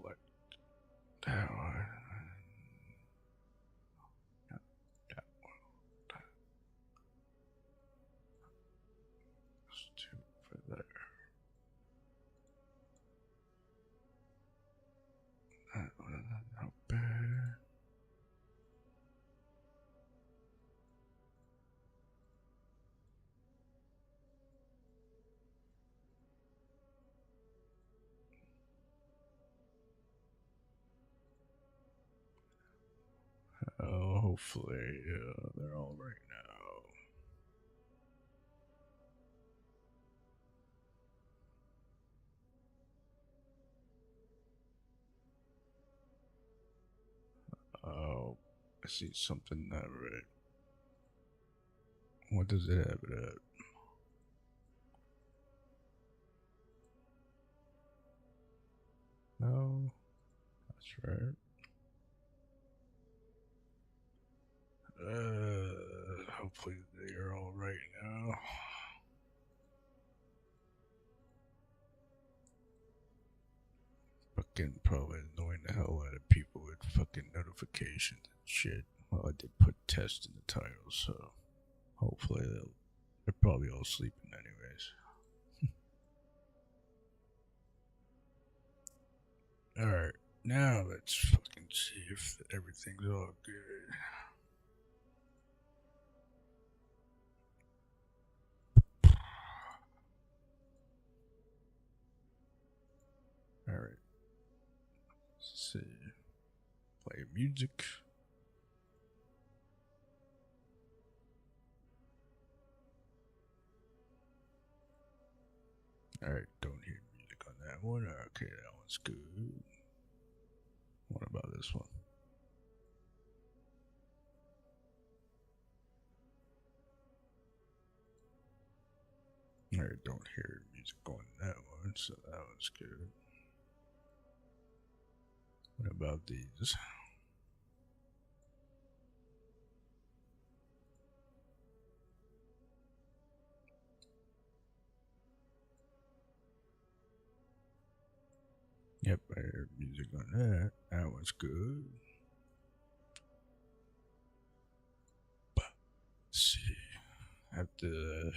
select that one. That one. That's two for there. That one, not bad. Oh, hopefully, they're all right now. Oh, I see something not right. What does it have it at? No, that's right. Hopefully they are all right now. Fucking probably annoying the hell out of people with fucking notifications and shit. Well, I did put test in the title, so hopefully they're probably all sleeping anyways. Alright, now let's fucking see if everything's all good. Alright. Let's see. Play music. Alright, don't hear music on that one. Okay, that one's good. What about this one? Alright, don't hear music on that one, so that one's good. What about these? Yep, I heard music on that. That one's good. But, let's see. I have to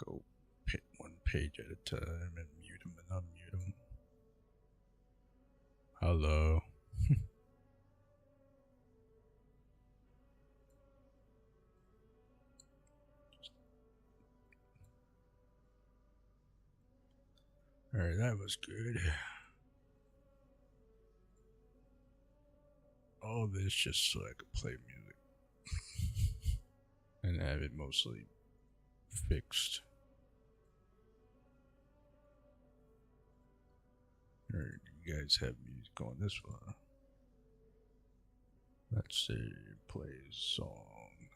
go pick one page at a time and mute them and unmute them. Hello. Alright, that was good. All this just so I could play music and have it mostly fixed. Alright, you guys have music on this one. Let's see, play song.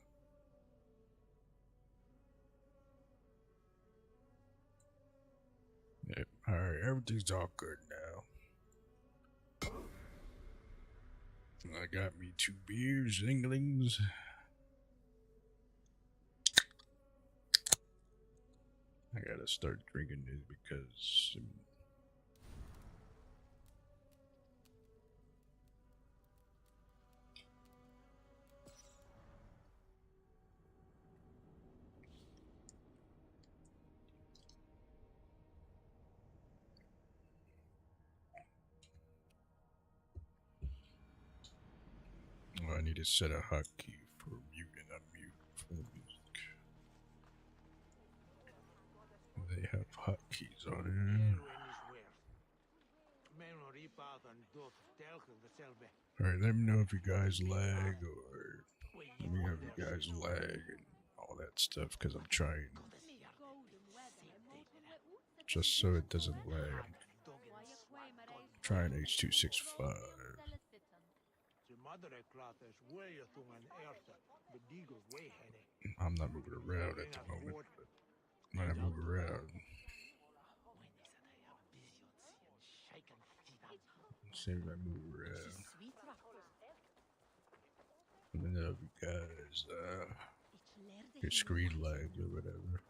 Yep, alright, everything's all good now. I got me 2 beers, zinglings. I gotta start drinking this because I need to set a hotkey for mute and unmute for the music. They have hotkeys on it. Alright, let me know if you guys lag or let me know if you guys lag and all that stuff because I'm trying just so it doesn't lag. I'm trying H.265. I'm not moving around at the moment, but when I move around, see if I move around. Let me know if you guys your screen lags or whatever.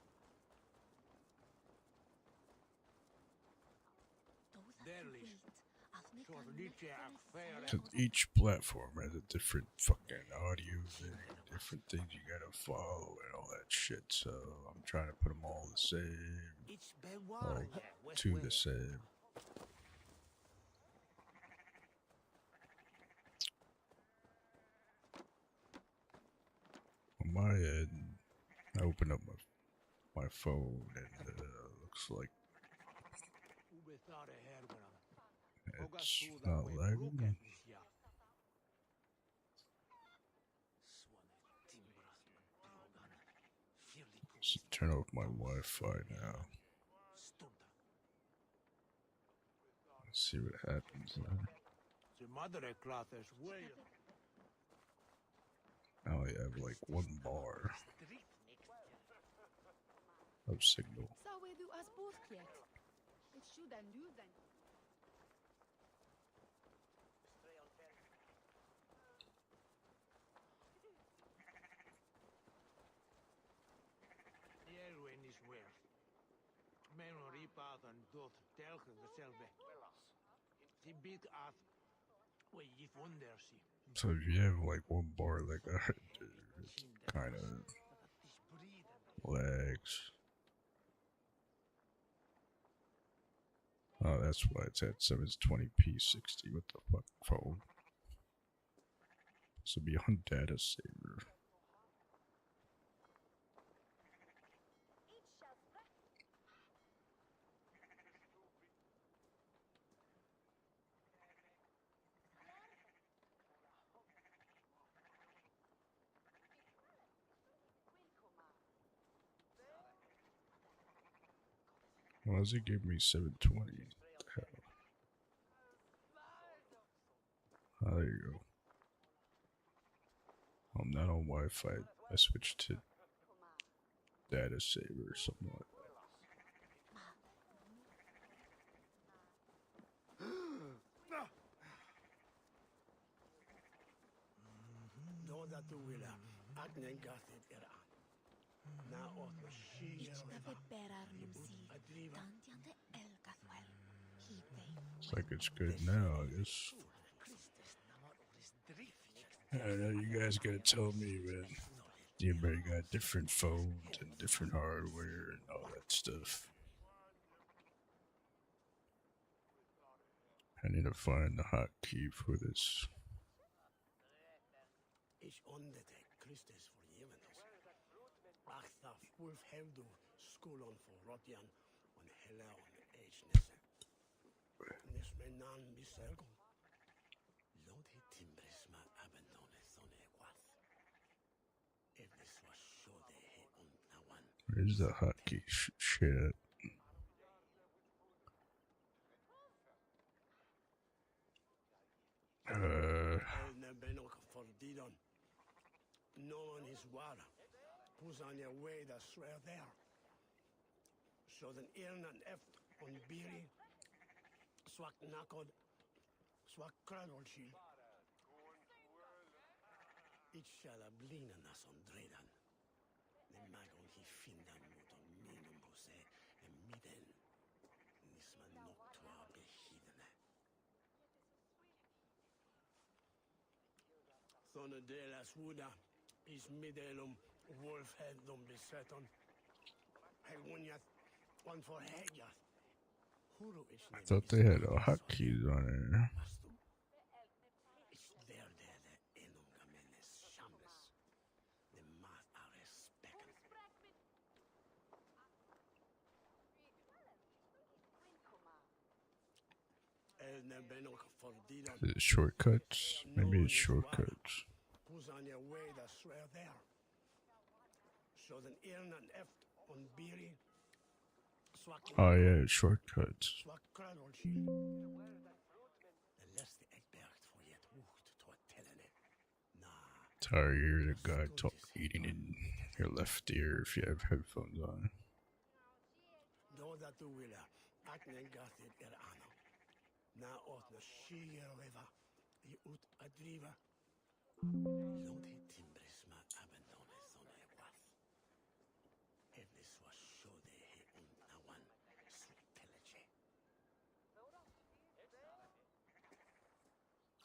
Cause each platform has a different fucking audio thing, different things you gotta follow and all that shit. So I'm trying to put them all the same, all to the same. On my end, I open up my phone and looks like it's not lagging. Let's turn off my Wi-Fi now. Let's see what happens there. I only have like 1 bar of signal. So if you have like 1 bar like that, it kind of lags. Oh, that's why it's at 720p 60. What the fuck, phone? This will be on data saver. Why does it give me 720? Hell. Oh, there you go. I'm not on Wi-Fi. I switched to data saver or something like that. Looks like it's good now, I guess. I know you guys gotta tell me, man. Everybody got different phones and different hardware and all that stuff. I need to find the hotkey for this. Where's the hotkey shit? No one is water. Who's on your way to swear there? So den eran and eft on biri. Swak nakod. Swak kradolchi. Ich shall a blina nas on dredan. Ne magon hi findan mot on minum hose en miden. Nisman noktua behidene. Sonne delas wuda. Is midelum wolfhead dum beseton. Hegwunjat one for Hegjat. I thought they had hotkeys on it. Is it shortcuts? Maybe it's shortcuts. Who's on your way to swear there? So den eran and eft on biri. Oh yeah, it's shortcuts. Sorry, you're the guy eating in your left ear if you have headphones on.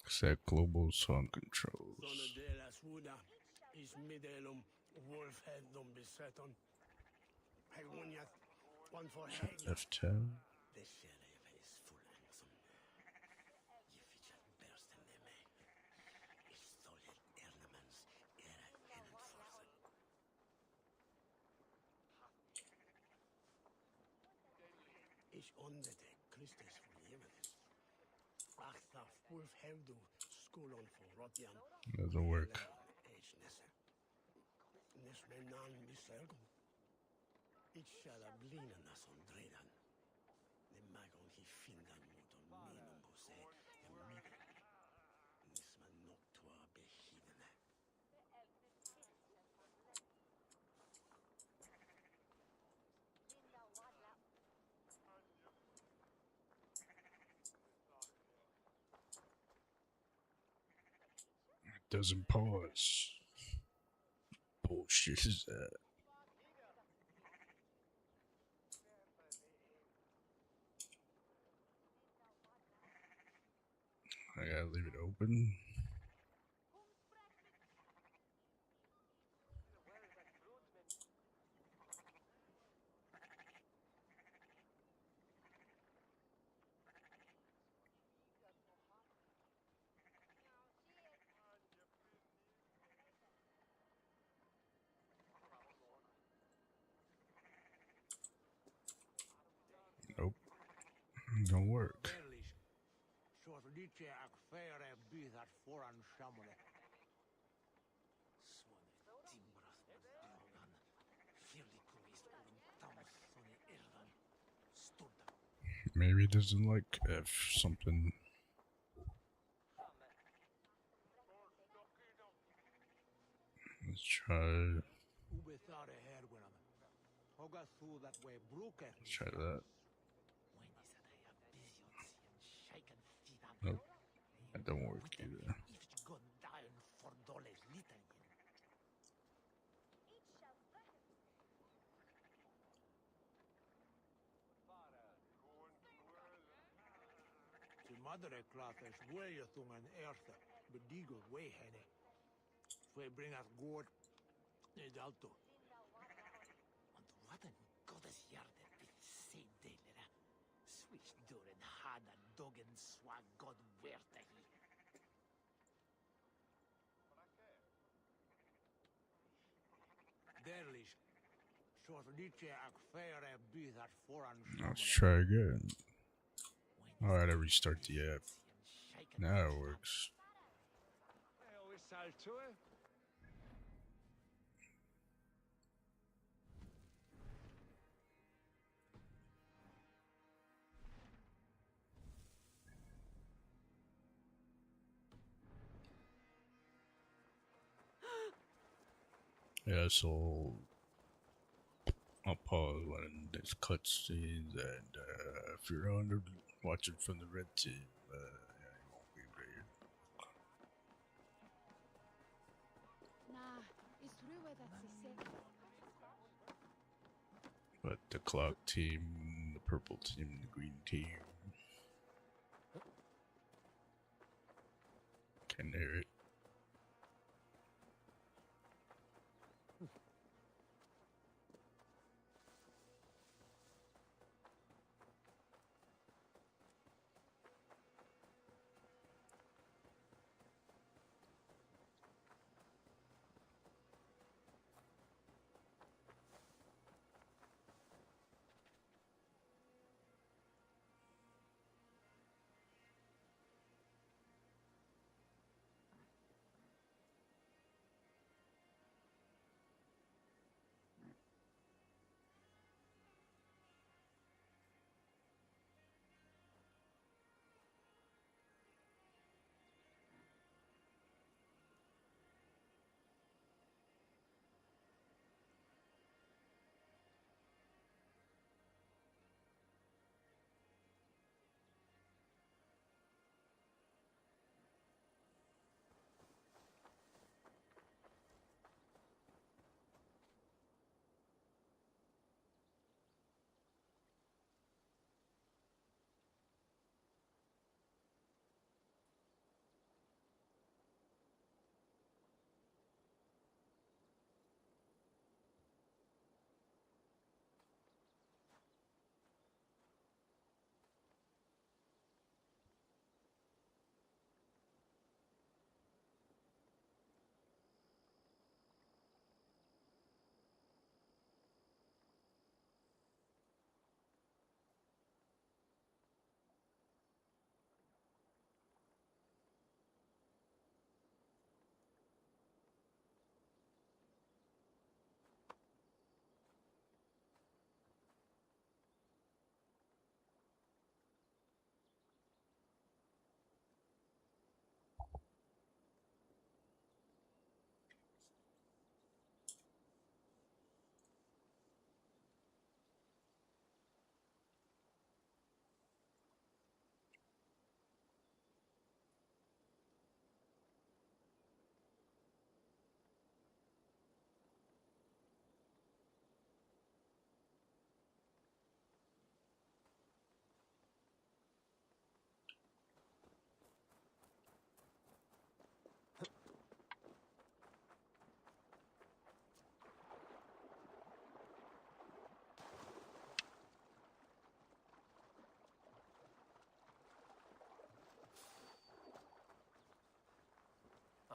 Set global song controls. Zone de la Suda is midelum wolfheadum beseton. Heguniat one for heg. F10. The sheriff is full handsome. You feature burst in the me. Is solid ornaments era henent force. Is on the deck Christus for yemenes. Achta wolf hevdu school on for Rotian. Doesn't work. Nesmenan misergum. It shall have blinen as on dredan. The magon he findan moton minum hose emide. Nisman noctua behidene. It doesn't pause. Bullshit is that? I gotta leave it open. Nope. Don't work. Maybe it doesn't like F something. Let's try. Let's try that. Nope. That don't work either. Madre classes way tung an erste, bedigo way hene. We bring us good, is alto. Und wat een goddesjarde bit say delera. Swish duren hada dogen swag god werte hi. Derlish. Let's try again. Oh, I had to restart the app. Now it works. Yeah, so I'll pause when there's cutscenes, and if you're watching from the red team, yeah, you won't be rated. Nah, it's true what that's said. But the clock team, the purple team, the green team can hear it.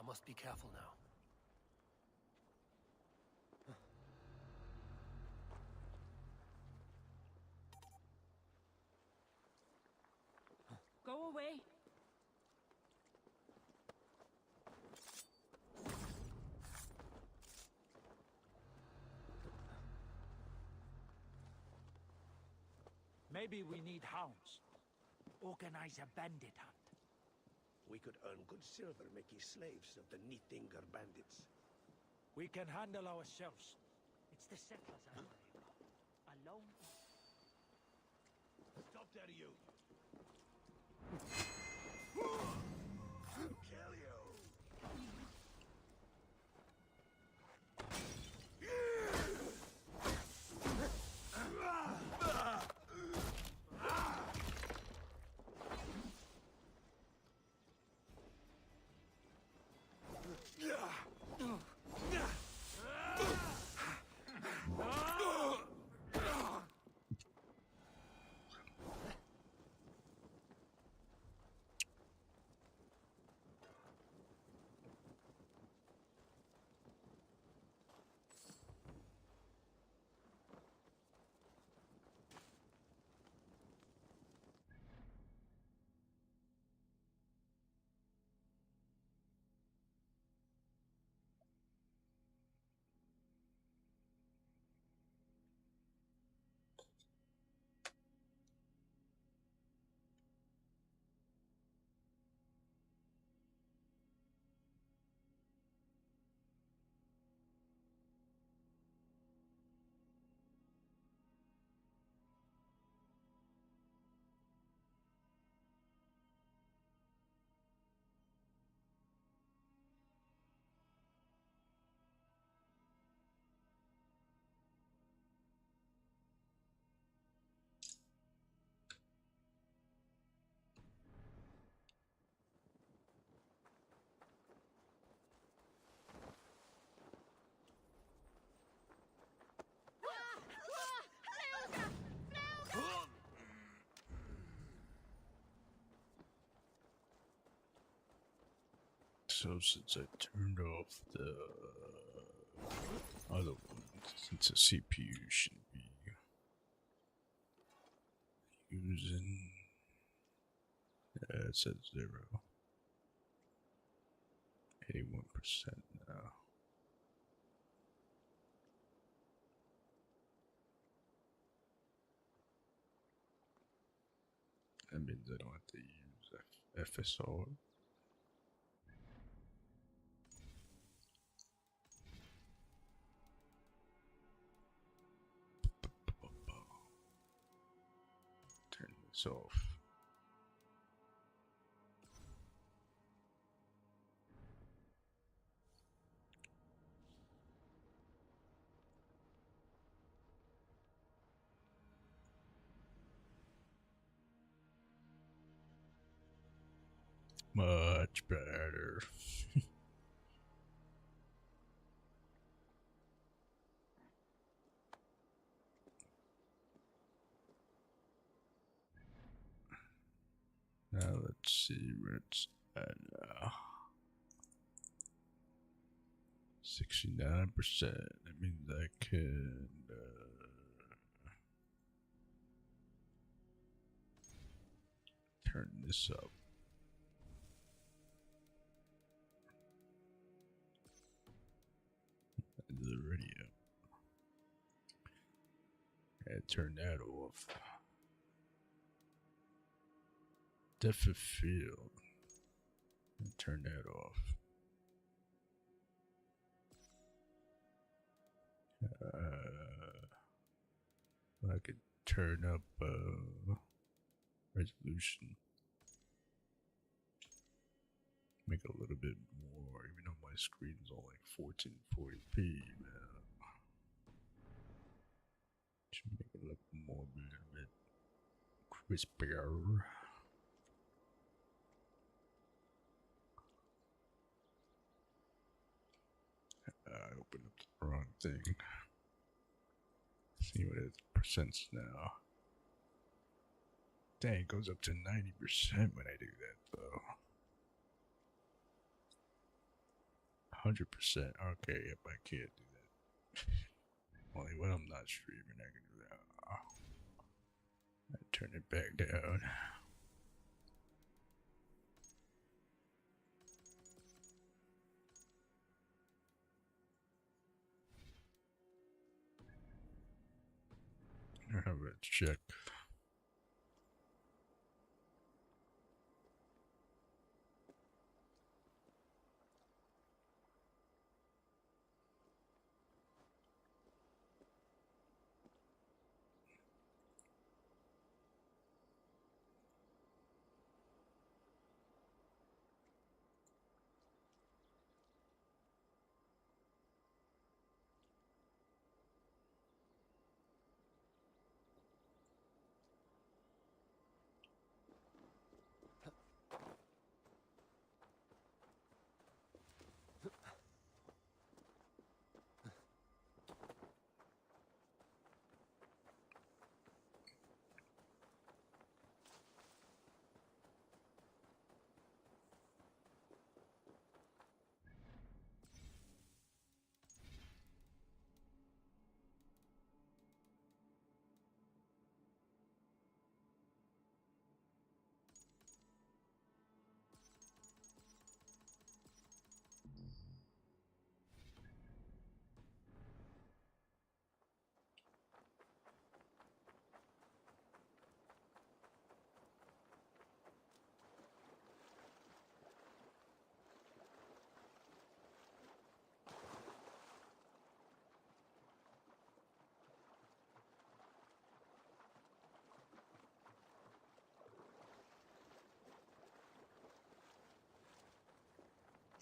must be careful now. Go away. Maybe we need hounds. Organize a bandit hunt. We could earn good silver making slaves of the Neathinger bandits. We can handle ourselves. It's the settlers I'm worried about. Alone. Stop there, you! I'll kill you! So since I turned off the other one, since the CPU should be using, it says 0. 81% now. That means I don't have to use FSR. Turn this off. Much better. Now let's see where it's at now. 69%. That means I can turn this up. The radio. And turn that off. Depth of field. And turn that off. I could turn up resolution. Make a little bit more, even though my screen's only 1440p, man. Should make it look more, a bit crispier. I opened up the wrong thing. See what its percents now. Dang, it goes up to 90% when I do that, though. 100%. Okay, yep, I can't do that. Only when I'm not streaming, I can do that. I turn it back down. Let's check.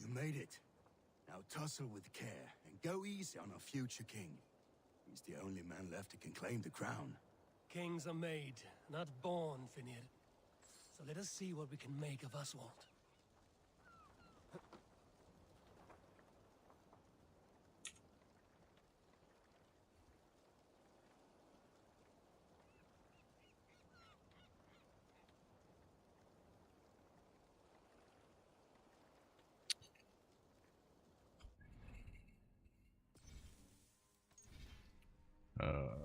You made it. Now tussle with care and go easy on our future king. He's the only man left who can claim the crown. Kings are made, not born, Finir. So let us see what we can make of Oswald. Uh,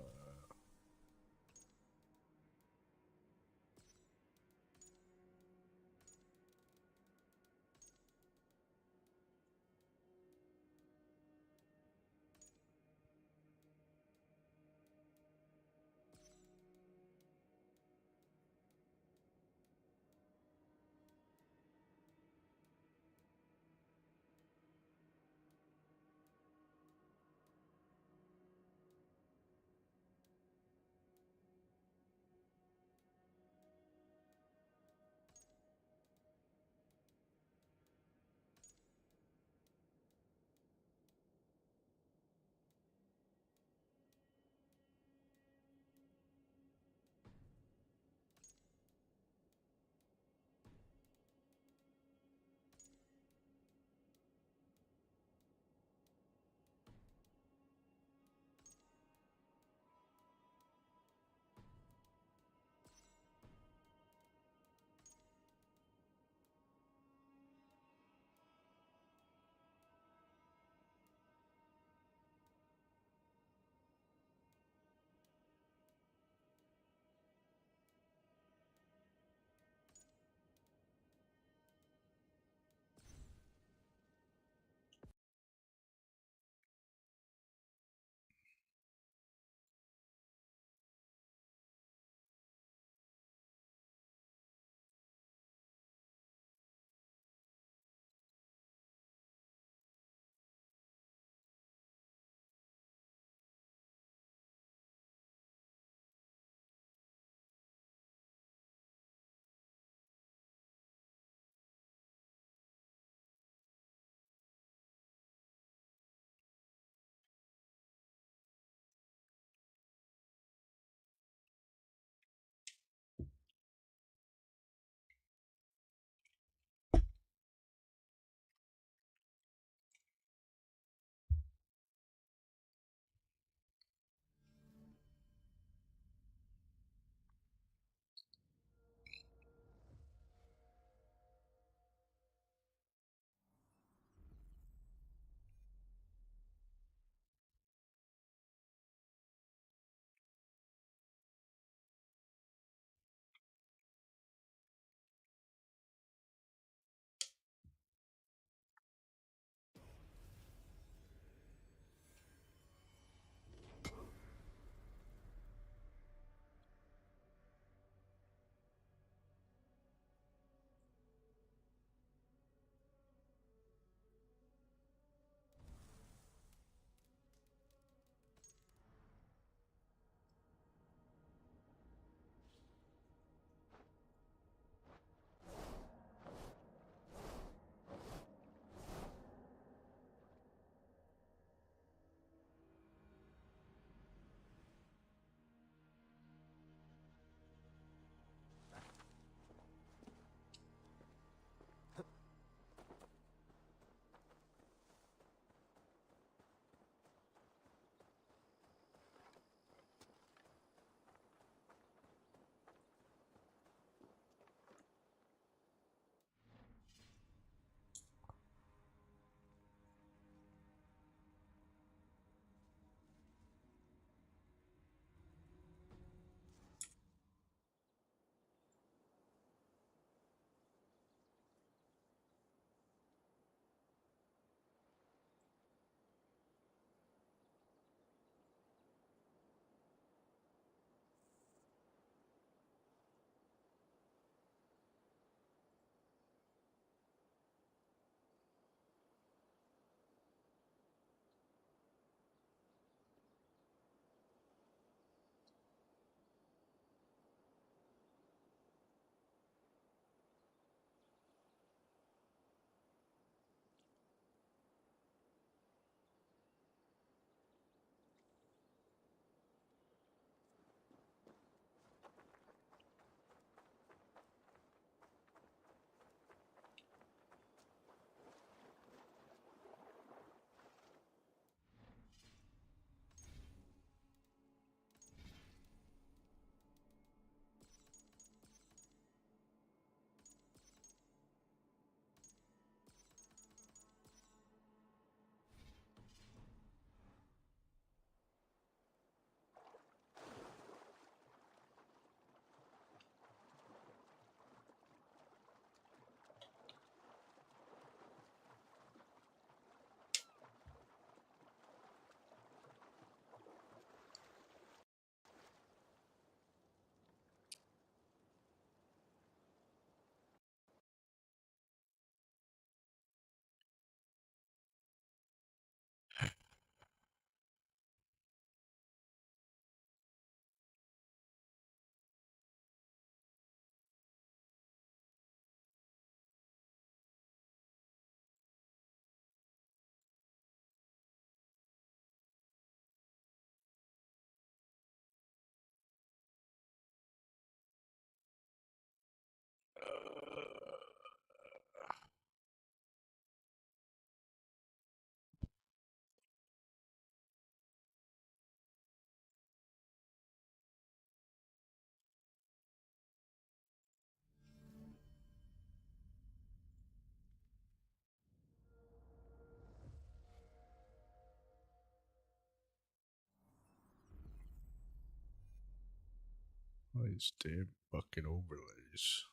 All these damn fucking overlays.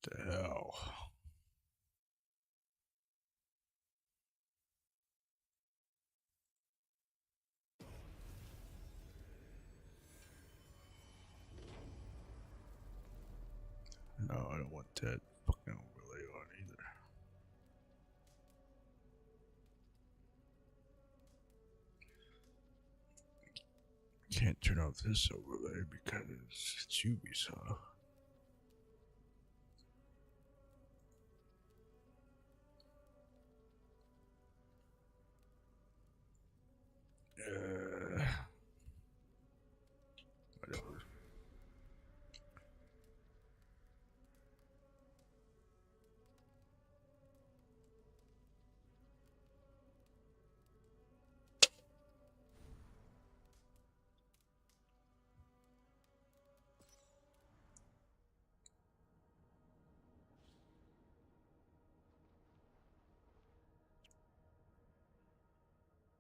The hell? No, I don't want that fucking overlay on either. Can't turn off this overlay because it's Ubisoft. Whatever.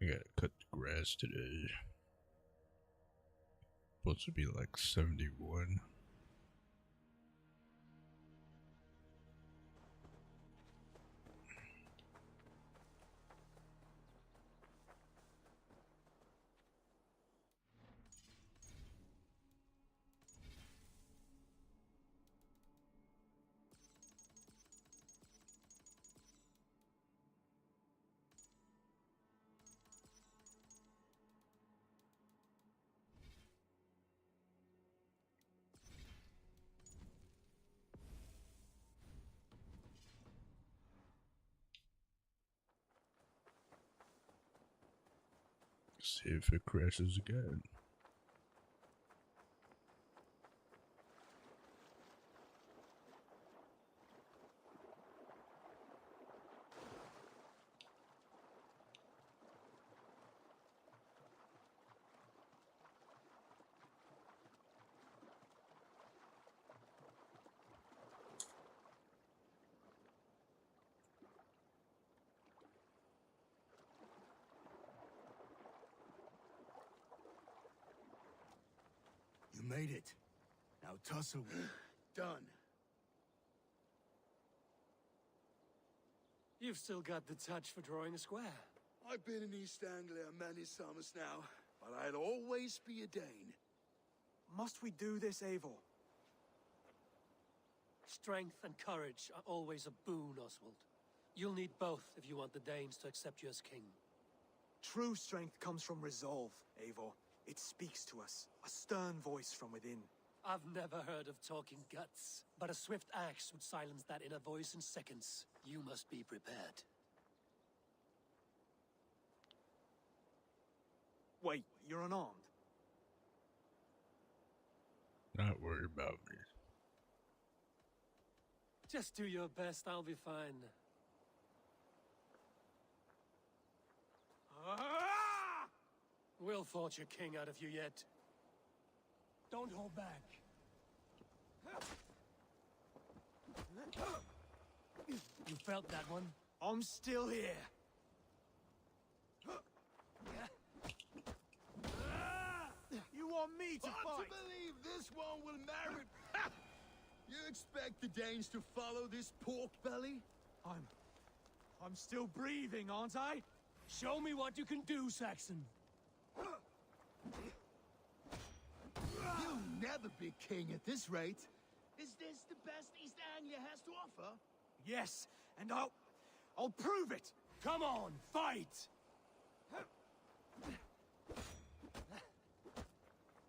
I gotta cut the grass today. Supposed to be like 71. See if it crashes again. You made it. Now tussle with it. Done. You've still got the touch for drawing a square. I've been in East Anglia many summers now, but I'll always be a Dane. Must we do this, Eivor? Strength and courage are always a boon, Oswald. You'll need both if you want the Danes to accept you as king. True strength comes from resolve, Eivor. It speaks to us, a stern voice from within. I've never heard of talking guts, but a swift axe would silence that inner voice in seconds. You must be prepared. Wait, you're unarmed? Not worried about me. Just do your best, I'll be fine. We'll forge a king out of you yet. Don't hold back. You felt that one? I'm still here. You want me to Hard fight? to believe this one will merit. You expect the Danes to follow this pork belly? I'm still breathing, aren't I? Show me what you can do, Saxon. You'll never be king at this rate. Is this the best East Anglia has to offer? Yes, and I'll prove it. Come on, fight!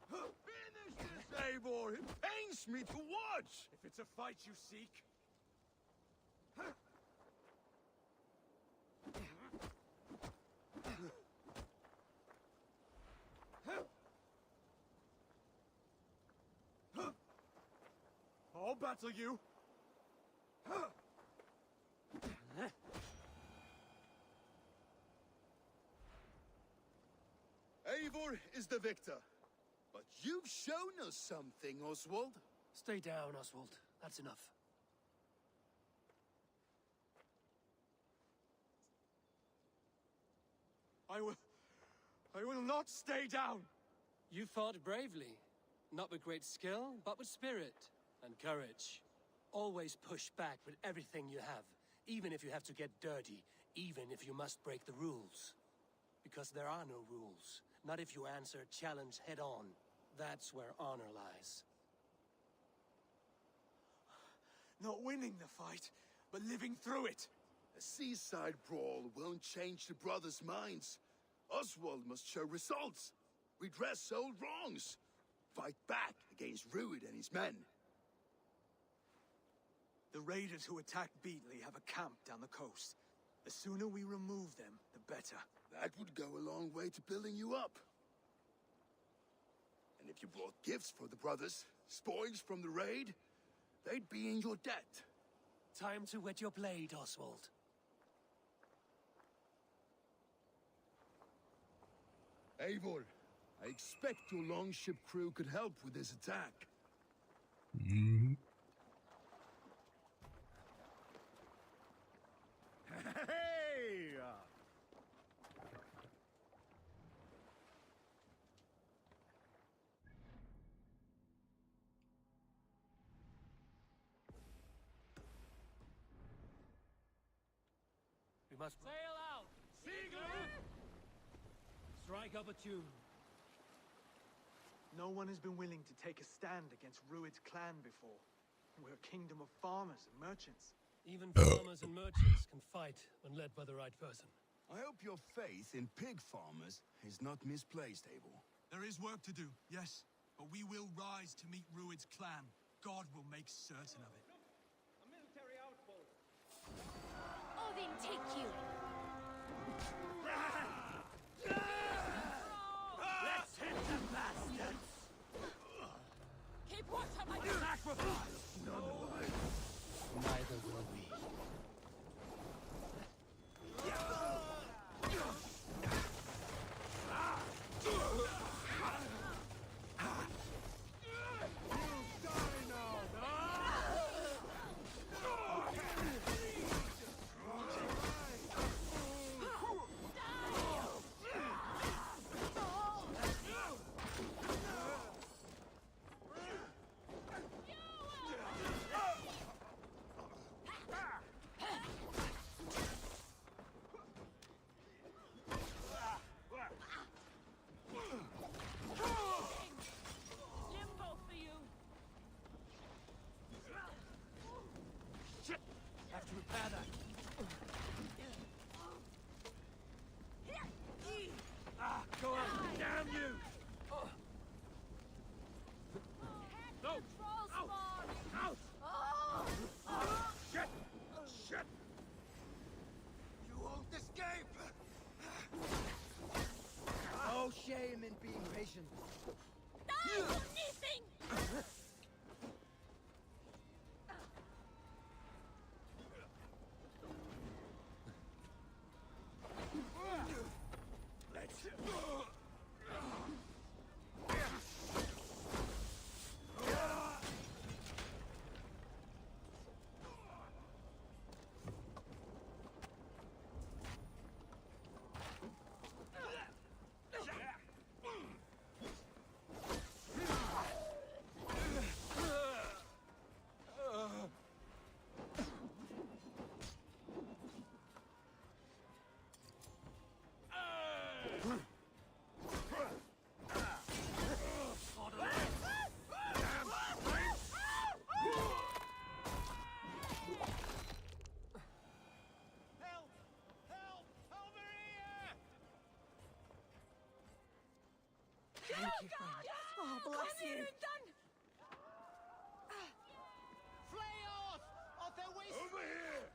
Finish this, Eivor! It pains me to watch! If it's a fight you seek, I'll battle you. Eivor is the victor. But you've shown us something, Oswald. Stay down, Oswald. That's enough. I will not stay down. You fought bravely. Not with great skill, but with spirit and courage. Always push back with everything you have, even if you have to get dirty, even if you must break the rules. Because there are no rules. Not if you answer a challenge head on. That's where honor lies. Not winning the fight, but living through it. A seaside brawl won't change the brothers' minds. Oswald must show results. Redress old wrongs. Fight back against Rued and his men. The raiders who attacked Beatley have a camp down the coast. The sooner we remove them, the better. That would go a long way to building you up. And if you brought gifts for the brothers, spoils from the raid, they'd be in your debt. Time to wet your blade, Oswald. Eivor, I expect your longship crew could help with this attack. Mm-hmm. Hey! We must Sail out! Strike up a tune. No one has been willing to take a stand against Rued's clan before. We're a kingdom of farmers and merchants. Even farmers and merchants can fight when led by the right person. I hope your faith in pig farmers is not misplaced, Abel. There is work to do, yes. But we will rise to meet Rued's clan. God will make certain of it. Odin, take you! Let's hit the bastards! Keep watch on my Sacrifice! Neither will we. limbo for you! Have to repair that. Go on! Damn you! No! Troll spawn! Out! Shit! Shit! You won't escape! No shame in being patient. Die, anything! Thank you, friend. Oh, bless you! Over here!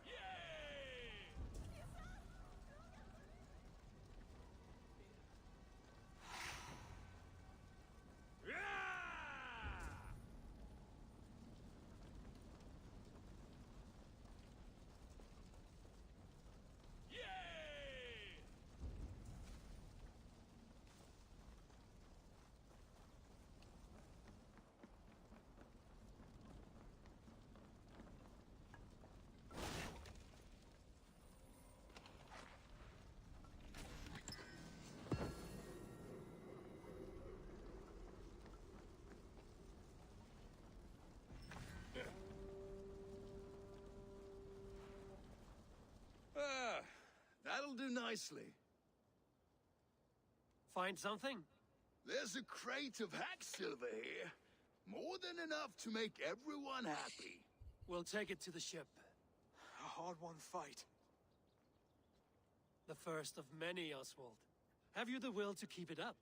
nicely. Find something? There's a crate of hack silver here. More than enough to make everyone happy. We'll take it to the ship. A hard-won fight. The first of many, Oswald. Have you the will to keep it up?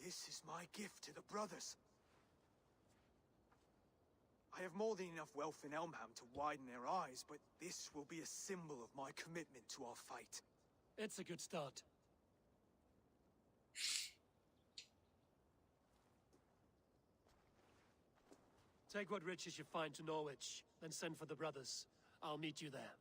This is my gift to the brothers. I have more than enough wealth in Elmham to widen their eyes, but this will be a symbol of my commitment to our fight. It's a good start. Take what riches you find to Norwich, then send for the brothers. I'll meet you there.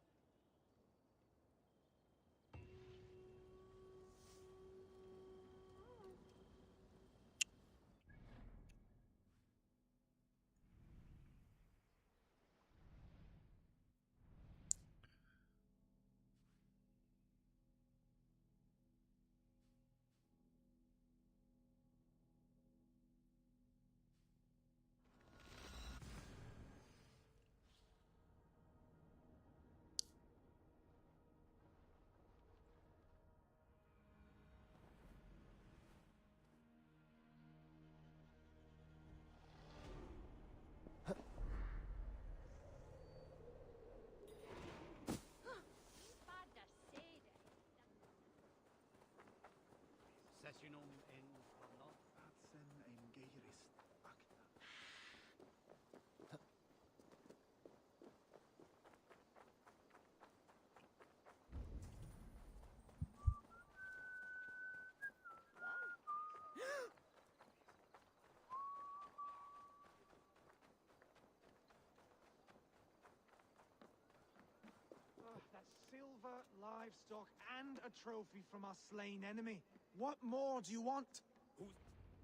That's silver, livestock, and a trophy from our slain enemy. What more do you want?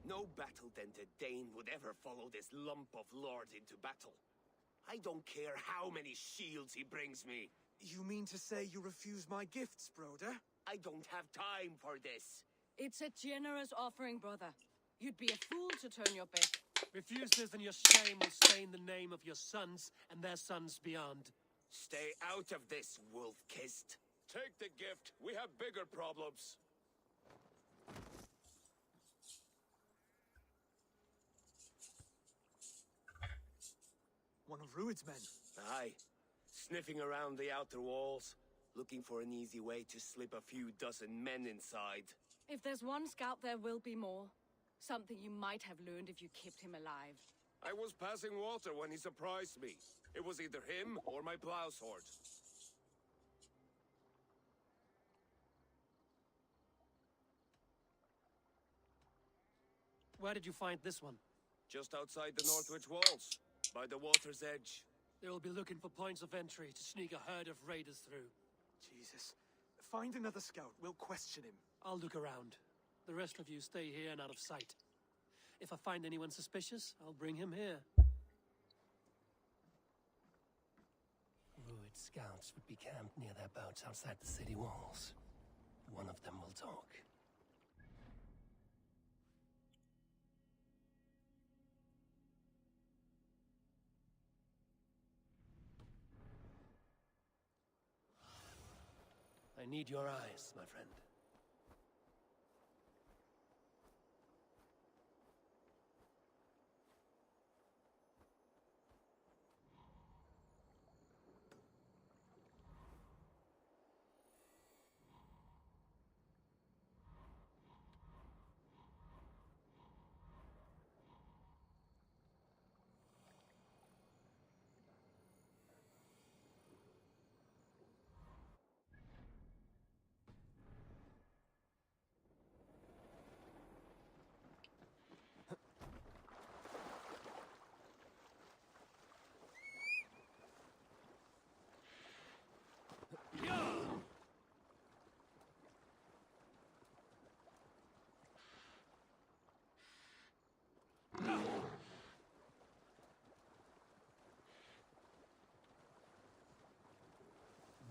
No battle-dented Dane would ever follow this lump of lord into battle. I don't care how many shields he brings me. You mean to say you refuse my gifts, broder? I don't have time for this. It's a generous offering, brother. You'd be a fool to turn your back. Refuse this and your shame will stain the name of your sons and their sons beyond. Stay out of this, wolf-kissed. Take the gift. We have bigger problems. One of Rued's men. Aye. Sniffing around the outer walls, looking for an easy way to slip a few dozen men inside. If there's one scout, there will be more. Something you might have learned if you kept him alive. I was passing water when he surprised me. It was either him or my plow sword. Where did you find this one? Just outside the Northwich walls, by the water's edge. They will be looking for points of entry to sneak a herd of raiders through. Jesus. Find another scout. We'll question him. I'll look around. The rest of you stay here and out of sight. If I find anyone suspicious, I'll bring him here. Rued scouts would be camped near their boats outside the city walls. One of them will talk. I need your eyes, my friend.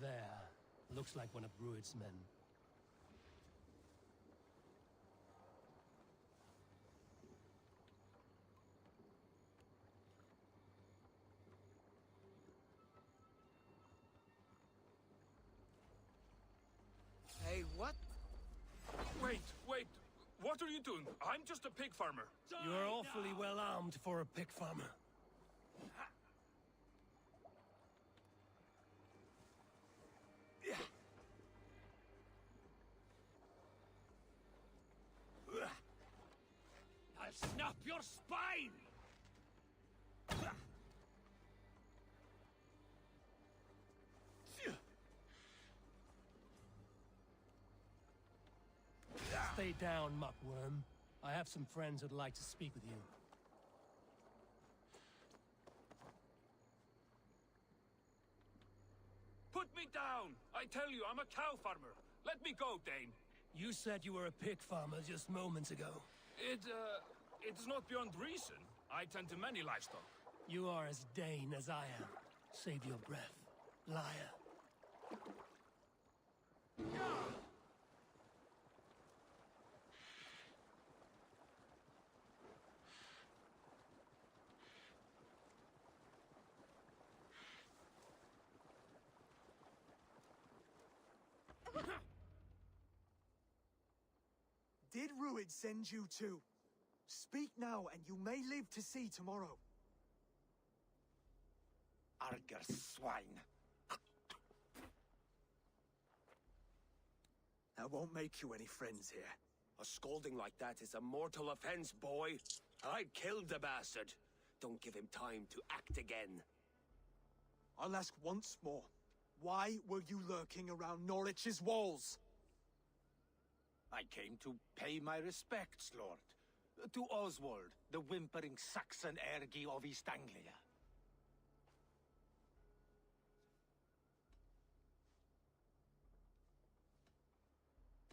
There. Looks like one of Rued's men. doing? I'm just a pig farmer. You're awfully well armed for a pig farmer. I'll snap your spine! Stay down, muckworm. I have some friends who'd like to speak with you. Put me down! I tell you, I'm a cow farmer. Let me go, Dane. You said you were a pig farmer just moments ago. It's not beyond reason. I tend to many livestock. You are as Dane as I am. Save your breath, liar. Did Ruid send you too? Speak now, and you may live to see tomorrow. Arger swine. That won't make you any friends here. A scolding like that is a mortal offense, boy. I'd kill the bastard. Don't give him time to act again. I'll ask once more. Why were you lurking around Norwich's walls? I came to pay my respects, Lord. To Oswald, the whimpering Saxon ergi of East Anglia.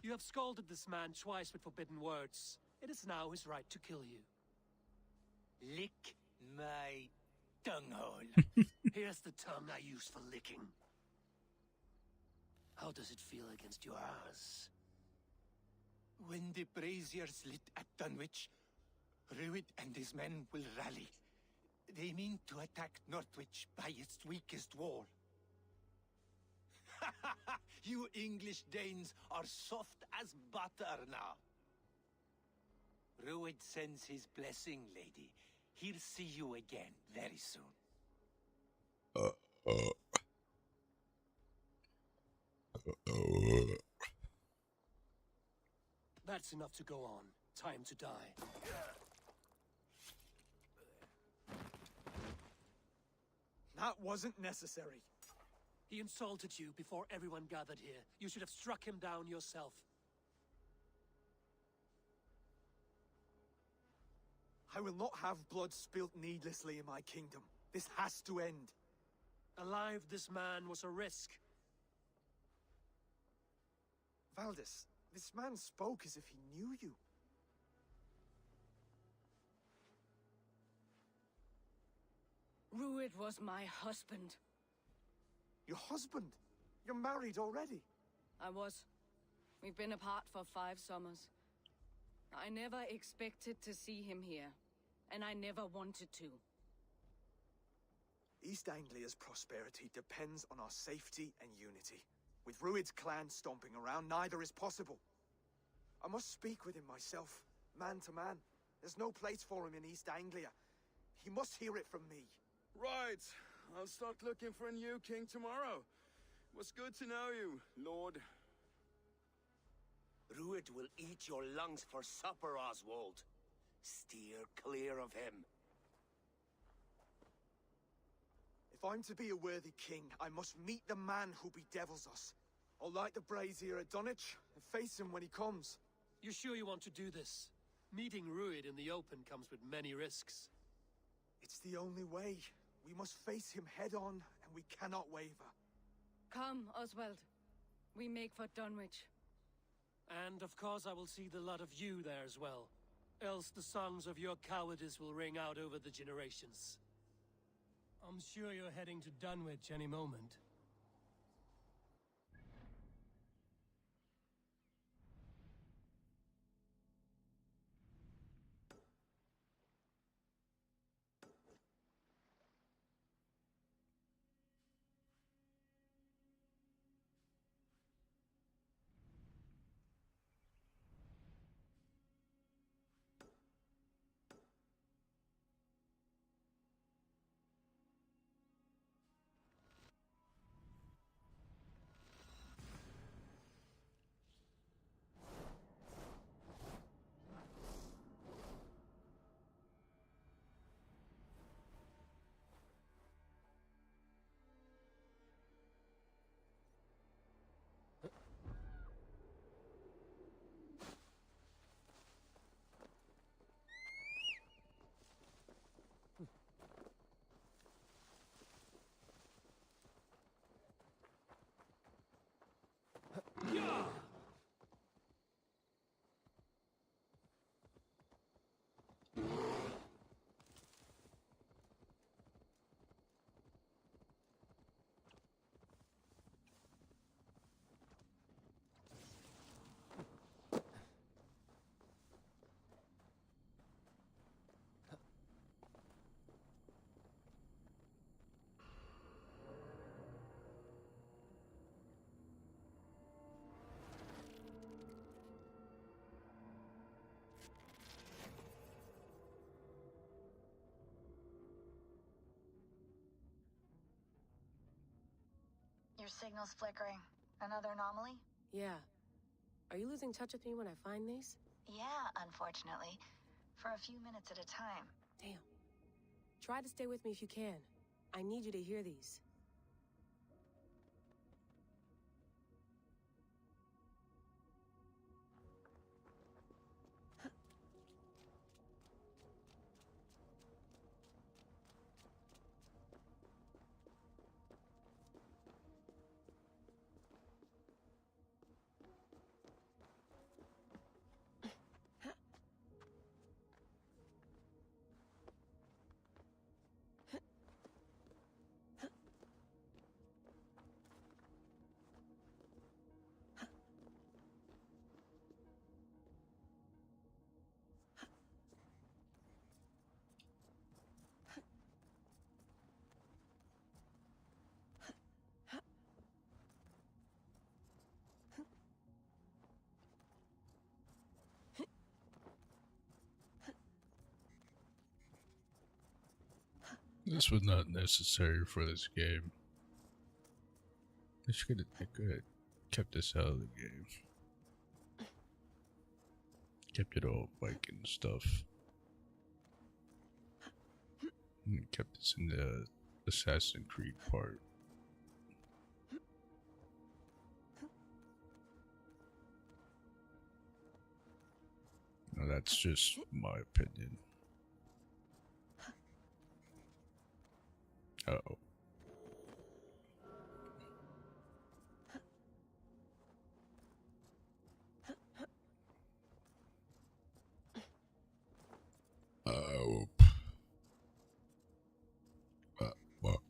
You have scolded this man twice with forbidden words. It is now his right to kill you. Lick my dunghole. Here's the tongue I use for licking. How does it feel against your ass? When the braziers lit at Dunwich, Ruid and his men will rally. They mean to attack Northwich by its weakest wall. You English Danes are soft as butter now. Ruid sends his blessing, lady. He'll see you again very soon. That's enough to go on. Time to die. That wasn't necessary. He insulted you before everyone gathered here. You should have struck him down yourself. I will not have blood spilt needlessly in my kingdom. This has to end. Alive, this man was a risk. Valdis, this man spoke as if he knew you. Ruid was my husband. Your husband? You're married already? I was. We've been apart for 5 summers. I never expected to see him here, and I never wanted to. East Anglia's prosperity depends on our safety and unity. With Ruid's clan stomping around, neither is possible. I must speak with him myself, man to man. There's no place for him in East Anglia. He must hear it from me. Right. I'll start looking for a new king tomorrow. It was good to know you, Lord. Ruid will eat your lungs for supper, Oswald. Steer clear of him. If I'm to be a worthy king, I must meet the man who bedevils us. I'll light the brazier at Dunwich and face him when he comes. You sure you want to do this? Meeting Ruid in the open comes with many risks. It's the only way. We must face him head on, and we cannot waver. Come, Oswald. We make for Dunwich. And of course I will see the lot of you there as well. Else the songs of your cowardice will ring out over the generations. I'm sure you're heading to Dunwich any moment. signal's flickering. Another anomaly? Yeah. Are you losing touch with me when I find these? Yeah, unfortunately. For a few minutes at a time. Damn. Try to stay with me if you can. I need you to hear these. This was not necessary for this game. They could have kept this out of the game. Kept it all Viking stuff. And kept this in the Assassin's Creed part. Now that's just my opinion. Uh-oh. Oh. Well.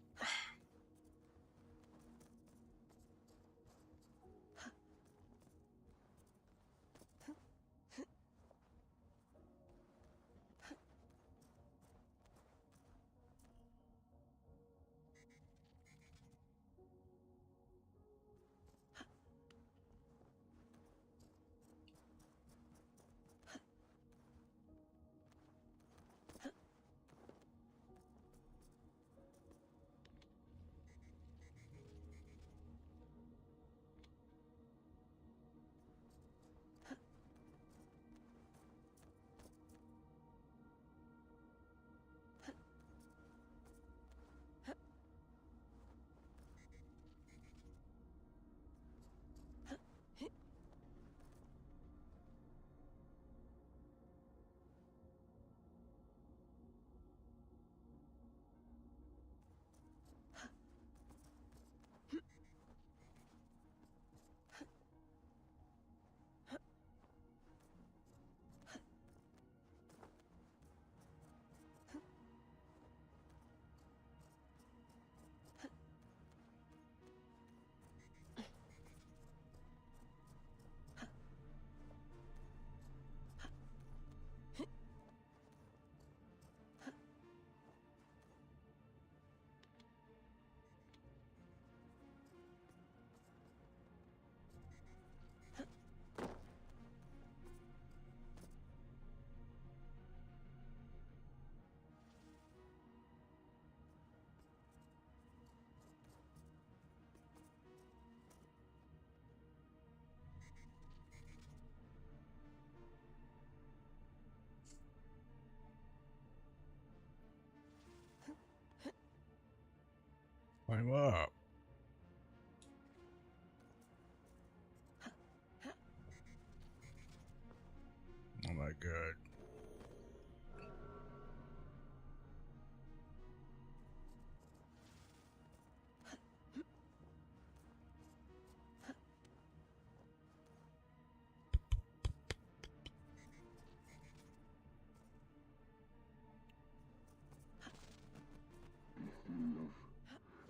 Climb up. Oh my god.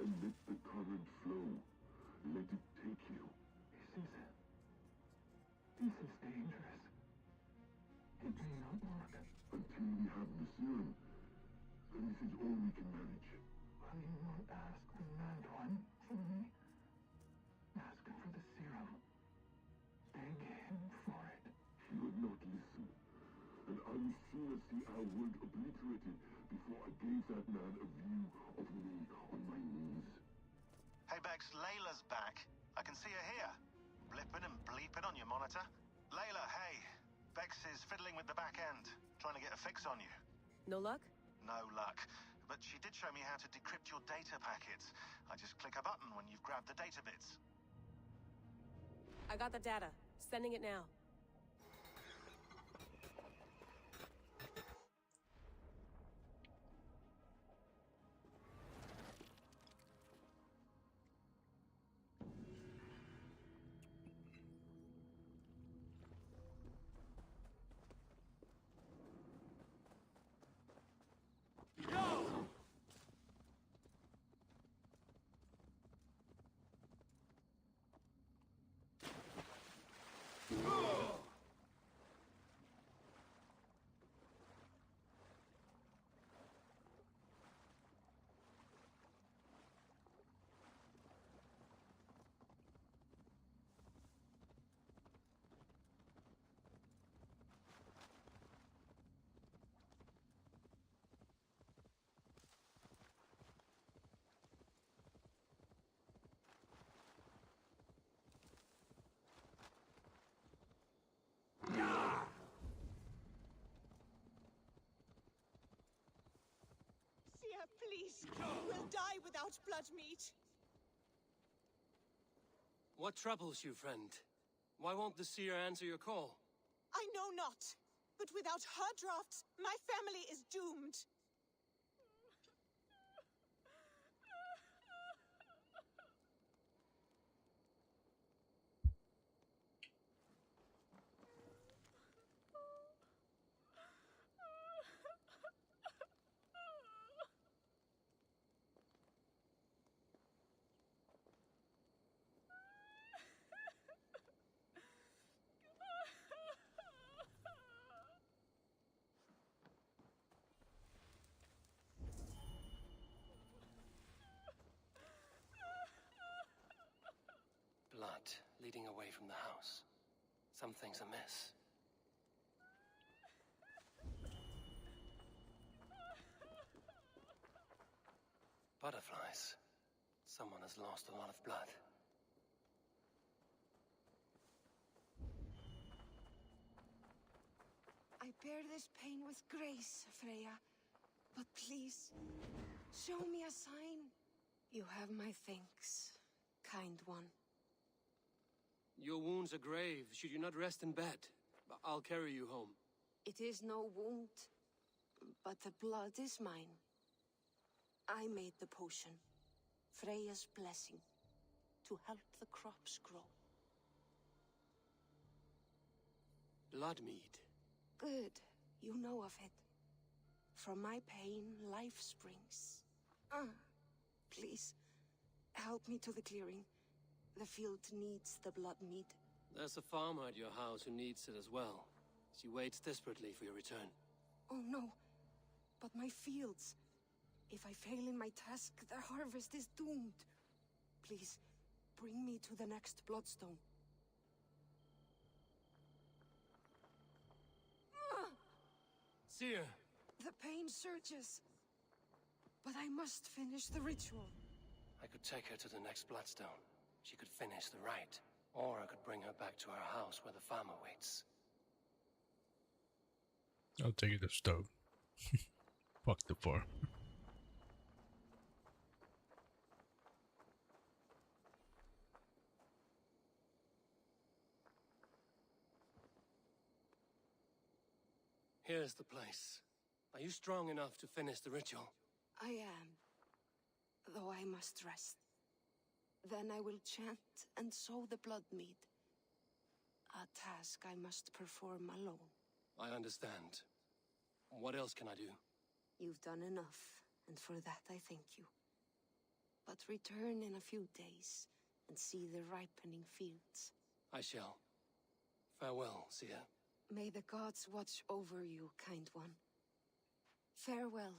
And let the current flow. Let it take you. This is dangerous. It may not work. Until we have the serum. Then this is all we can manage. Will you not ask the Mad One for me? Ask him for the serum. Beg him for it. He would not listen. And I would sooner see our world obliterated before I gave that man a view of me on my knees. Hey Bex, Layla's back. I can see her here. Blipping and bleeping on your monitor. Layla, hey. Bex is fiddling with the back end, trying to get a fix on you. No luck? No luck. But she did show me how to decrypt your data packets. I just click a button when you've grabbed the data bits. I got the data. Sending it now. Please, we'll die without blood meat. What troubles you, friend? Why won't the seer answer your call? I know not, but without her drafts, my family is doomed. Blood leading away from the house. Something's amiss. Butterflies. Someone has lost a lot of blood. I bear this pain with grace, Freya. But please, show me a sign. You have my thanks, kind one. Your wounds are grave. Should you not rest in bed? I'll carry you home. It is no wound, but the blood is mine. I made the potion, Freya's blessing, to help the crops grow. Blood mead. Good, you know of it. From my pain, life springs. Please, help me to the clearing. The field needs the blood mead. There's a farmer at your house who needs it as well. She waits desperately for your return. Oh no, but my fields. If I fail in my task, the harvest is doomed. Please, bring me to the next bloodstone. Seer! The pain surges. But I must finish the ritual. I could take her to the next bloodstone. She could finish the rite. Or I could bring her back to her house where the farmer waits. I'll take the stone. Fuck the farm. Here's the place. Are you strong enough to finish the ritual? I am. Though I must rest. Then I will chant and sow the blood mead. A task I must perform alone. I understand. What else can I do? You've done enough, and for that I thank you. But return in a few days and see the ripening fields. I shall. Farewell, Seer. May the gods watch over you, kind one. Farewell.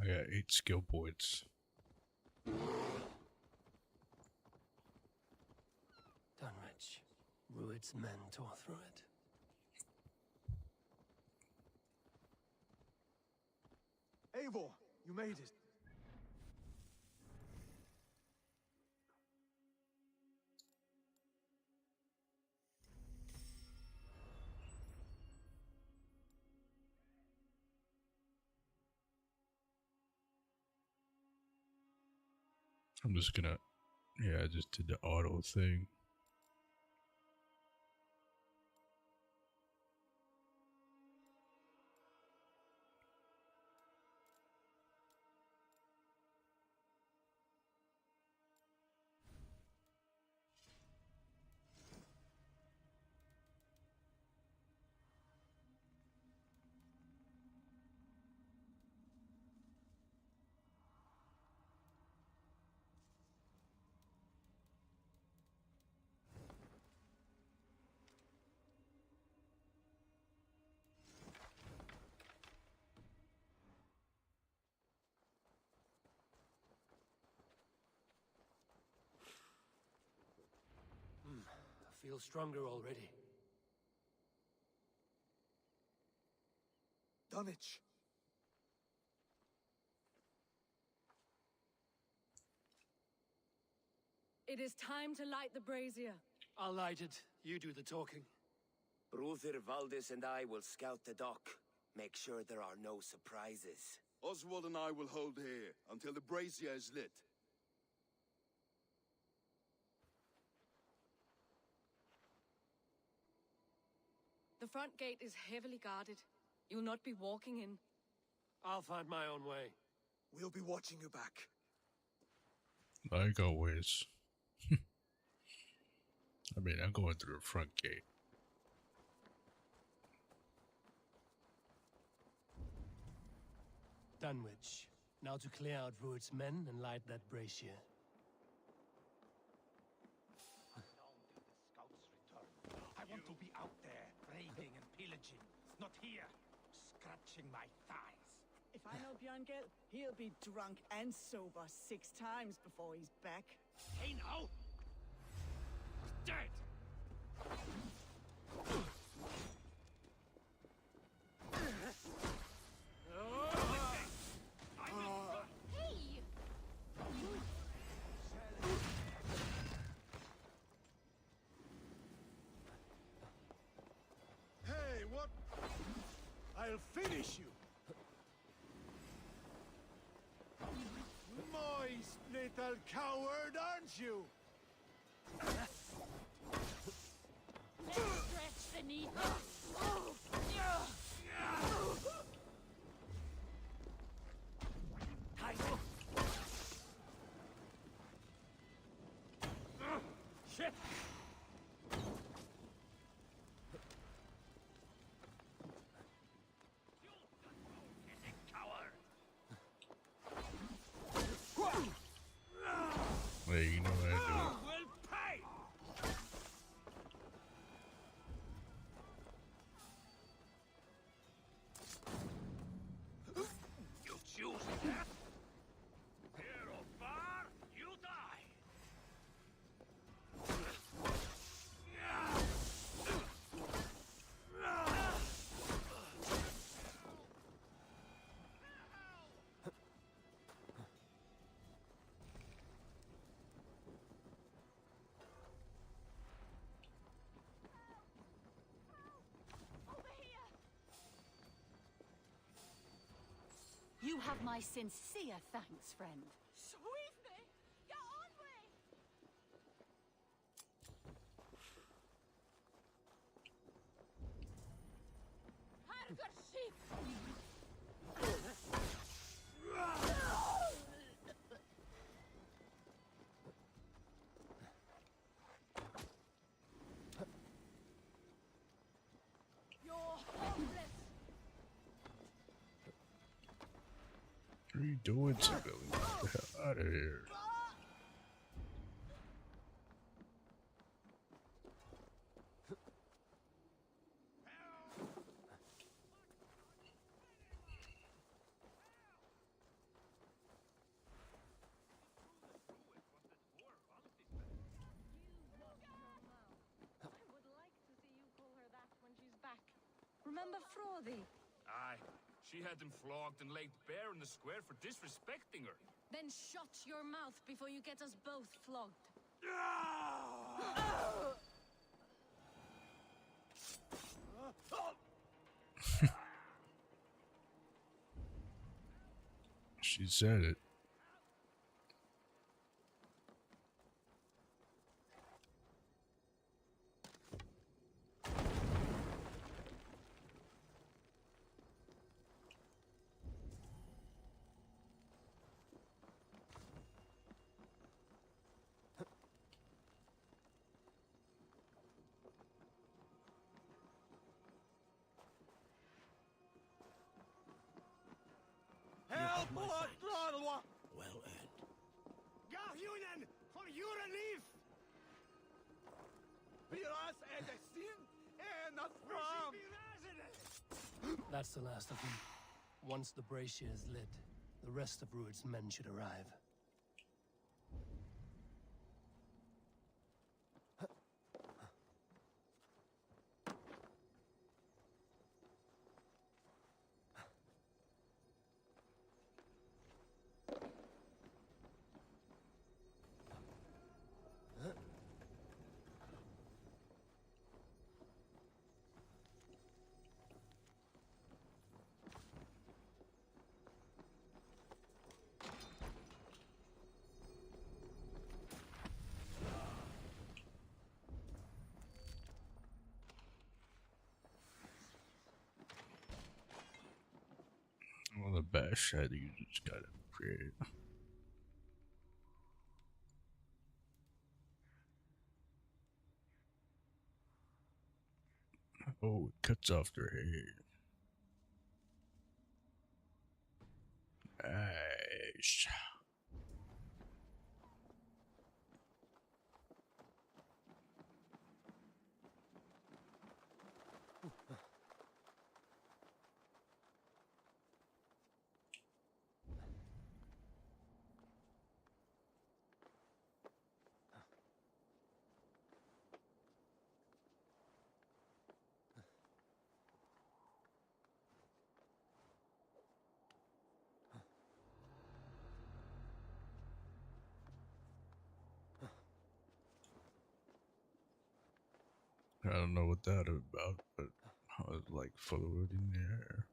I got 8 skill points. Rued's men tore through it. Eivor, you made it. I'm just gonna, yeah, I just did the auto thing. I feel stronger already. Dunwich. It is time to light the brazier. I'll light it. You do the talking. Brother Valdis and I will scout the dock. Make sure there are no surprises. Oswald and I will hold here until the brazier is lit. The front gate is heavily guarded. You'll not be walking in. I'll find my own way. We'll be watching you back. Like always. I mean, I'm going through the front gate. Dunwich. Now to clear out Rued's men and light that brazier. I want to be out there, raiding and pillaging, not here, scratching my thighs. If I know Björngel, he'll be drunk and sober 6 times before he's back. Hey now! He's dead! Hey! Hey, what? I'll finish you! Moist little coward, aren't you? Let's stretch the knee. Shit! Well, you know what I do. Will pay! You choose death? Here or far, you die! You have my sincere thanks, friend. Sweet me! Get on me! Harger sheep! You're hopeless! What are you doing, civilian? Get the hell out of here. number for thee? Aye. She had them flogged and laid bare in the square for disrespecting her. Then shut your mouth before you get us both flogged. She said it. Help! Well earned. Garhunen, for your relief! That's the last of them. Once the brazier is lit, the rest of Rued's men should arrive. Well, the bash head you just gotta create. Oh, it cuts off their hair. Nice. I don't know what that about, but I was like fluid in the air.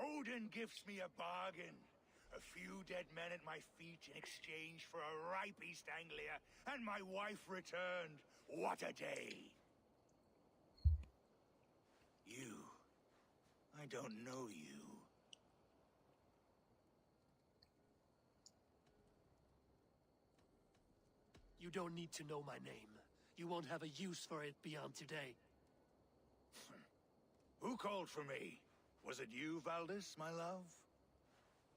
Odin gives me a bargain. A few dead men at my feet in exchange for a ripe East Anglia, and my wife returned. What a day! You. I don't know you. You don't need to know my name. You won't have a use for it beyond today. Who called for me? Was it you, Valdis, my love?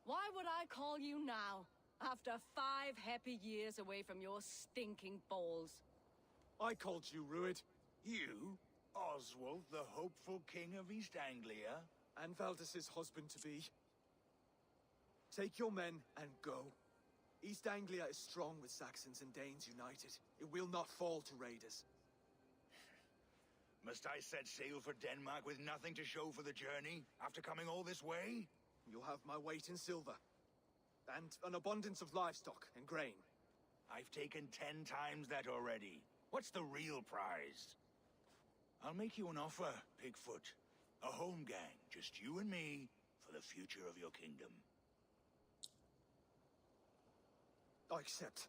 Why would I call you now, after 5 happy years away from your stinking balls? I called you, Rued. You? Oswald, the hopeful king of East Anglia? And Valdis's husband-to-be. Take your men and go. East Anglia is strong with Saxons and Danes united. It will not fall to raiders. Must I set sail for Denmark with nothing to show for the journey, after coming all this way? You'll have my weight in silver. And an abundance of livestock and grain. I've taken 10 times that already. What's the real prize? I'll make you an offer, Pigfoot. A home gang, just you and me, for the future of your kingdom. I accept.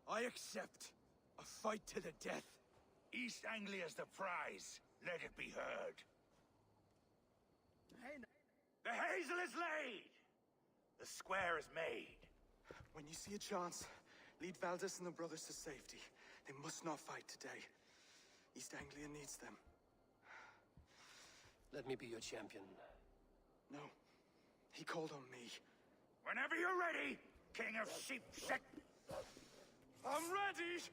I accept. A fight to the death. East Anglia's the prize. Let it be heard. The hazel is laid! The square is made. When you see a chance, lead Valdis and the brothers to safety. They must not fight today. East Anglia needs them. Let me be your champion. No. He called on me. Whenever you're ready, King of Sheepshead. I'm ready!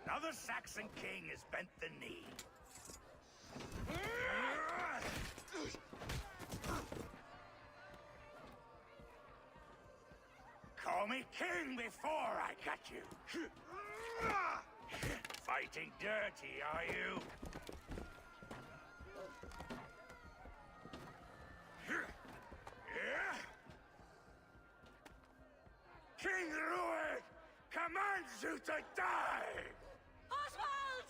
Another Saxon king has bent the knee. Call me king before I cut you. Fighting dirty, are you? King Rued commands you to die! Oswald!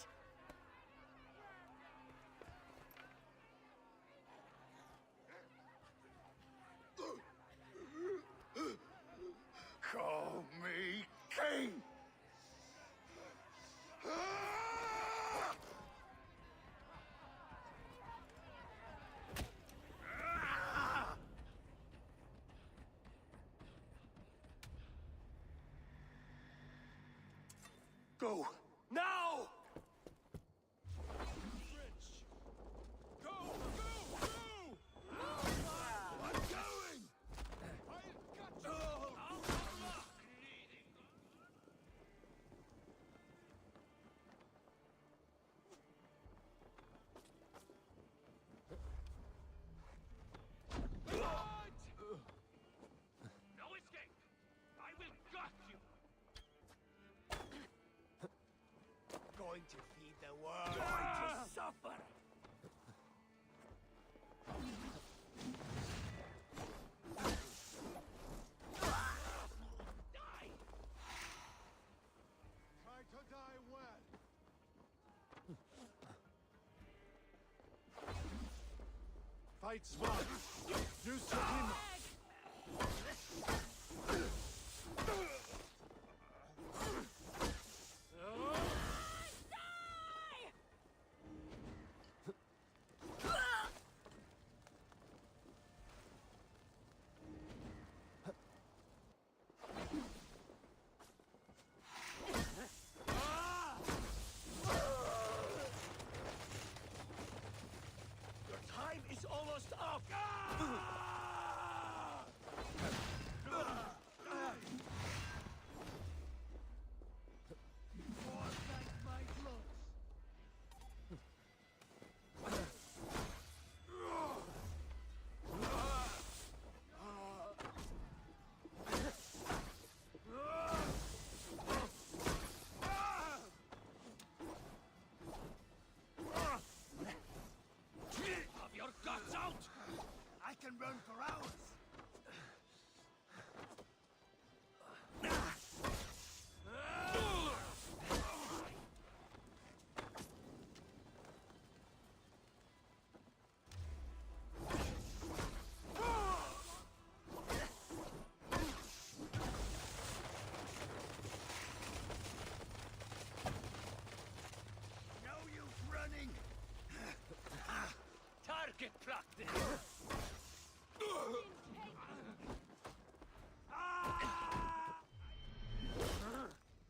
Call me king! Go! Now! No escape! I will gut you! Going to feed the world. Going to suffer. Try to die well. Fight smart. Use Sukima. Your time is almost up. More than my blood. Have your guts out! I can run for hours. No use running. Target practice!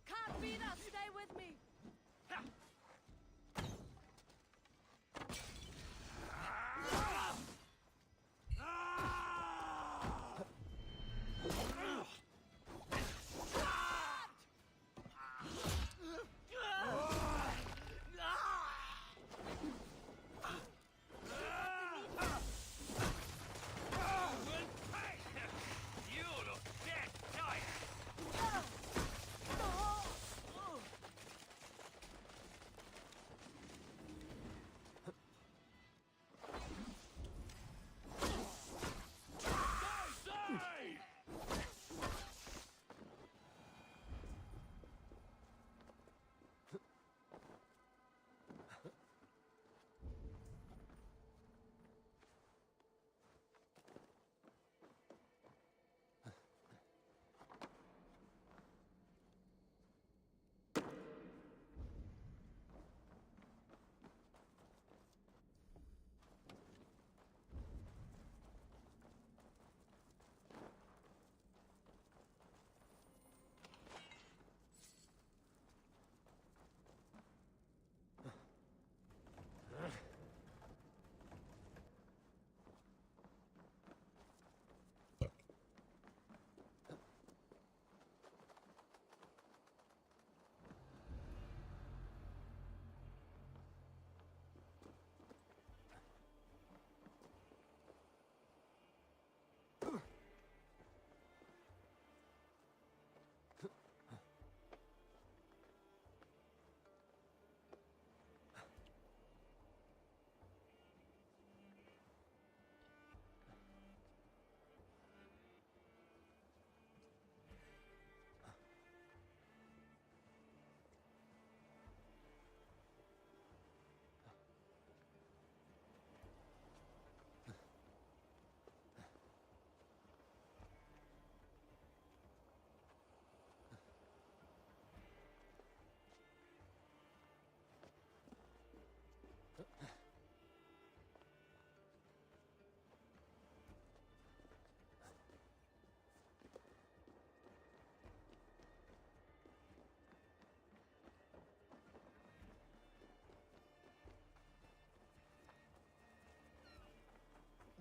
Can't beat us, stay with me!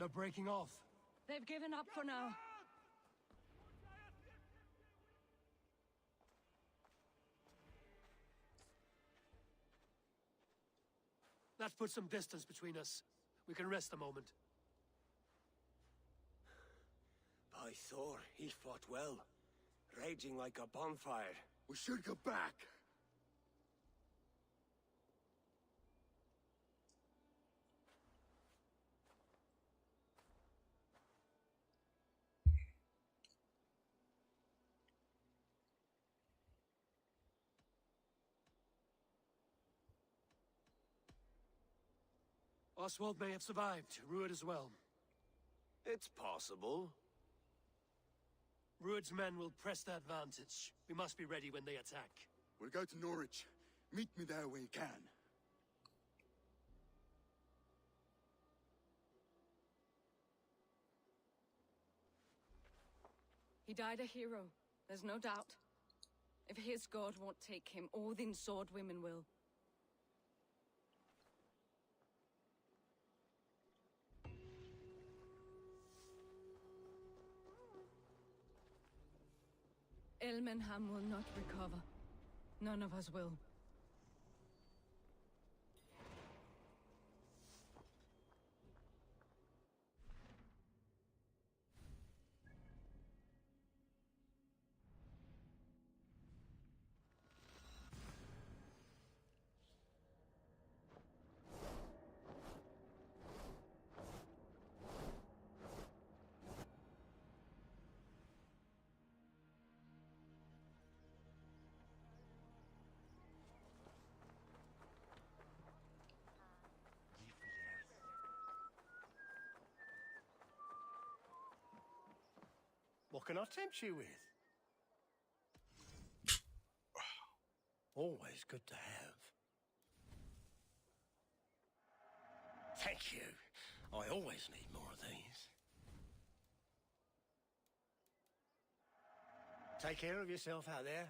They're breaking off. They've given up for now. That puts some distance between us. We can rest a moment. By Thor, he fought well. Raging like a bonfire. We should go back. Oswald may have survived. Rued as well. It's possible. Rued's men will press the advantage. We must be ready when they attack. We'll go to Norwich. Meet me there when you can. He died a hero, there's no doubt. If his god won't take him, Odin's sword women will. Elmenham will not recover. None of us will. What can I tempt you with? Always good to have. Thank you. I always need more of these. Take care of yourself out there.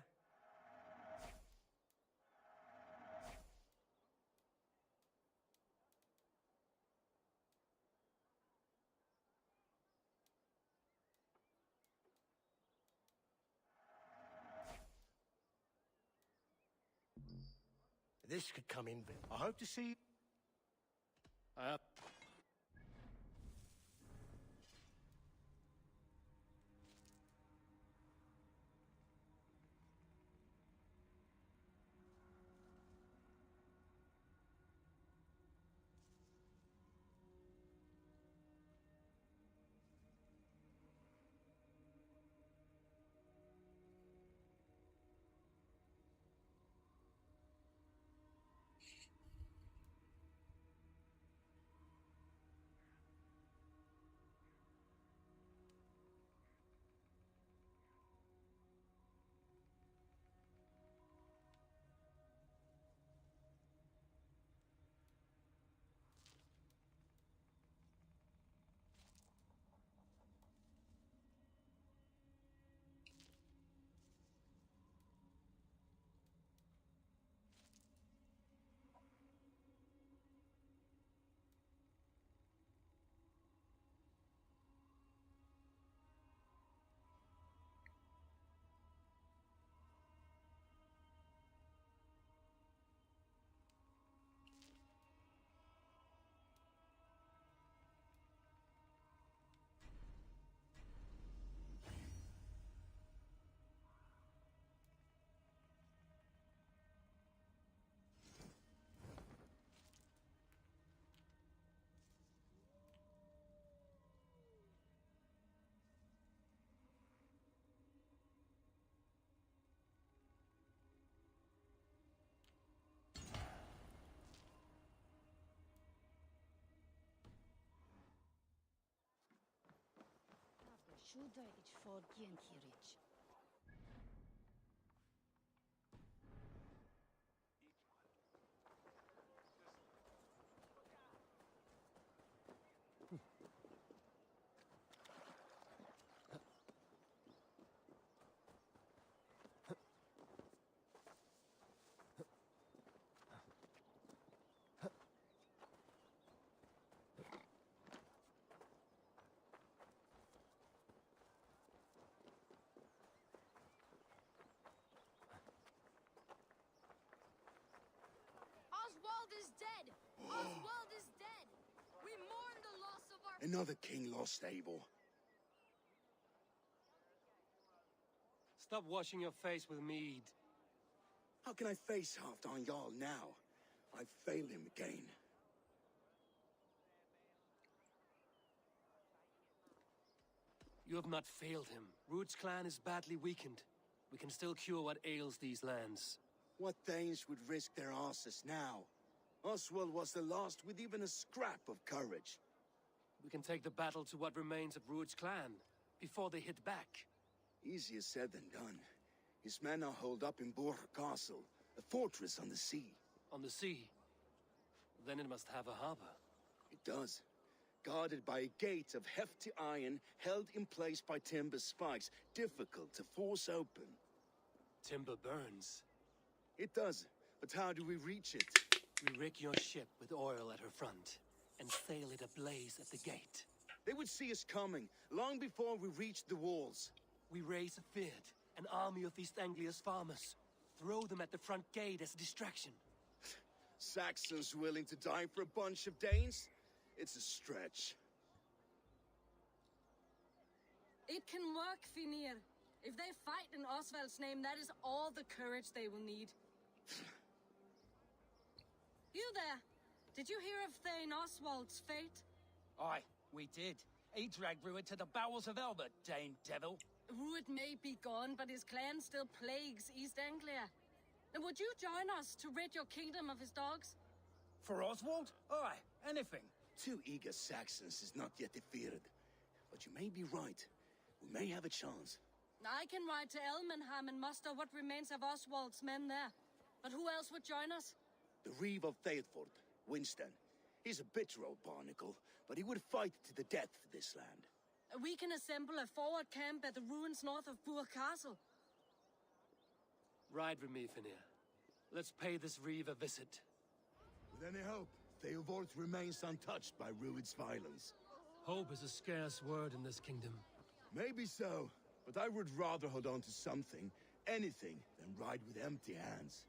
This could come in. I hope to see you. Shuda ich for Ginkirich. Another king lost Eivor. Stop washing your face with mead. How can I face Halfdan Jarl now? I failed him again. You have not failed him. Ruud's clan is badly weakened. We can still cure what ails these lands. What Danes would risk their asses now? Oswald was the last with even a scrap of courage. We can take the battle to what remains of Ruud's clan, before they hit back. Easier said than done. His men are holed up in Borg Castle, a fortress on the sea. On the sea? Then it must have a harbor. It does. Guarded by a gate of hefty iron, held in place by timber spikes, difficult to force open. Timber burns. It does, but how do we reach it? We rig your ship with oil at her front, and sail it ablaze at the gate. They would see us coming, long before we reached the walls. We raise a Fyrd, an army of East Anglia's farmers. Throw them at the front gate as a distraction. Saxons willing to die for a bunch of Danes? It's a stretch. It can work, Finir. If they fight in Oswald's name, that is all the courage they will need. You there? Did you hear of Thane Oswald's fate? Aye, we did. He dragged Ruud to the bowels of Elbert, Dane devil. Ruud may be gone, but his clan still plagues East Anglia. And would you join us to rid your kingdom of his dogs? For Oswald? Aye, anything. 2 eager Saxons is not yet defeated. But you may be right. We may have a chance. I can ride to Elmenham and muster what remains of Oswald's men there. But who else would join us? The Reeve of Thetford, Winston. He's a bitter old barnacle, but he would fight to the death for this land. We can assemble a forward camp at the ruins north of Burr Castle. Ride with me, Finir. Let's pay this Reeve a visit. With any hope, Theodort remains untouched by Ruud's violence. Hope is a scarce word in this kingdom. Maybe so, but I would rather hold on to something, anything, than ride with empty hands.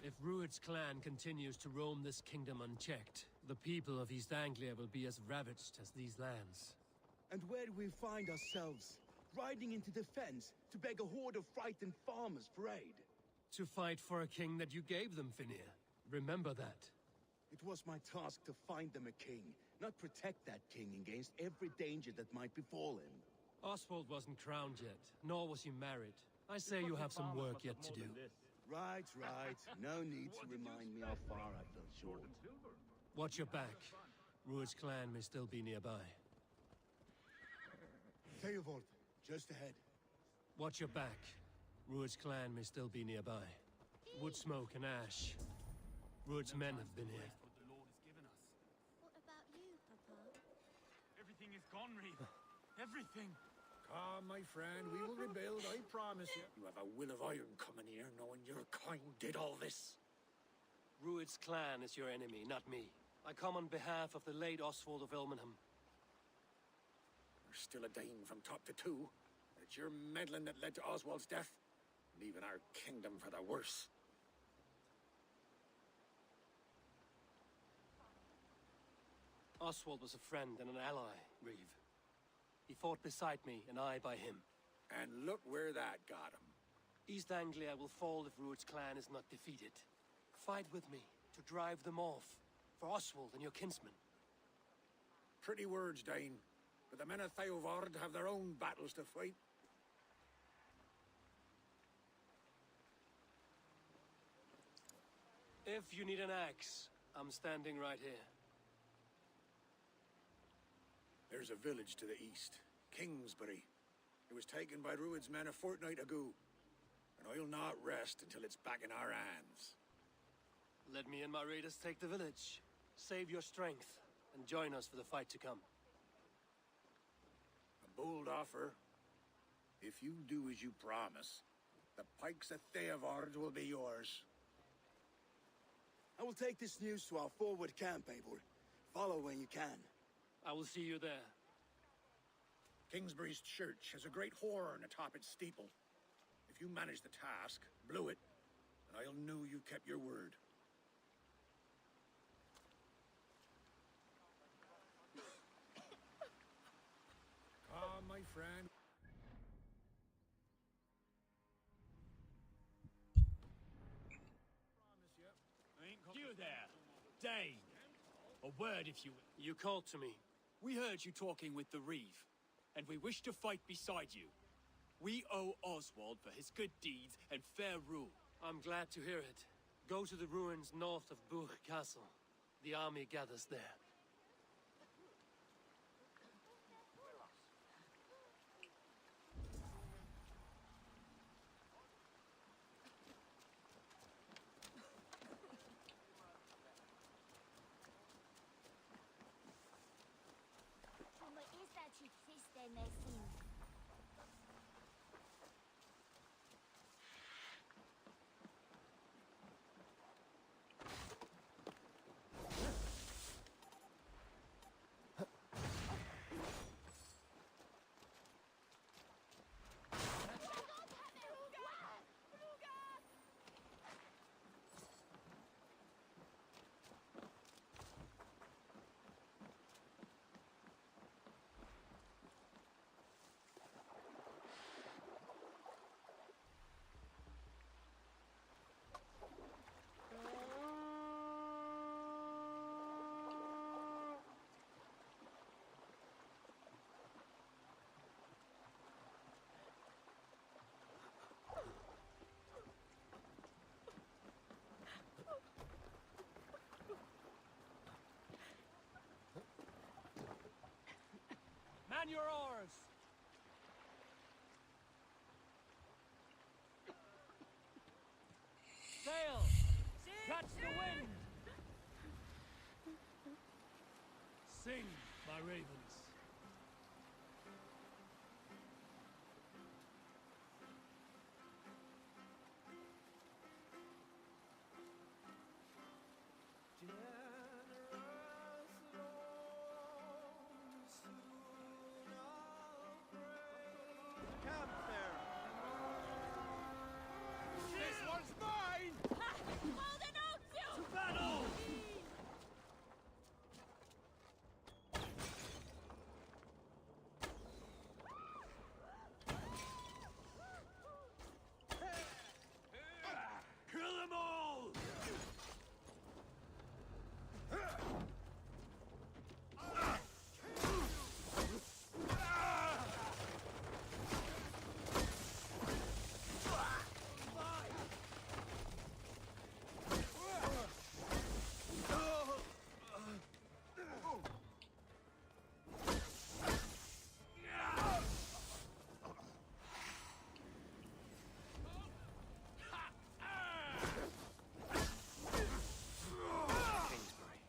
If Ruud's clan continues to roam this kingdom unchecked, the people of East Anglia will be as ravaged as these lands. And where do we find ourselves? Riding into defense to beg a horde of frightened farmers for aid? To fight for a king that you gave them, Finir. Remember that. It was my task to find them a king, not protect that king against every danger that might befall him. Oswald wasn't crowned yet, nor was he married. I say you have some work yet to do. Right. No need to remind me how far I fell short. Watch your back. Ruud's clan may still be nearby. Theodort, just ahead. Watch your back. Ruud's clan may still be nearby. Wood smoke and ash. Ruud's men have been here. What about you, Papa? Everything is gone, Reeve. Everything. Calm, my friend. We will rebuild, I promise you. You have a will of iron coming here, knowing your kind did all this. Ruud's clan is your enemy, not me. I come on behalf of the late Oswald of Elmenham. You're still a Dane from top to two. It's your meddling that led to Oswald's death, leaving our kingdom for the worse. Oswald was a friend and an ally, Reeve. He fought beside me, and I by him. And look where that got him. East Anglia will fall if Ruud's clan is not defeated. Fight with me to drive them off, for Oswald and your kinsmen. Pretty words, Dane. But the men of Theodord have their own battles to fight. If you need an axe, I'm standing right here. There's a village to the east, Kingsbury. It was taken by Ruud's men a fortnight ago. And I'll not rest until it's back in our hands. Let me and my raiders take the village. Save your strength, and join us for the fight to come. A bold offer. If you do as you promise, the pikes of Theodord will be yours. I will take this news to our forward camp, Eivor. Follow when you can. I will see you there. Kingsbury's church has a great horn atop its steeple. If you manage the task, blow it, and I'll know you kept your word. friend. You there, Dane. A word if you will. You called to me. We heard you talking with the Reeve, and we wish to fight beside you. We owe Oswald for his good deeds and fair rule. I'm glad to hear it. Go to the ruins north of Burg Castle. The army gathers there. Como esta existe en el cine. Man your oars! Sail! Catch the wind! Sing, my ravens. Camp there. This one's mine! To battle! Kill them all! Kingsbury.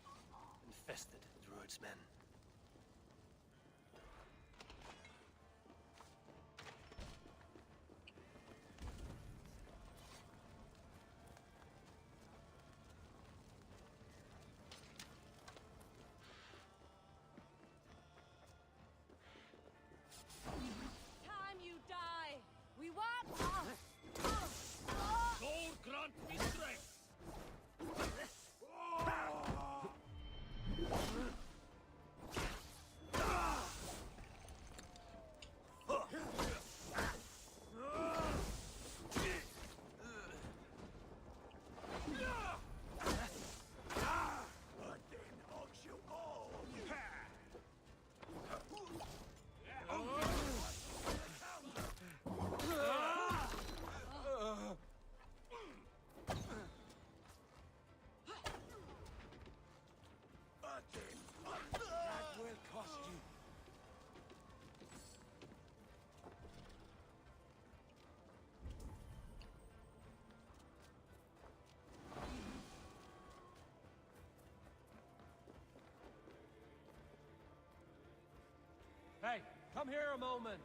Infested Druid's men. Time you die! We want... Soul grant me strength! That will cost you. Hey, come here a moment.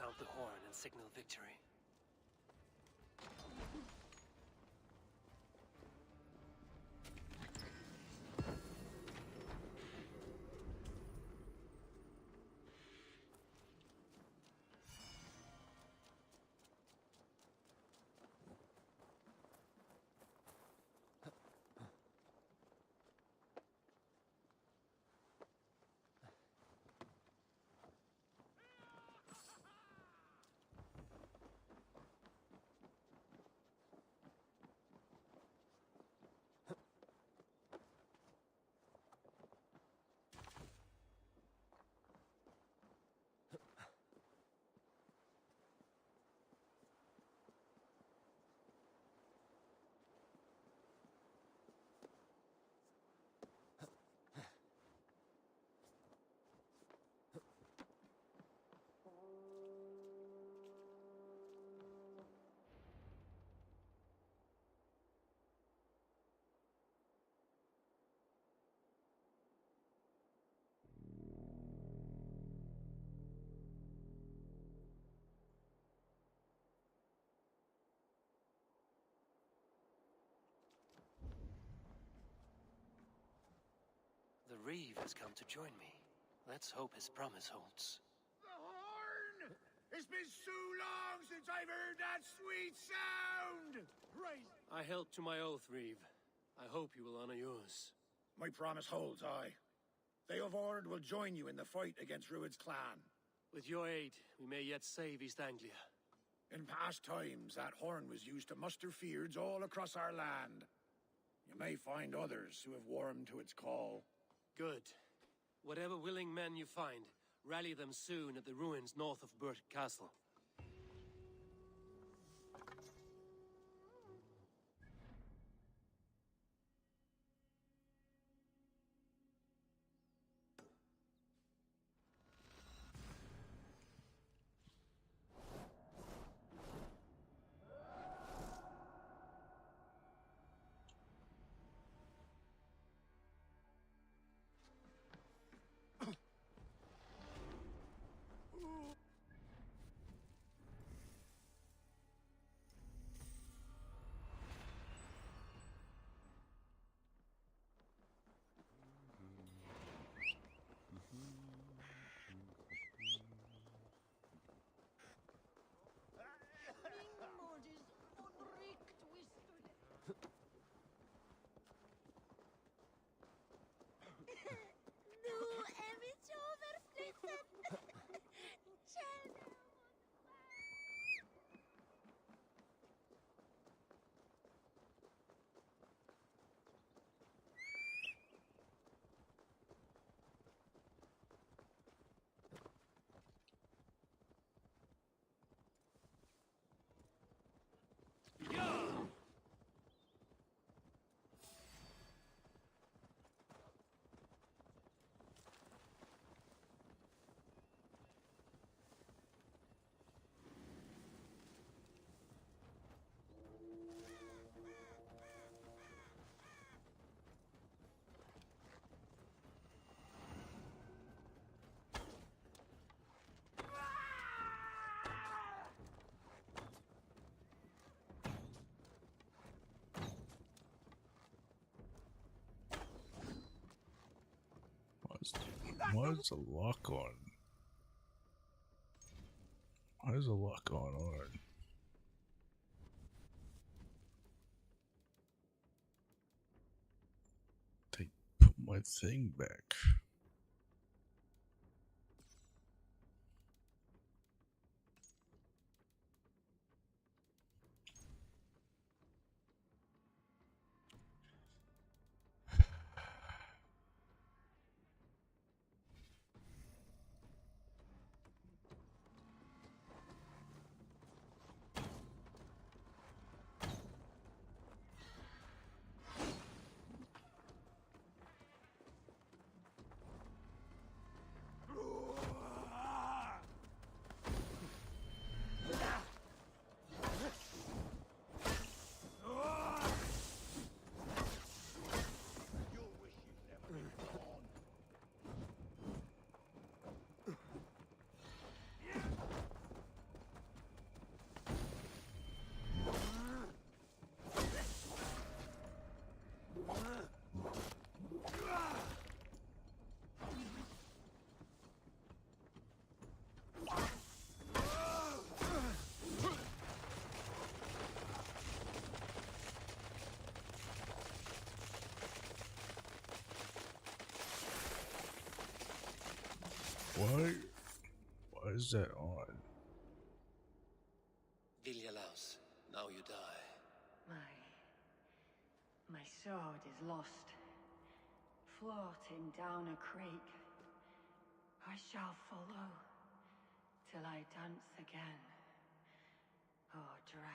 sound the horn and signal victory. The Reeve has come to join me. Let's hope his promise holds. The horn! It's been so long since I've heard that sweet sound! Right. I held to my oath, Reeve. I hope you will honor yours. My promise holds, aye. They of Ord will join you in the fight against Rued's clan. With your aid, we may yet save East Anglia. In past times, that horn was used to muster fyrds all across our land. You may find others who have warmed to its call. Good. Whatever willing men you find, rally them soon at the ruins north of Burt Castle. Why is the lock on? Why is the lock on? They put my thing back. What? Why is that on? Viljalaus, now you die. My sword is lost, floating down a creek. I shall follow till I dance again, or drown.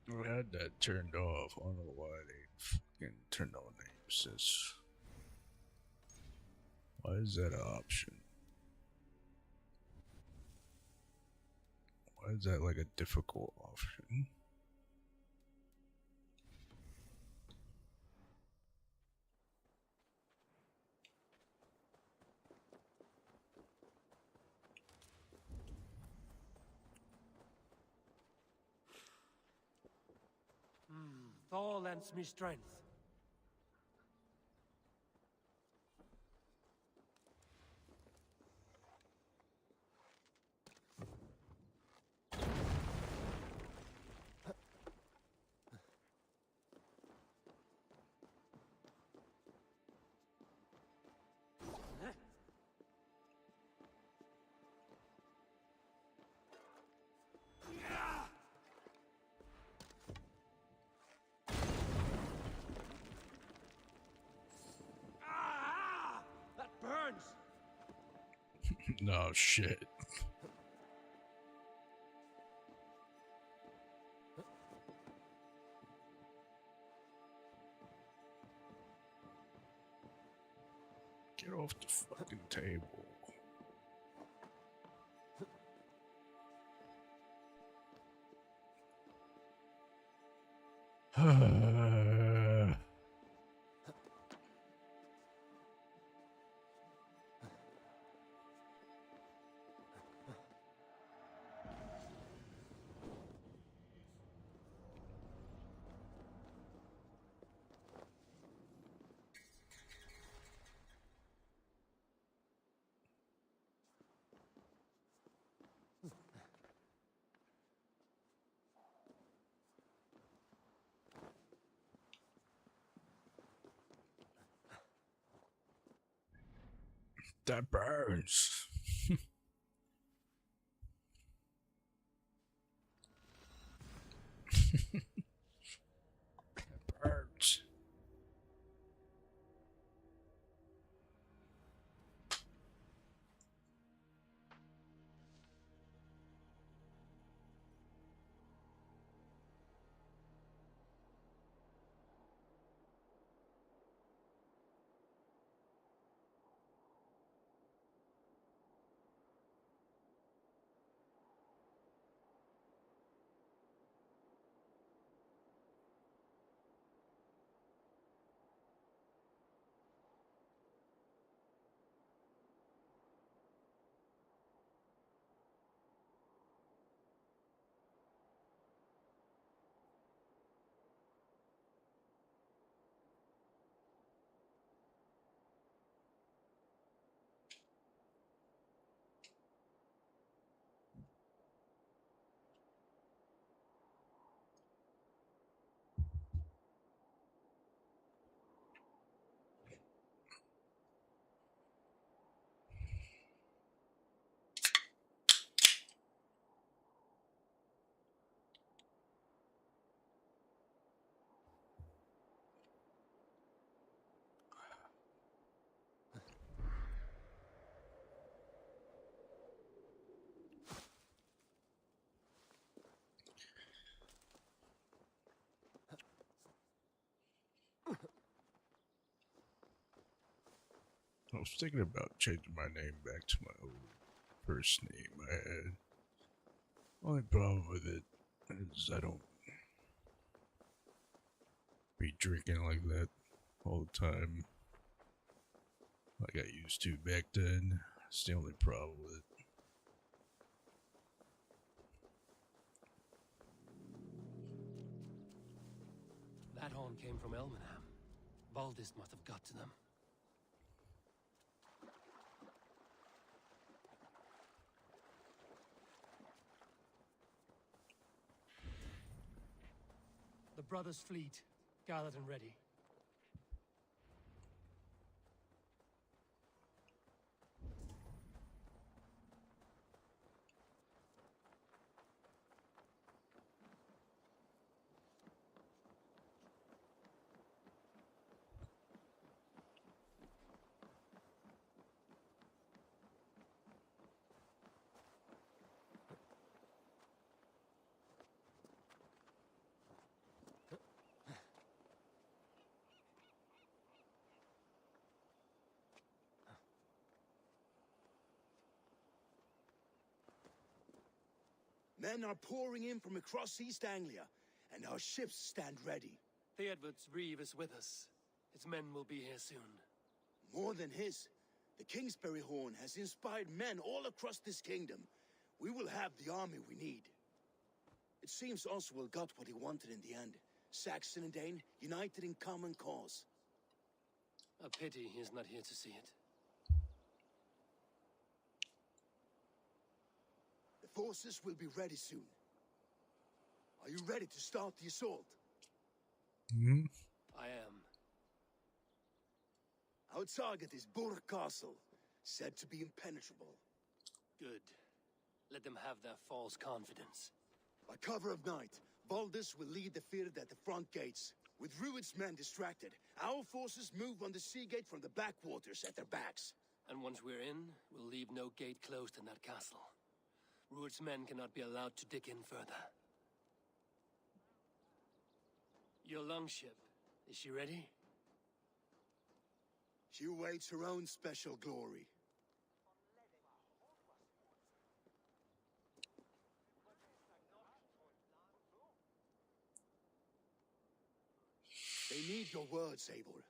We had that turned off. I don't know why they fucking turned on the assist. Why is that an option? Why is that like a difficult option? Thor lends me strength. No shit. Get off the fucking table. That burns. That burns. I was thinking about changing my name back to my old first name I had. Only problem with it is I don't be drinking like that all the time, like I used to back then. That's the only problem with it. That horn came from Elmenham. Baldist must have got to them. The brothers' fleet, gathered and ready. Men are pouring in from across East Anglia, and our ships stand ready. Theodward's reeve is with us. His men will be here soon. More than his, the Kingsbury Horn has inspired men all across this kingdom. We will have the army we need. It seems Oswald got what he wanted in the end. Saxon and Dane united in common cause. A pity he is not here to see it. The forces will be ready soon. Are you ready to start the assault? I am. Our target is Burg Castle, said to be impenetrable. Good. Let them have their false confidence. By cover of night, Baldus will lead the field at the front gates. With Rued's men distracted, our forces move on the sea gate from the backwaters at their backs. And once we're in, we'll leave no gate closed in that castle. Rued's men cannot be allowed to dig in further. Your longship, is she ready? She awaits her own special glory. They need your words, Eivor.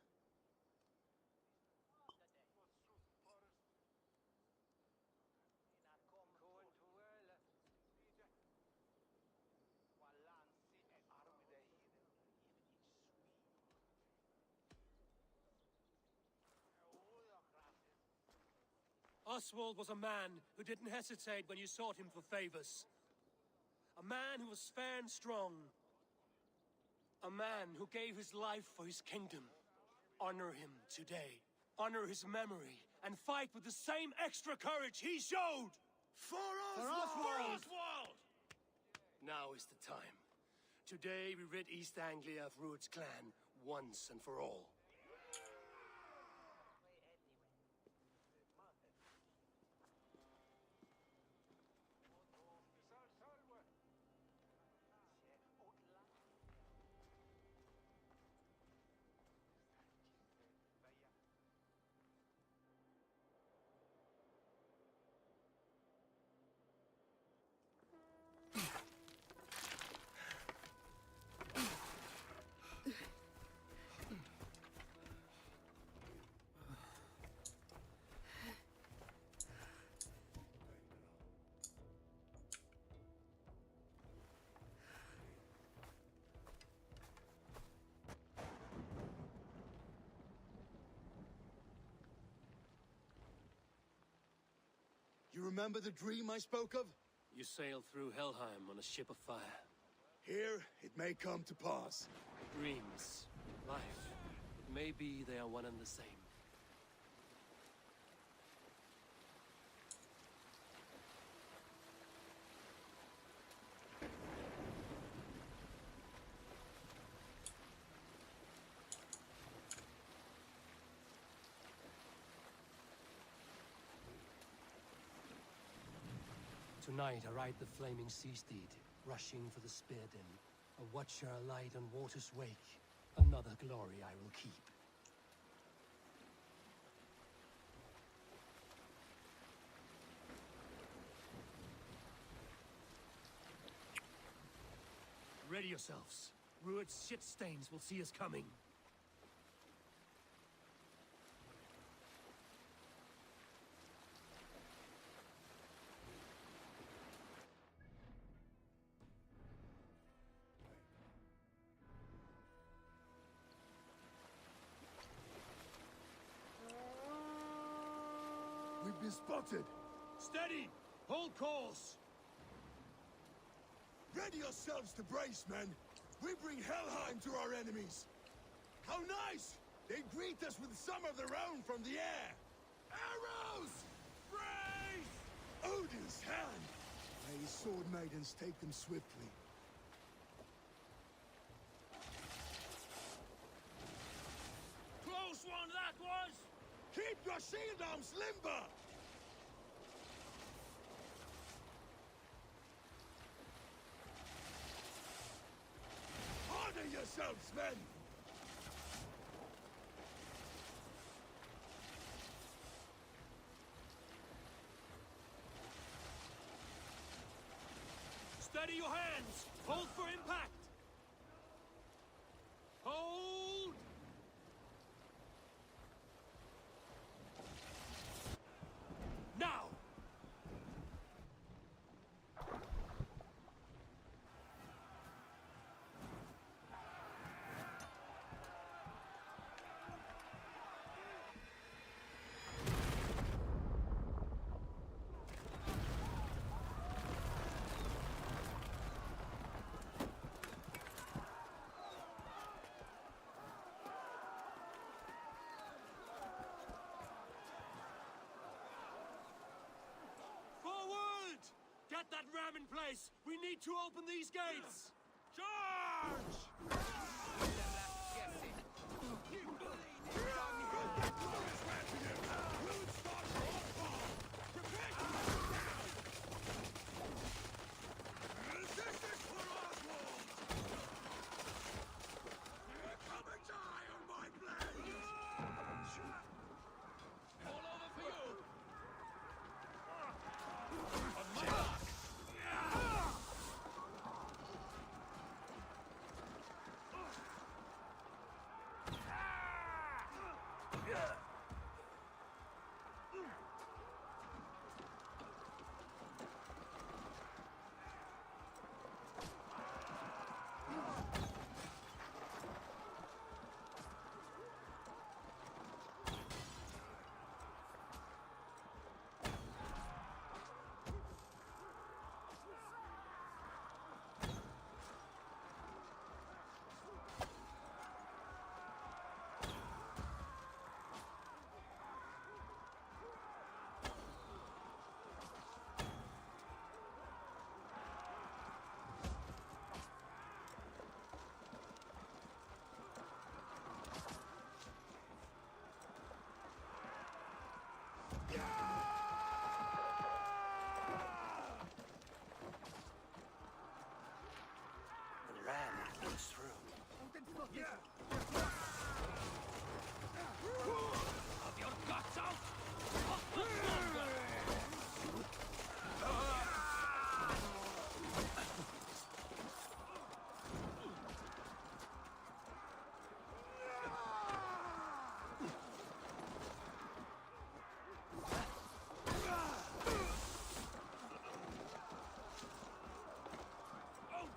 Oswald was a man who didn't hesitate when you sought him for favors. A man who was fair and strong. A man who gave his life for his kingdom. Honor him today. Honor his memory. And fight with the same extra courage he showed! For Oswald! Now is the time. Today we rid East Anglia of Rued's clan once and for all. You remember the dream I spoke of? You sailed through Helheim on a ship of fire. Here, it may come to pass. Dreams, life, maybe they are one and the same. Tonight I ride the flaming sea steed, rushing for the spear-din. A watcher alight on water's wake. Another glory I will keep. Steady yourselves. Rued's shit stains will see us coming. We've been spotted! Steady! Hold course! Ready yourselves to brace, men! We bring Helheim to our enemies! How nice! They greet us with some of their own from the air! Arrows! Brace! Odin's hand! May his sword maidens take them swiftly. Close one that was! Keep your shield arms limber! Harden yourselves, men! Steady your hands! Hold for impact! Hold! Now! Forward! Get that ram in place! We need to open these gates! Charge! The ram goes through. Have your guts out! Up the longer!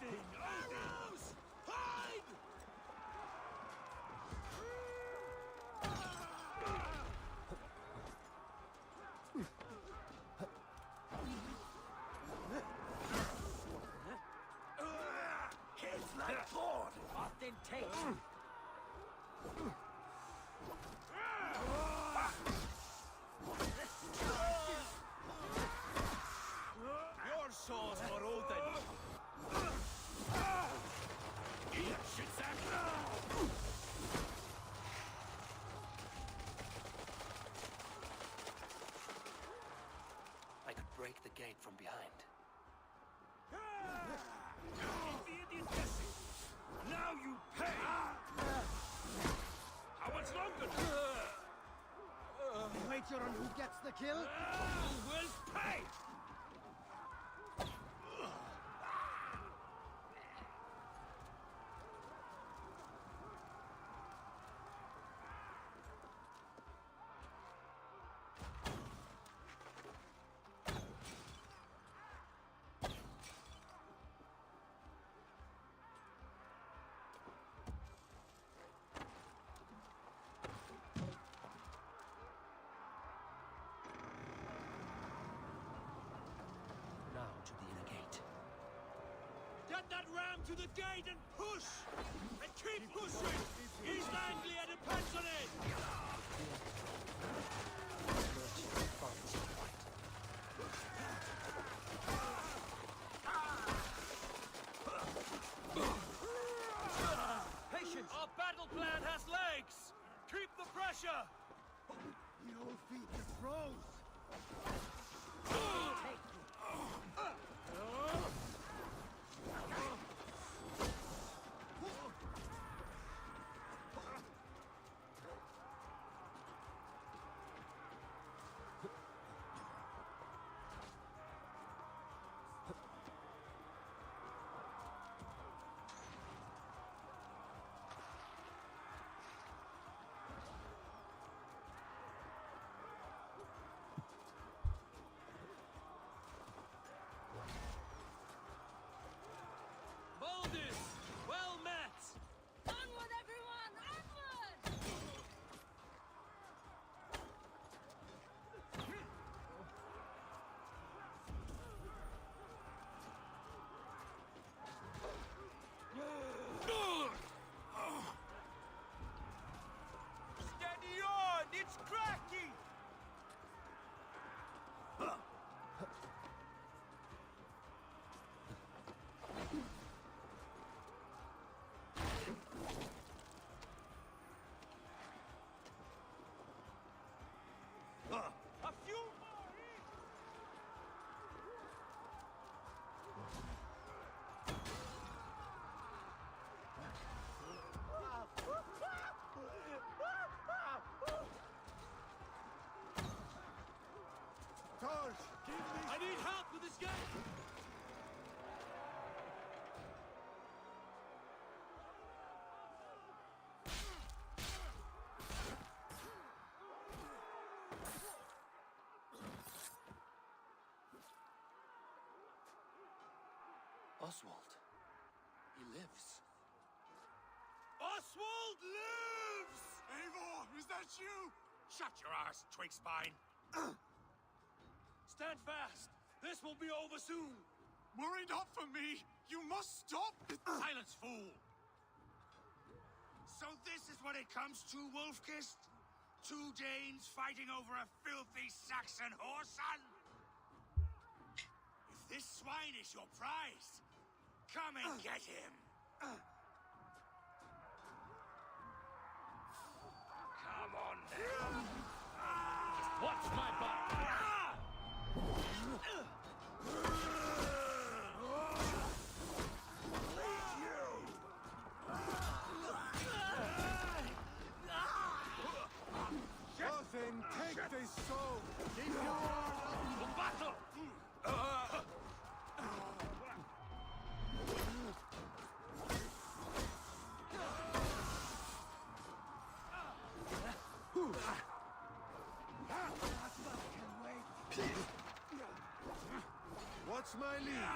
Arrows! Hide! Heads like board! Authentic! Your swords for Odin! Here, shitsack! I could break the gate from behind. The idiot guessing! Now you pay! How much longer? Wager on who gets the kill? You will pay! that ram to the gate and push! And keep pushing! East Anglia depends on it! Patience! Our battle plan has legs! Keep the pressure! The old feet just froze! Baldis! Well met! Onward, everyone! Onward! Steady on! It's cracking! A few more! Torch, give me... I need help with this gate! Oswald. He lives. Oswald lives! Eivor, is that you? Shut your arse, twig spine. Stand fast! This will be over soon! Worry not for me. You must stop. Silence, fool. So this is what it comes to, Wolfkist? Two Danes fighting over a filthy Saxon whoreson? If this swine is your prize, come and get him. Come on now. Watch my back! Nothing, take this soul! Keep your guard up! For battle! What's my lead?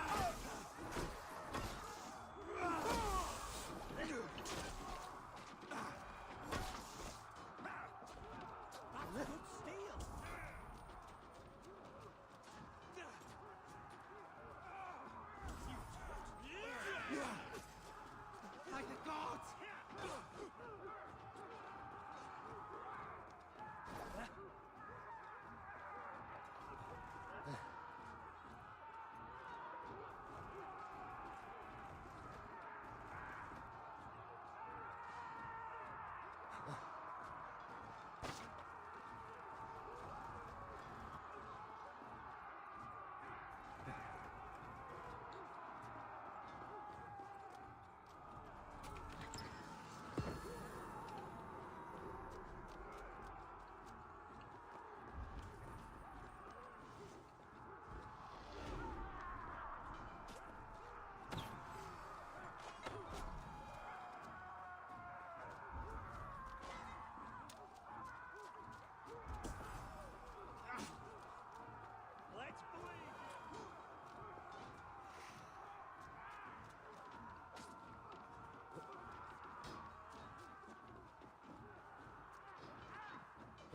That's good steel! Like the gods!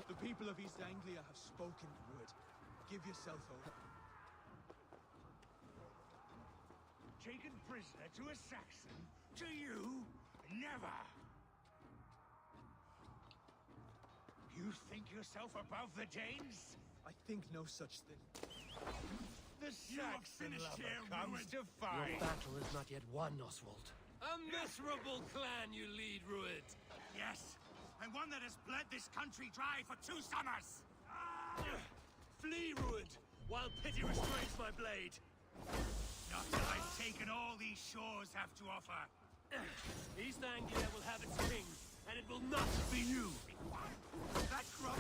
The people of East Anglia have spoken the word. Give yourself over. taken prisoner to a Saxon? To you? Never! You think yourself above the Danes? I think no such thing. The Saxon lover comes to Your fight. battle is not yet won, Oswald. A miserable clan you lead, Rued. Yes, and one that has bled this country dry for 2 summers. Flee, Rued, while pity restrains my blade. Not till I've taken all these shores have to offer. East Anglia will have its king, and it will not be you. That crop.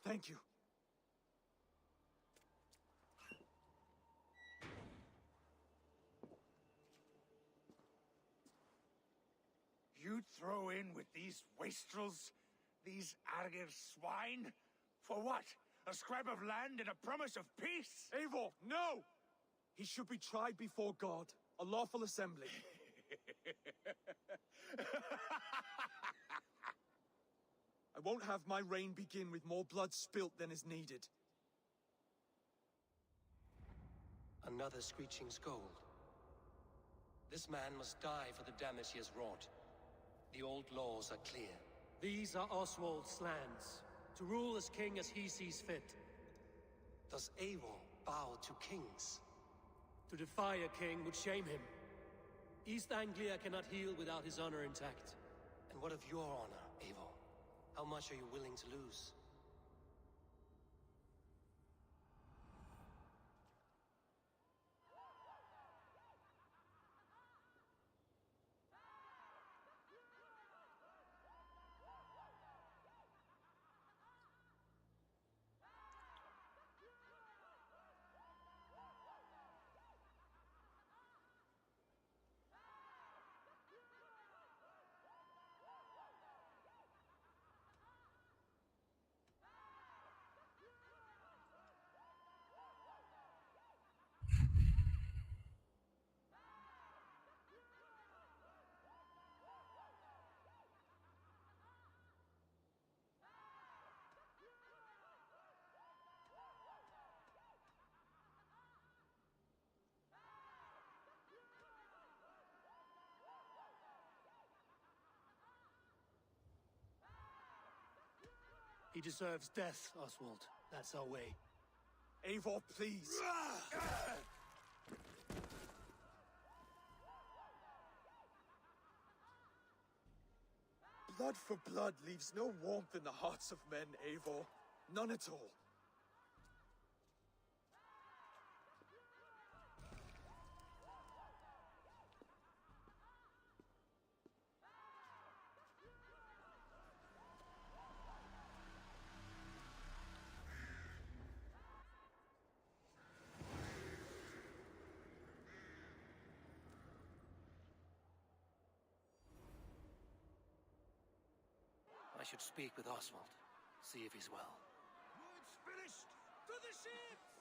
Thank you. You'd throw in with these wastrels? These Argir swine? For what? A scrap of land and a promise of peace? Eivor, no! He should be tried before God, a lawful assembly. I won't have my reign begin with more blood spilt than is needed. Another screeching scold. This man must die for the damage he has wrought. The old laws are clear. These are Oswald's lands, to rule as king as he sees fit. Does Eivor bow to kings? To defy a king would shame him. East Anglia cannot heal without his honor intact. And what of your honor, Eivor? How much are you willing to lose? He deserves death, Oswald. That's our way. Eivor, please! Blood for blood leaves no warmth in the hearts of men, Eivor. None at all. I should speak with Oswald. See if he's well. It's finished! To the ships!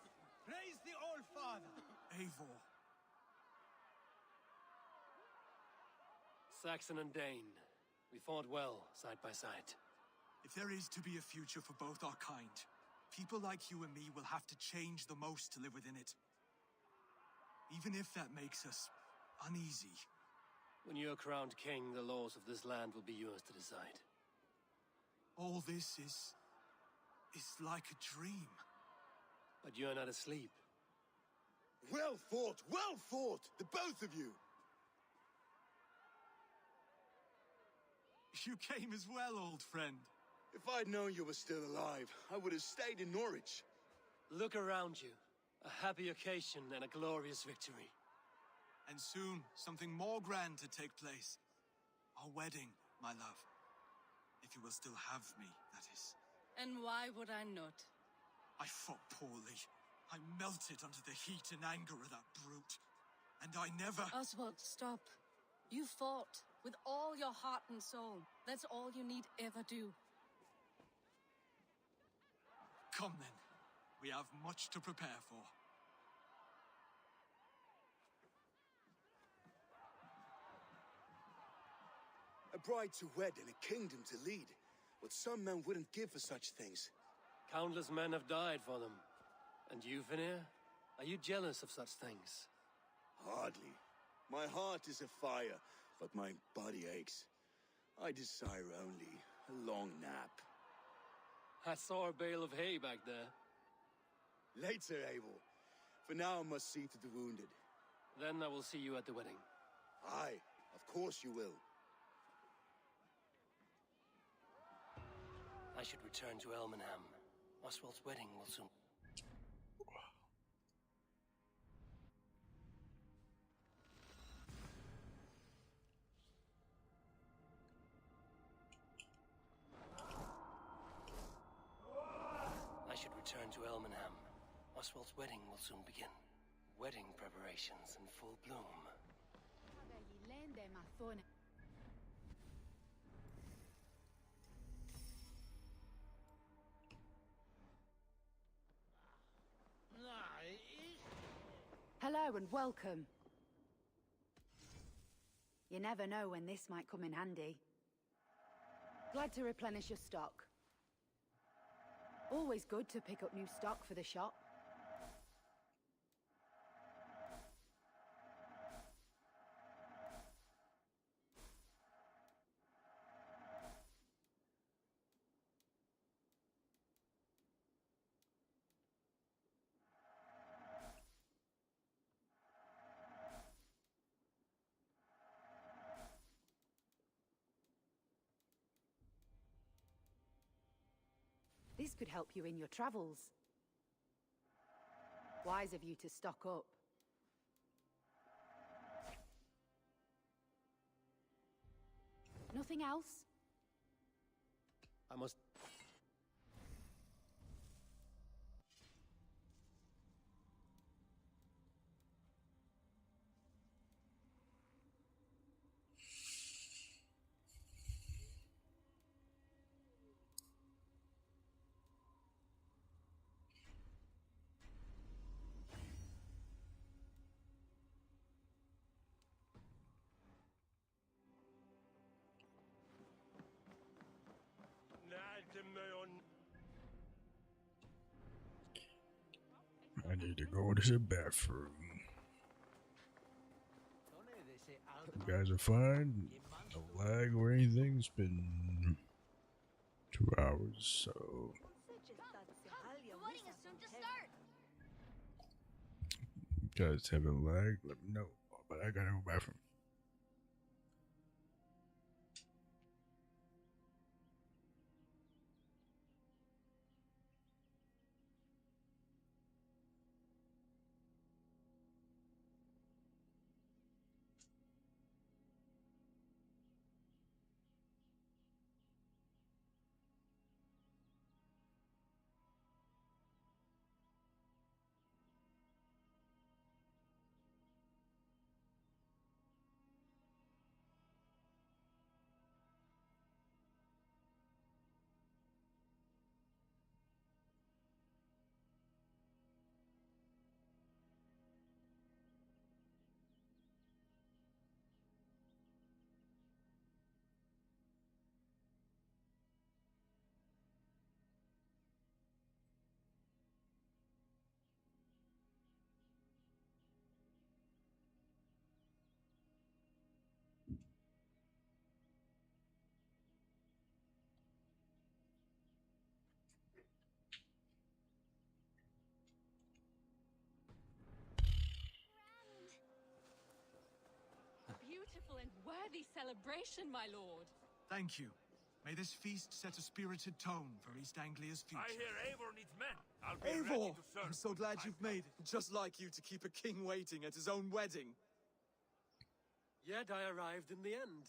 Praise the All Father! Eivor. Saxon and Dane. We fought well, side by side. If there is to be a future for both our kind, people like you and me will have to change the most to live within it. Even if that makes us uneasy. When you're crowned king, the laws of this land will be yours to decide. All this is like a dream. But you're not asleep. Well fought! Well fought! The both of you! You came as well, old friend. If I'd known you were still alive, I would have stayed in Norwich. Look around you. A happy occasion and a glorious victory. And soon, something more grand to take place. Our wedding, my love. If you will still have me, that is. And why would I not? I fought poorly. I melted under the heat and anger of that brute. And I never... Oswald, stop. You fought with all your heart and soul. That's all you need ever do. Come then. We have much to prepare for. A bride to wed and a kingdom to lead. What some men wouldn't give for such things. Countless men have died for them. And you, Veneer? Are you jealous of such things? Hardly. My heart is afire, but my body aches. I desire only a long nap. I saw a bale of hay back there. Later, Abel. For now, I must see to the wounded. Then I will see you at the wedding. Aye, of course you will. I should return to Elmenham. Oswald's wedding will soon... I should return to Elmenham. Oswald's wedding will soon begin. Wedding preparations in full bloom. Hello and welcome. You never know when this might come in handy. Glad to replenish your stock. Always good to pick up new stock for the shop. This could help you in your travels. Wise of you to stock up. Nothing else? I must... I need to go to the bathroom. You guys are fine? No lag or anything? It's been 2 hours, so... The wedding is soon to start. You guys haven't lagged? Let me know. But I gotta go bathroom. Beautiful and worthy celebration, my lord. Thank you. May this feast set a spirited tone for East Anglia's future. I hear Eivor needs men. I'll be ready Eivor! to serve. I'm so glad you've made it. Just like you to keep a king waiting at his own wedding. Yet I arrived in the end.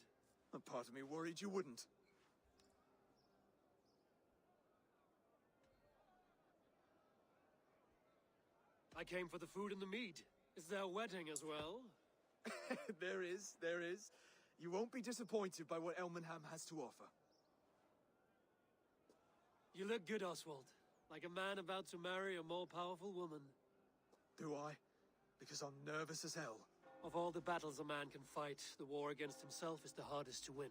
A part of me worried you wouldn't. I came for the food and the mead. Is there a wedding as well? There is. You won't be disappointed by what Elmenham has to offer. You look good, Oswald. Like a man about to marry a more powerful woman. Do I? Because I'm nervous as hell. Of all the battles a man can fight, the war against himself is the hardest to win.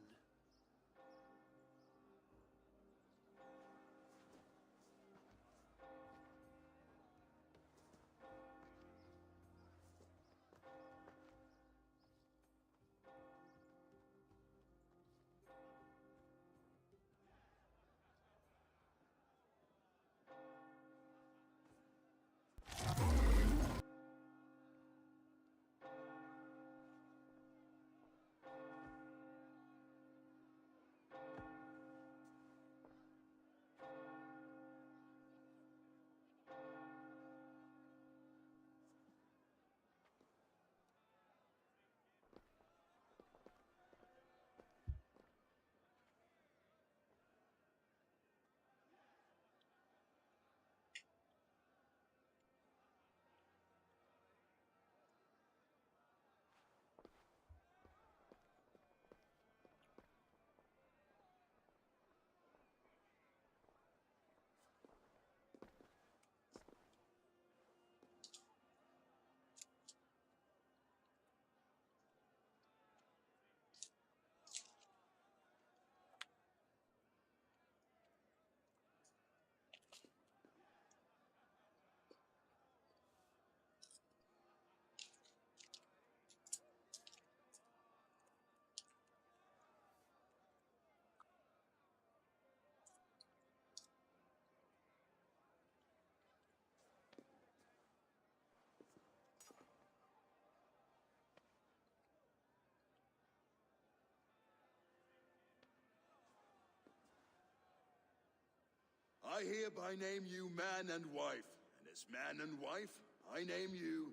I hereby name you man and wife, and as man and wife, I name you...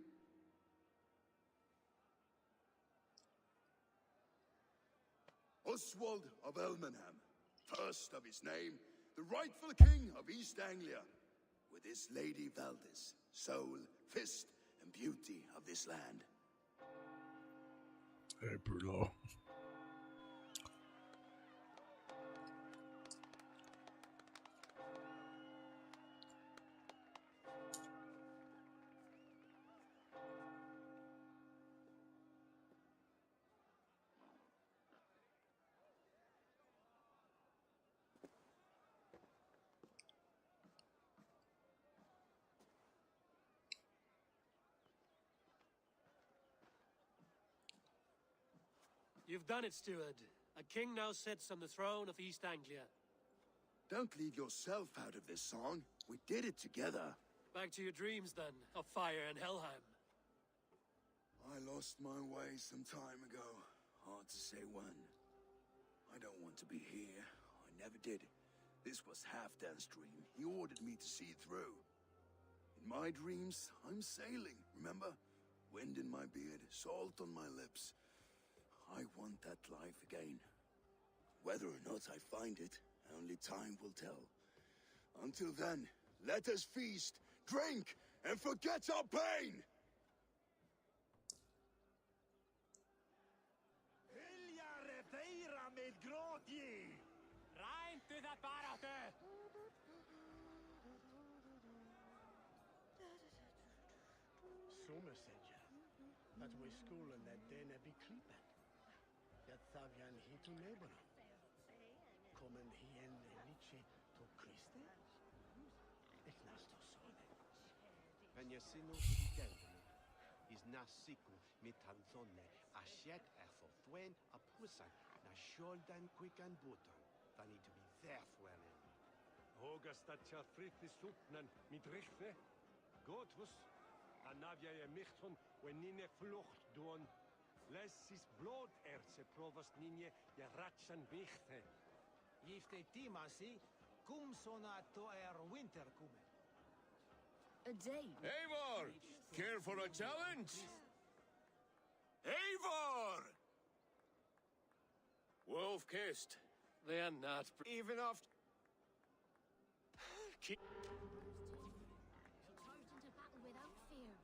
Oswald of Elmenham, first of his name, the rightful king of East Anglia, with his Lady Valdis, soul, fist, and beauty of this land. Hey, Bruno. You've done it, steward. A king now sits on the throne of East Anglia. Don't leave yourself out of this song. We did it together. Back to your dreams, then, of fire and Helheim. I lost my way some time ago. Hard to say when. I don't want to be here. I never did. This was Halfdan's dream. He ordered me to see it through. In my dreams, I'm sailing, remember? Wind in my beard, salt on my lips. I want that life again. Whether or not I find it, only time will tell. Until then, let us feast, drink, and forget our pain! Rein to the barate! Somer said ja, att vi skulle när den är beklippad. Jag thavian hit och neighbor. Kommer hien lite to Kristi? Ik nasto sone. Men jag ser nog evidently. Is nasiku mitanzone ashet for thwen a pusan na shuldan quick and buton. They need to be there for him. Hogastat chathrithi supnan mit richtve. Gotvus. Anavia je michton when nine flucht doen. Lessis blood erze provast nine je ratsan bichte. Gifte timasi, cum sonato winter kume. A day. Eivor! Care for a challenge? Eivor! Wolf-kissed. They are not... Even after... Charged into battle without fear.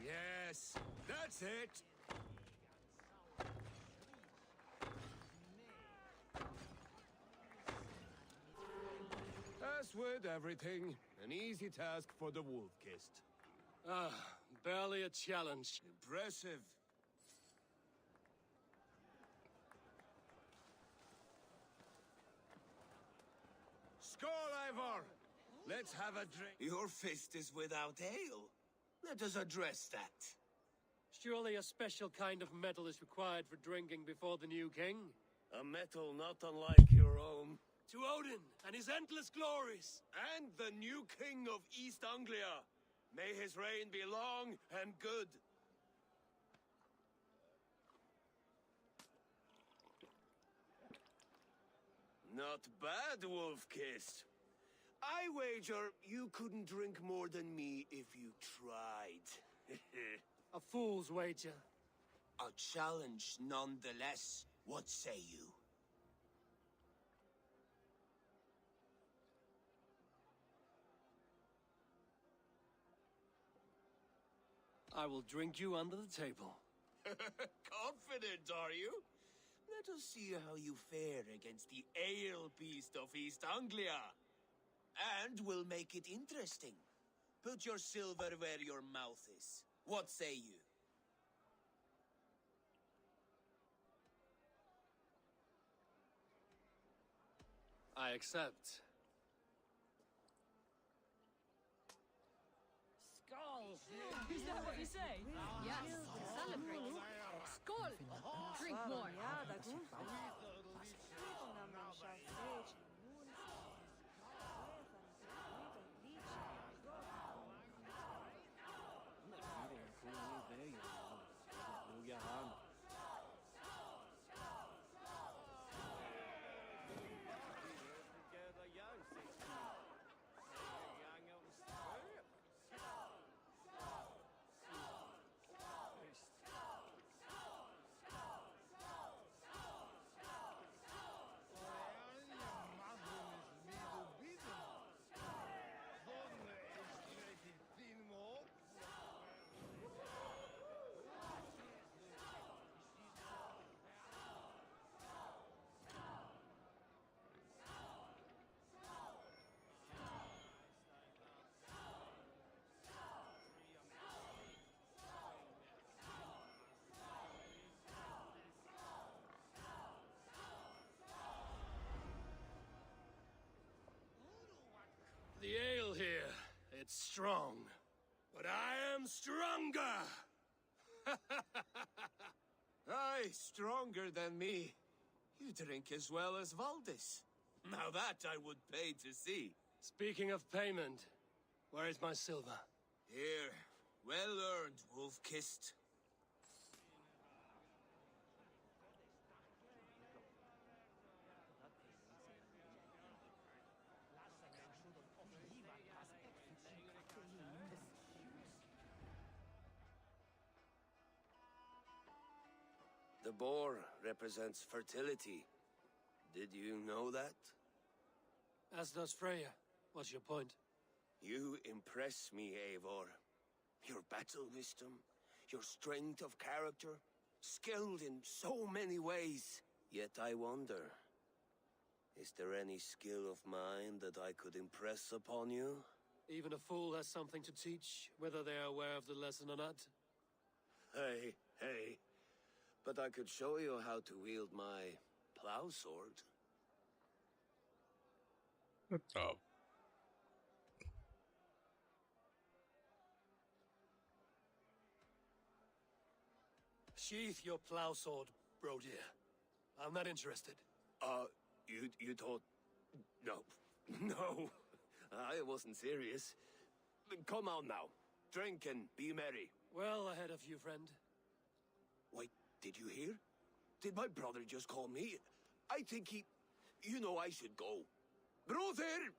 Yes, that's it. with everything. An easy task for the wolf-kissed. Ah, barely a challenge. Impressive. Skål, Eivor! Let's have a drink. Your fist is without ale. Let us address that. Surely a special kind of metal is required for drinking before the new king? A metal not unlike your own. To Odin and his endless glories! And the new king of East Anglia. May his reign be long and good. Not bad, Wolf-Kissed. I wager you couldn't drink more than me if you tried. A fool's wager. A challenge nonetheless. What say you? I will drink you under the table. Confident, are you? Let us see how you fare against the ale beast of East Anglia. And we'll make it interesting. Put your silver where your mouth is. What say you? I accept. Skull! Is that what you say? Yes, celebrate. Skål! Drink more. The ale here, it's strong. But I am stronger! Aye, stronger than me. You drink as well as Valdis. Now that I would pay to see. Speaking of payment, where is my silver? Here, well earned, Wolf-Kissed. The boar represents fertility. Did you know that? As does Freya. What's your point? You impress me, Eivor. Your battle wisdom, your strength of character, skilled in so many ways. Yet I wonder, is there any skill of mine that I could impress upon you? Even a fool has something to teach, whether they are aware of the lesson or not. Hey. But I could show you how to wield my plow sword. What the? Sheath your plow sword, bro dear. I'm not interested. You thought... No. No. I wasn't serious. Come on now. Drink and be merry. Well ahead of you, friend. Wait, did you hear? Did my brother just call me? I think he... You know I should go. Brother!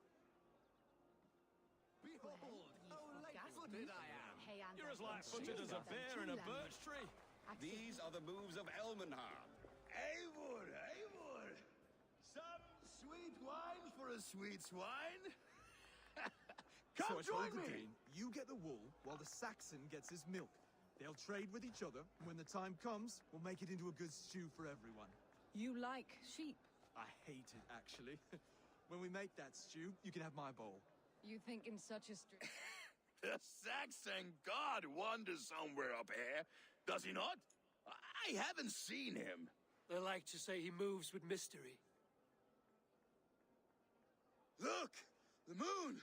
Behold, how light-footed I am. Hey, You're as light-footed as a bear in a birch tree. These are the moves of Elmenhard. Eivor! Some sweet wine for a sweet swine? Come So I join told the me! Dane, you get the wool while the Saxon gets his milk. They'll trade with each other, and when the time comes, we'll make it into a good stew for everyone. You like sheep? I hate it, actually. When we make that stew, you can have my bowl. You think in such a The Saxon god wanders somewhere up here, does he not? I haven't seen him. They like to say he moves with mystery. Look! The moon!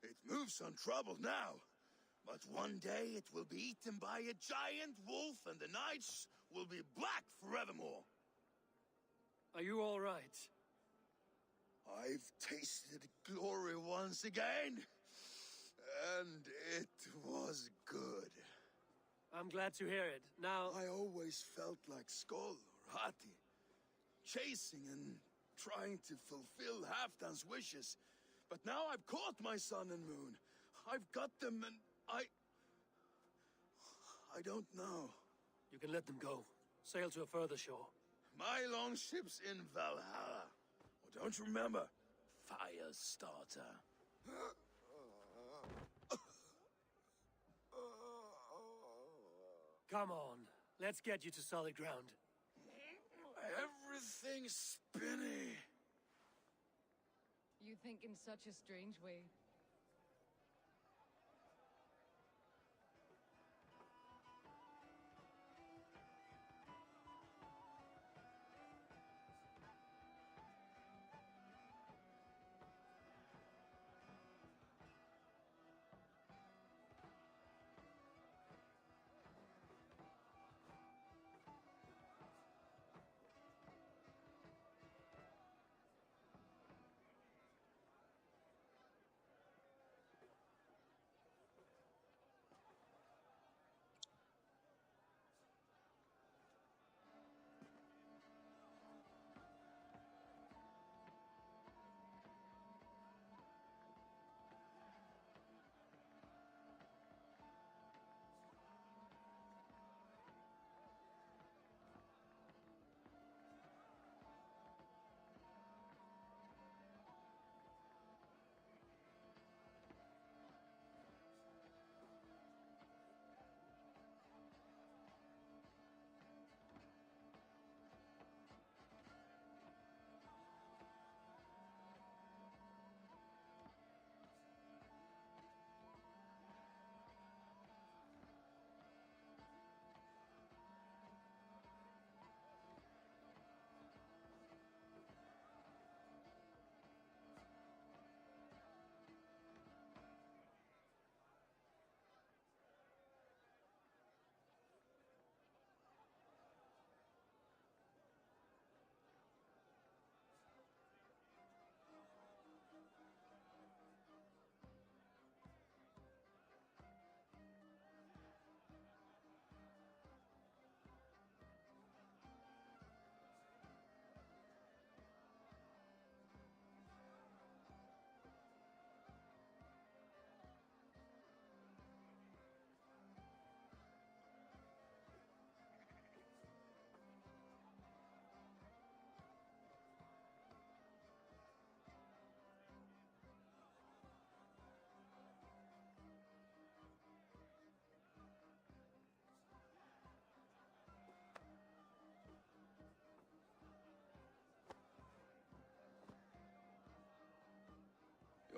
It moves untroubled now. But one day it will be eaten by a giant wolf and the nights will be black forevermore. Are you all right? I've tasted glory once again. And it was good. I'm glad to hear it. Now... I always felt like Skoll or Hati. Chasing and trying to fulfill Halfdan's wishes. But now I've caught my sun and moon. I've got them and I don't know. You can let them go. Sail to a further shore. My longship's in Valhalla. Oh, don't you remember? Firestarter. Come on. Let's get you to solid ground. Everything's spinny. You think in such a strange way.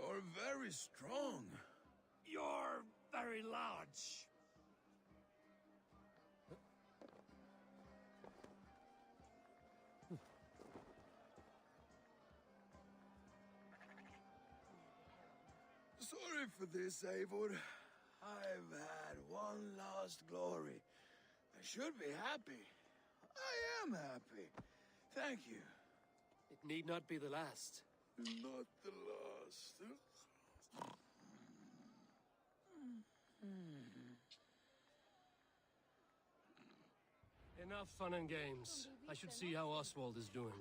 You're very strong. You're very large. Sorry for this, Eivor. I've had one last glory. I should be happy. I am happy. Thank you. It need not be the last. Not the last. Enough fun and games. I should see how Oswald is doing.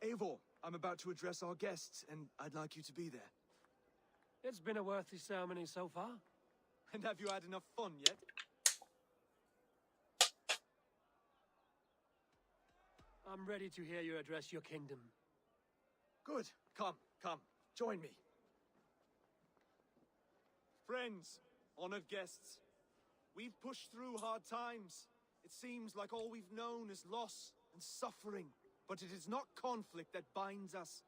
Eivor, I'm about to address our guests, and I'd like you to be there. It's been a worthy ceremony so far. And have you had enough fun yet? I'm ready to hear you address your kingdom. Good. Come, join me. Friends, honored guests, we've pushed through hard times. It seems like all we've known is loss and suffering. But it is not conflict that binds us.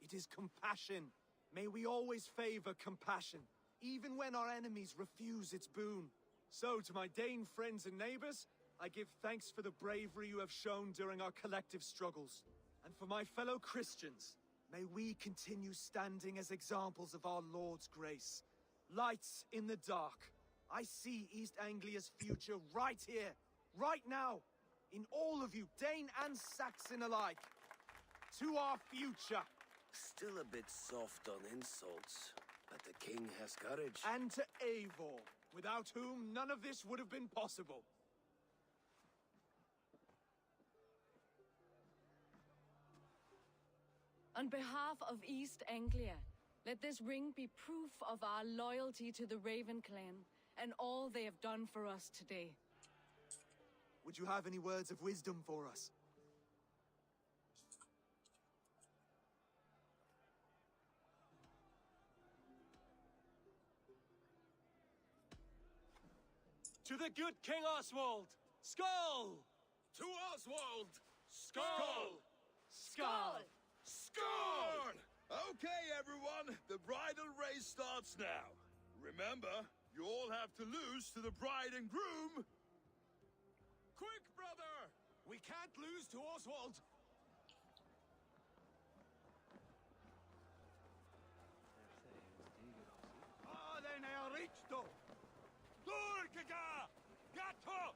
It is compassion. May we always favor compassion, even when our enemies refuse its boon. So, to my Dane friends and neighbors, I give thanks for the bravery you have shown during our collective struggles. And for my fellow Christians, may we continue standing as examples of our Lord's grace. Lights in the dark. I see East Anglia's future right here, right now. In all of you, Dane and Saxon alike. To our future. Still a bit soft on insults, but the king has courage. And to Eivor, without whom none of this would have been possible. On behalf of East Anglia, let this ring be proof of our loyalty to the Raven clan and all they have done for us today. Would you have any words of wisdom for us? To the good King Oswald! Skull! To Oswald! Skull! Skull! Scorn! Okay, everyone, the bridal race starts now. Remember, you all have to lose to the bride and groom. Quick, brother! We can't lose to Oswald! Aden è arricto! Durkega! Gatto!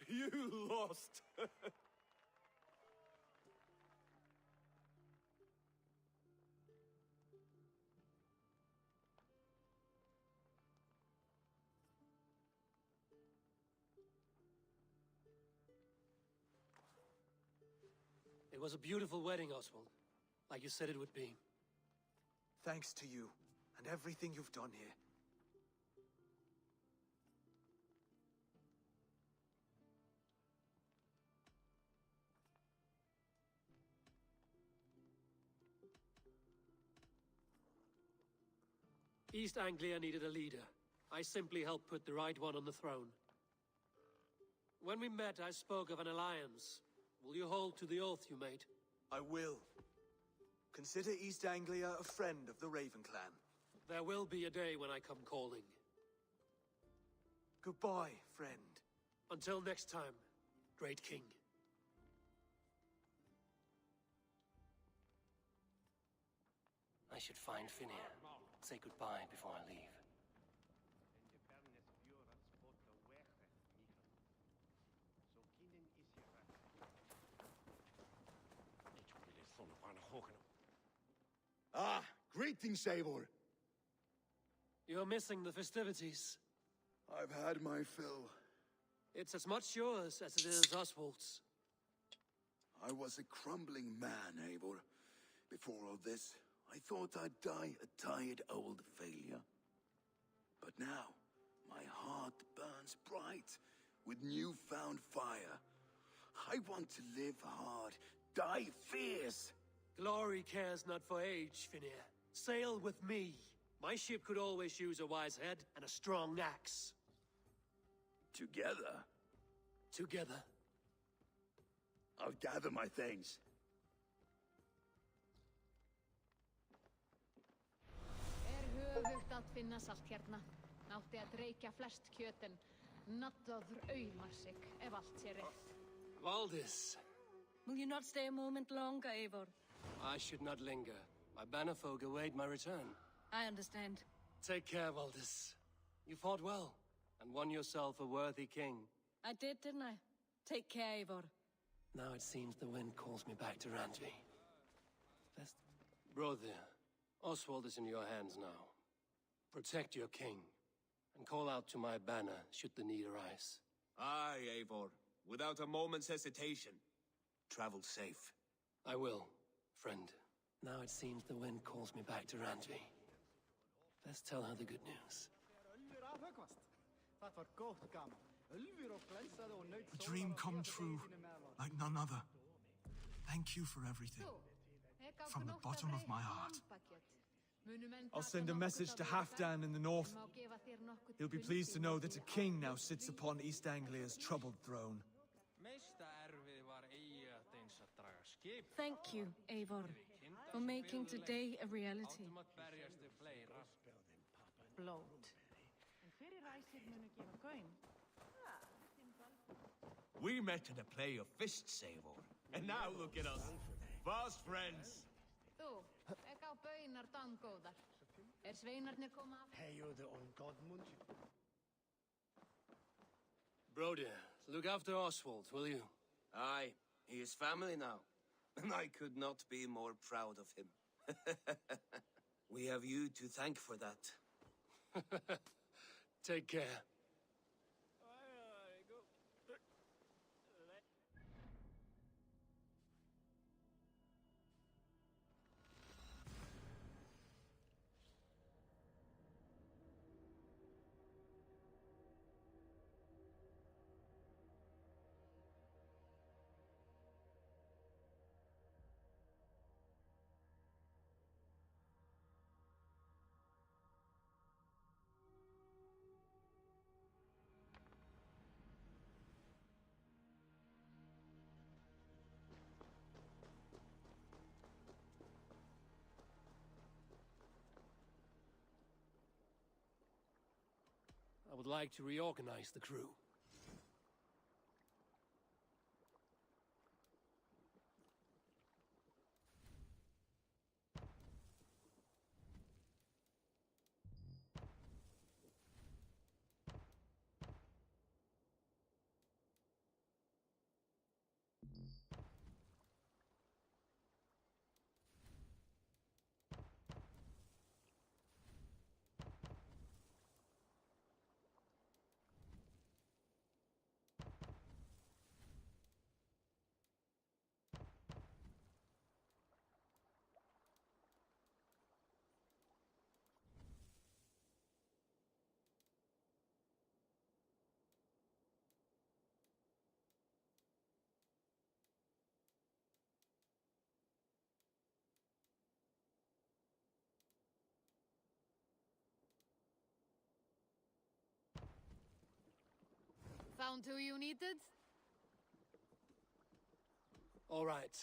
You lost! It was a beautiful wedding, Oswald. Like you said it would be. Thanks to you, and everything you've done here. East Anglia needed a leader. I simply helped put the right one on the throne. When we met, I spoke of an alliance. Will you hold to the oath you made? I will. Consider East Anglia a friend of the Raven clan. There will be a day when I come calling. Goodbye, friend. Until next time, great king. I should find Finir. Say goodbye before I leave. Ah, greetings, Eivor. You're missing the festivities. I've had my fill. It's as much yours as it is Oswald's. I was a crumbling man, Eivor. Before all this, I thought I'd die a tired old failure. But now, my heart burns bright with newfound fire. I want to live hard, die fierce. Glory cares not for age, Finir. Sail with me. My ship could always use a wise head and a strong axe. Together? Together. I'll gather my things. Höfugt að finna salt hérna. Nátti að reykja flest kjötin. Naddaður aumar sig, ef allt sé rétt. Valdis. Will you not stay a moment longer, Eivor? I should not linger. My bannerfolk await my return. I understand. Take care, Valdis. You fought well, and won yourself a worthy king. I did, didn't I? Take care, Eivor. Now it seems the wind calls me back to Randvi. Brother, Oswald is in your hands now. Protect your king, and call out to my banner should the need arise. Aye, Eivor. Without a moment's hesitation. Travel safe. I will, friend. Now it seems the wind calls me back to Randvi. Let's tell her the good news. A dream come true, like none other. Thank you for everything. From the bottom of my heart. I'll send a message to Halfdan in the north. He'll be pleased to know that a king now sits upon East Anglia's troubled throne. Thank you, Eivor, for making today a reality. Bloat. We met at a play of fists, Eivor. And now look at us. Fast friends. Þú, á baunar dangóðar. Sveinarnir koma af? Heyðu on Godmund. Broder, look after Oswald, will you? Aye, he is family now. And I could not be more proud of him. We have you to thank for that. Take care. I would like to reorganize the crew. Found who you needed? All right.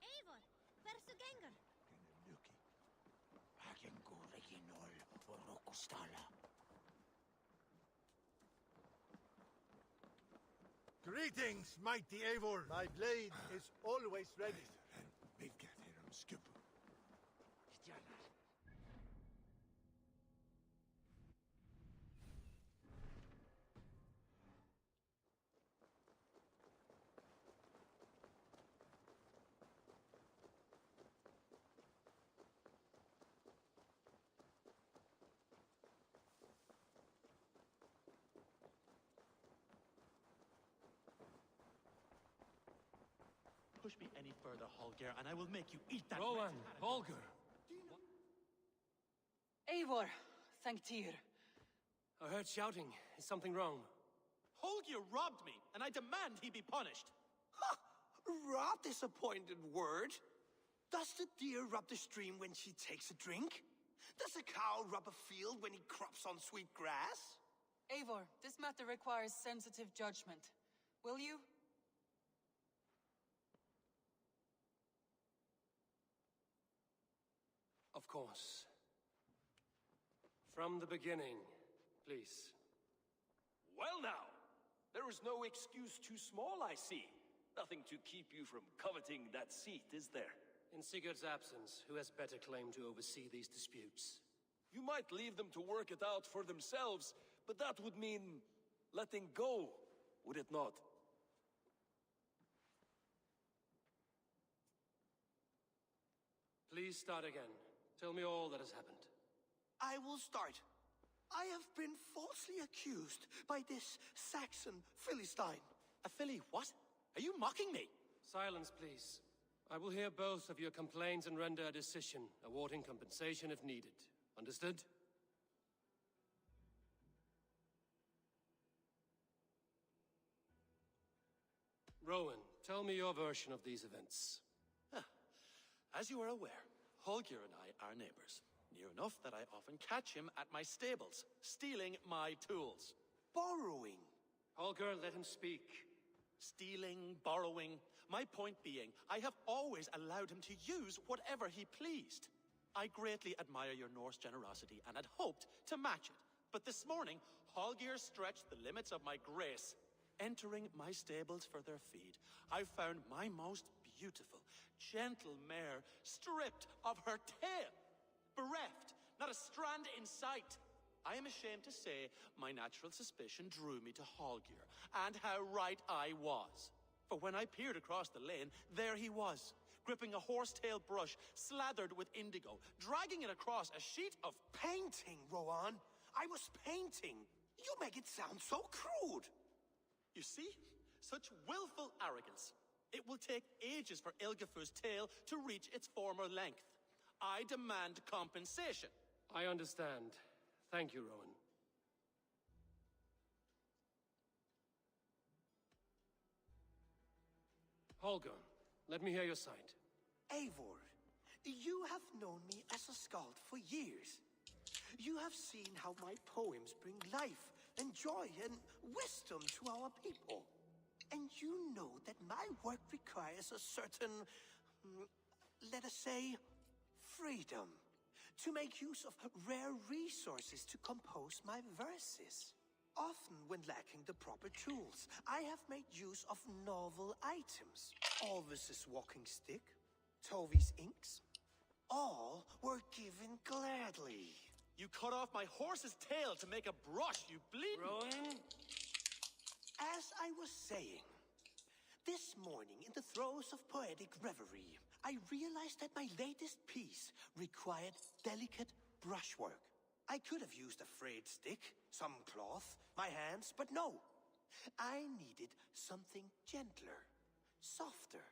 Eivor, hversu gengur? Greetings, mighty Eivor. My blade is always ready. Push me any further, Holger, and I will make you eat that. Rowan, Holger. Eivor, thank Tyr. I heard shouting. Is something wrong? Holger robbed me, and I demand he be punished. Raw disappointed word. Does the deer rub the stream when she takes a drink? Does a cow rub a field when he crops on sweet grass? Eivor, this matter requires sensitive judgment. Will you? Of course. From the beginning, please. Well now, there is no excuse too small, I see. Nothing to keep you from coveting that seat, is there? In Sigurd's absence, who has better claim to oversee these disputes? You might leave them to work it out for themselves, but that would mean letting go, would it not? Please start again. Tell me all that has happened. I will start. I have been falsely accused by this Saxon Philistine. A Philly what? Are you mocking me? Silence, please. I will hear both of your complaints and render a decision, awarding compensation if needed. Understood? Rowan, tell me your version of these events. As you are aware, Holger and I are neighbors. Near enough that I often catch him at my stables, stealing my tools. Borrowing. Holger, let him speak. Stealing, borrowing. My point being, I have always allowed him to use whatever he pleased. I greatly admire your Norse generosity and had hoped to match it. But this morning, Holger stretched the limits of my grace. Entering my stables for their feed, I found my most beautiful, gentle mare stripped of her tail. Bereft, not a strand in sight. I am ashamed to say my natural suspicion drew me to Holger, and how right I was. For when I peered across the lane, there he was, gripping a horsetail brush slathered with indigo, dragging it across a sheet of painting, Rowan. I was painting. You make it sound so crude. You see? Such willful arrogance. It will take ages for Ilgafur's tail to reach its former length. I demand compensation. I understand. Thank you, Rowan. Holger, let me hear your side. Eivor, you have known me as a skald for years. You have seen how my poems bring life and joy and wisdom to our people. And you know that my work requires a certain, let us say, freedom to make use of rare resources to compose my verses. Often when lacking the proper tools, I have made use of novel items. Alvis's walking stick, Tovi's inks, all were given gladly. You cut off my horse's tail to make a brush, you bleeding... Rowan? As I was saying, this morning in the throes of poetic reverie, I realized that my latest piece required delicate brushwork. I could have used a frayed stick, some cloth, my hands, but no. I needed something gentler, softer.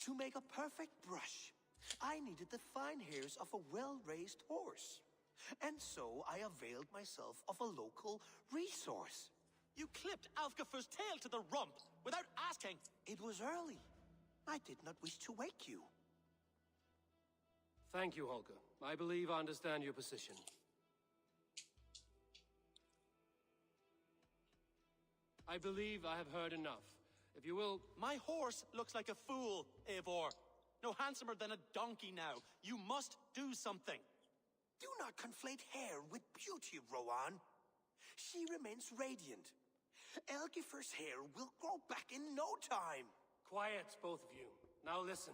To make a perfect brush, I needed the fine hairs of a well-raised horse. And so I availed myself of a local resource. You clipped Alfgafur's tail to the rump without asking. It was early. I did not wish to wake you. Thank you, Holger. I believe I understand your position. I believe I have heard enough. If you will... My horse looks like a fool, Eivor. No handsomer than a donkey now. You must do something. Do not conflate hair with beauty, Rowan. She remains radiant. Elgifer's hair will grow back in no time. Quiet, both of you. Now listen.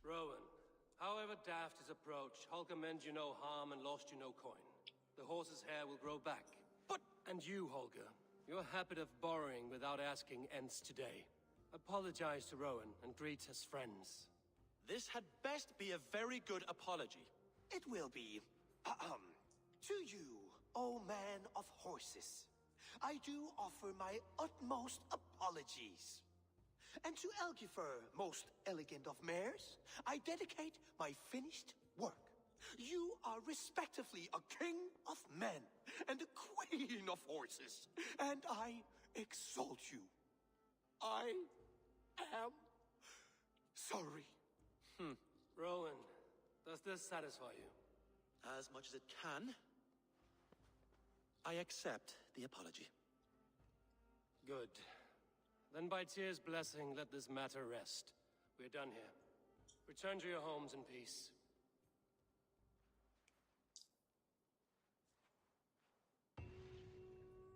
Rowan, however daft his approach, Holger meant you no harm and lost you no coin. The horse's hair will grow back. But... And you, Holger, your habit of borrowing without asking ends today. Apologize to Rowan and greet as friends. This had best be a very good apology. It will be. To you, O man of horses, I do offer my utmost apologies. And to Elgifer, most elegant of mares, I dedicate my finished work. You are respectively a king of men and a queen of horses, and I exalt you. I am sorry. Rowan, does this satisfy you? as much as it can. I accept the apology. Good. Then by Tyr's blessing, let this matter rest. We're done here. Return to your homes in peace.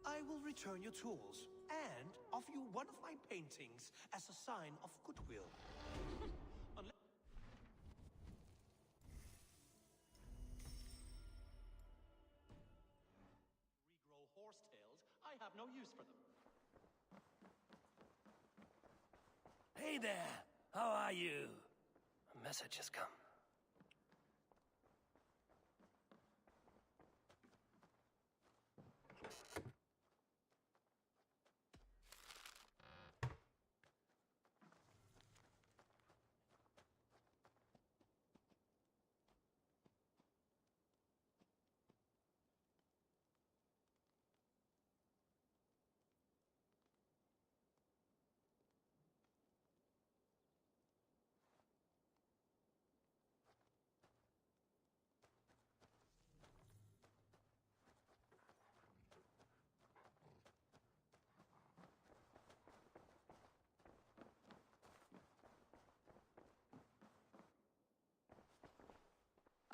I will return your tools, and offer you one of my paintings as a sign of goodwill. Regrow horsetails, I have no use for them. Hey there! How are you? A message has come.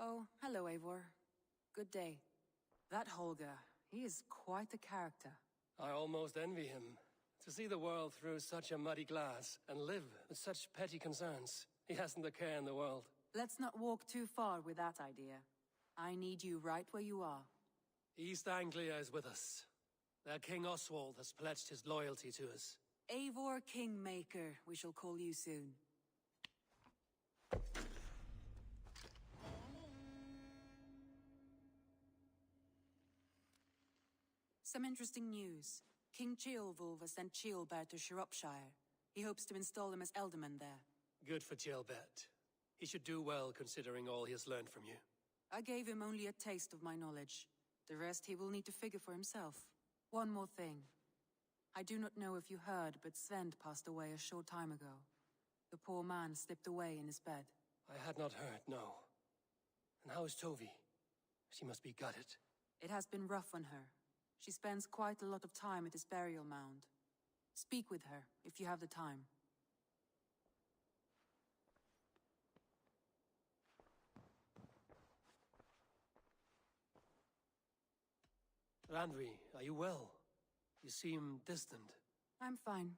Oh, hello, Eivor. Good day. That Holger, he is quite the character. I almost envy him. To see the world through such a muddy glass and live with such petty concerns. He hasn't a care in the world. Let's not walk too far with that idea. I need you right where you are. East Anglia is with us. Their King Oswald has pledged his loyalty to us. Eivor Kingmaker, we shall call you soon. Some interesting news. King Ceolwulf has sent Ceolbert to Shropshire. He hopes to install him as Elderman there. Good for Ceolbert. He should do well considering all he has learned from you. I gave him only a taste of my knowledge. The rest he will need to figure for himself. One more thing. I do not know if you heard, but Svend passed away a short time ago. The poor man slipped away in his bed. I had not heard, no. And how is Tovi? She must be gutted. It has been rough on her. She spends quite a lot of time at his burial mound. Speak with her, if you have the time. Randvi, are you well? You seem distant. I'm fine.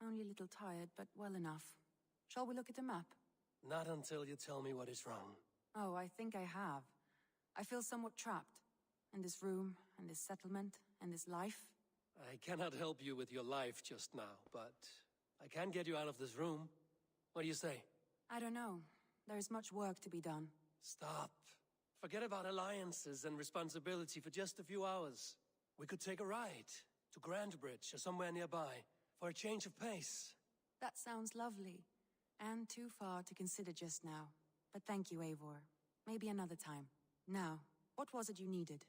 Only a little tired, but well enough. Shall we look at the map? Not until you tell me what is wrong. Oh, I think I have. I feel somewhat trapped. In this room, in this settlement, in this life. I cannot help you with your life just now, but I can get you out of this room. What do you say? I don't know. There is much work to be done. Stop. Forget about alliances and responsibility for just a few hours. We could take a ride to Grandbridge or somewhere nearby for a change of pace. That sounds lovely. And too far to consider just now. But thank you, Eivor. Maybe another time. Now, what was it you needed?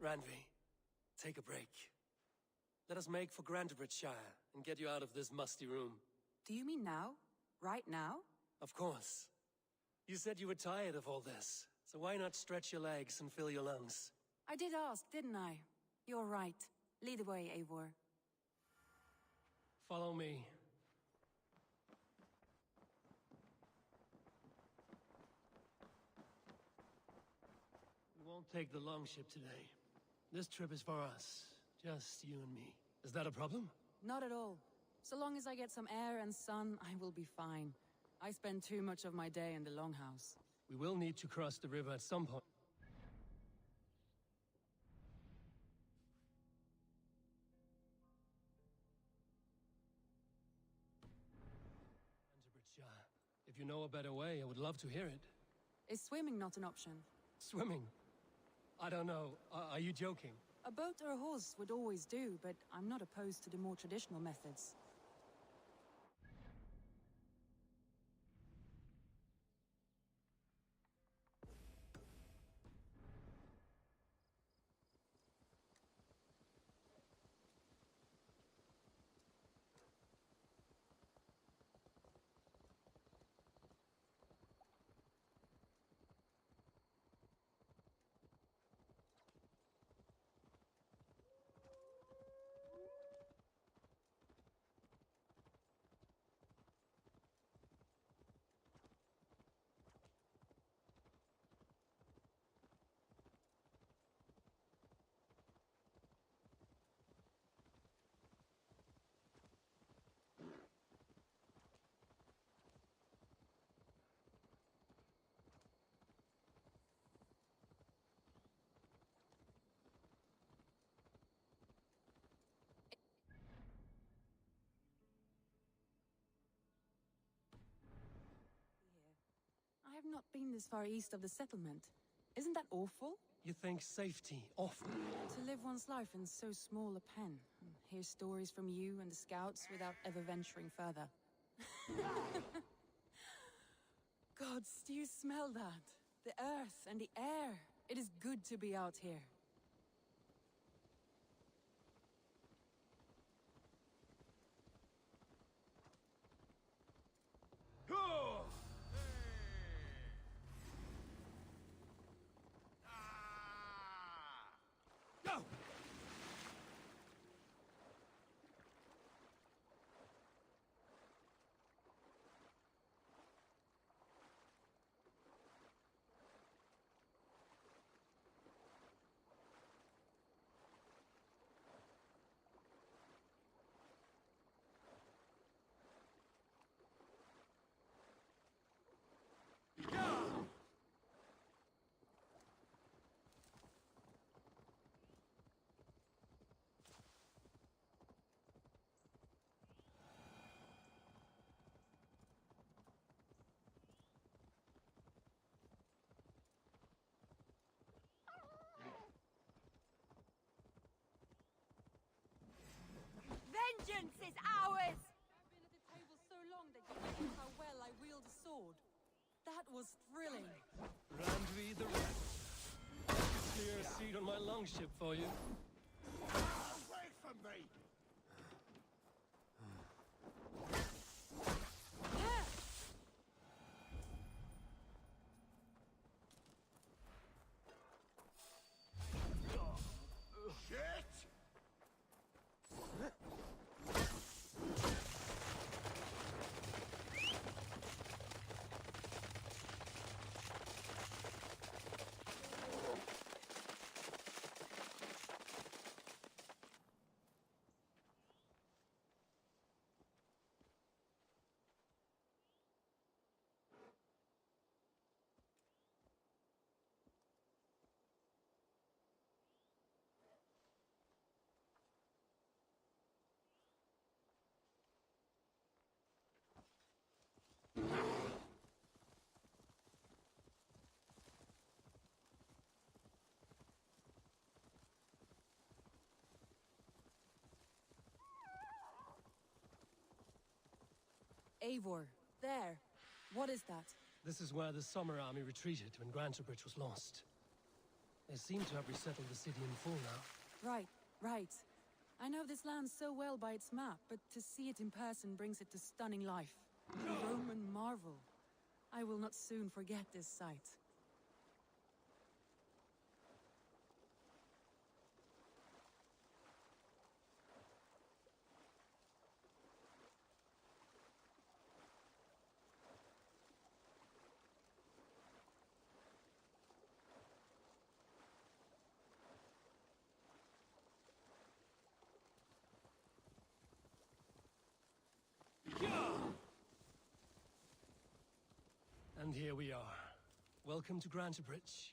Randvi, take a break. Let us make for Grandbridgeshire and get you out of this musty room. Do you mean now? Right now? Of course. You said you were tired of all this, so why not stretch your legs and fill your lungs? I did ask, didn't I? You're right. Lead the way, Eivor. Follow me. We won't take the longship today. This trip is for us. Just you and me. Is that a problem? Not at all. So long as I get some air and sun, I will be fine. I spend too much of my day in the longhouse. We will need to cross the river at some point. If you know a better way, I would love to hear it. Is swimming not an option? Swimming? I don't know. Are you joking? A boat or a horse would always do, but I'm not opposed to the more traditional methods. I've not been this far east of the settlement. Isn't that awful? You think safety awful? To live one's life in so small a pen, and hear stories from you and the scouts without ever venturing further. Gods, do you smell that? The earth and the air. It is good to be out here. Vengeance is ours! I've been at the table so long that you know how well I wield a sword. That was thrilling. Randvi the Rat. Clear a seat on my longship for you. Away from me! Shit! Eivor, there. What is that? This is where the Summer Army retreated when Grantebridge was lost. They seem to have resettled the city in full now. Right. I know this land so well by its map, but to see it in person brings it to stunning life. A Roman marvel. I will not soon forget this sight. And here we are. Welcome to Grantebridge.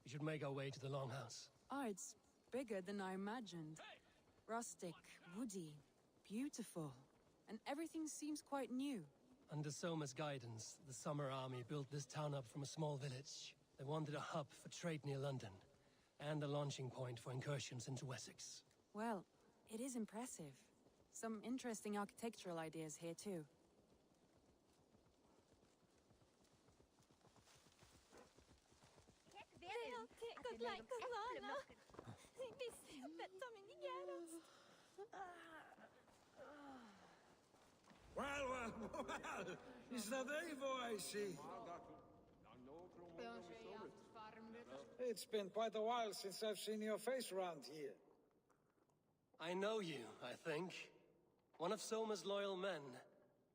We should make our way to the Longhouse. Oh, it's bigger than I imagined. Rustic, woody, beautiful. And everything seems quite new. Under Soma's guidance, the Summer Army built this town up from a small village. They wanted a hub for trade near London, and a launching point for incursions into Wessex. Well, it is impressive. Some interesting architectural ideas here, too. Well, is that Eivor I see? It's been quite a while since I've seen your face around here. I know you, I think. One of Soma's loyal men.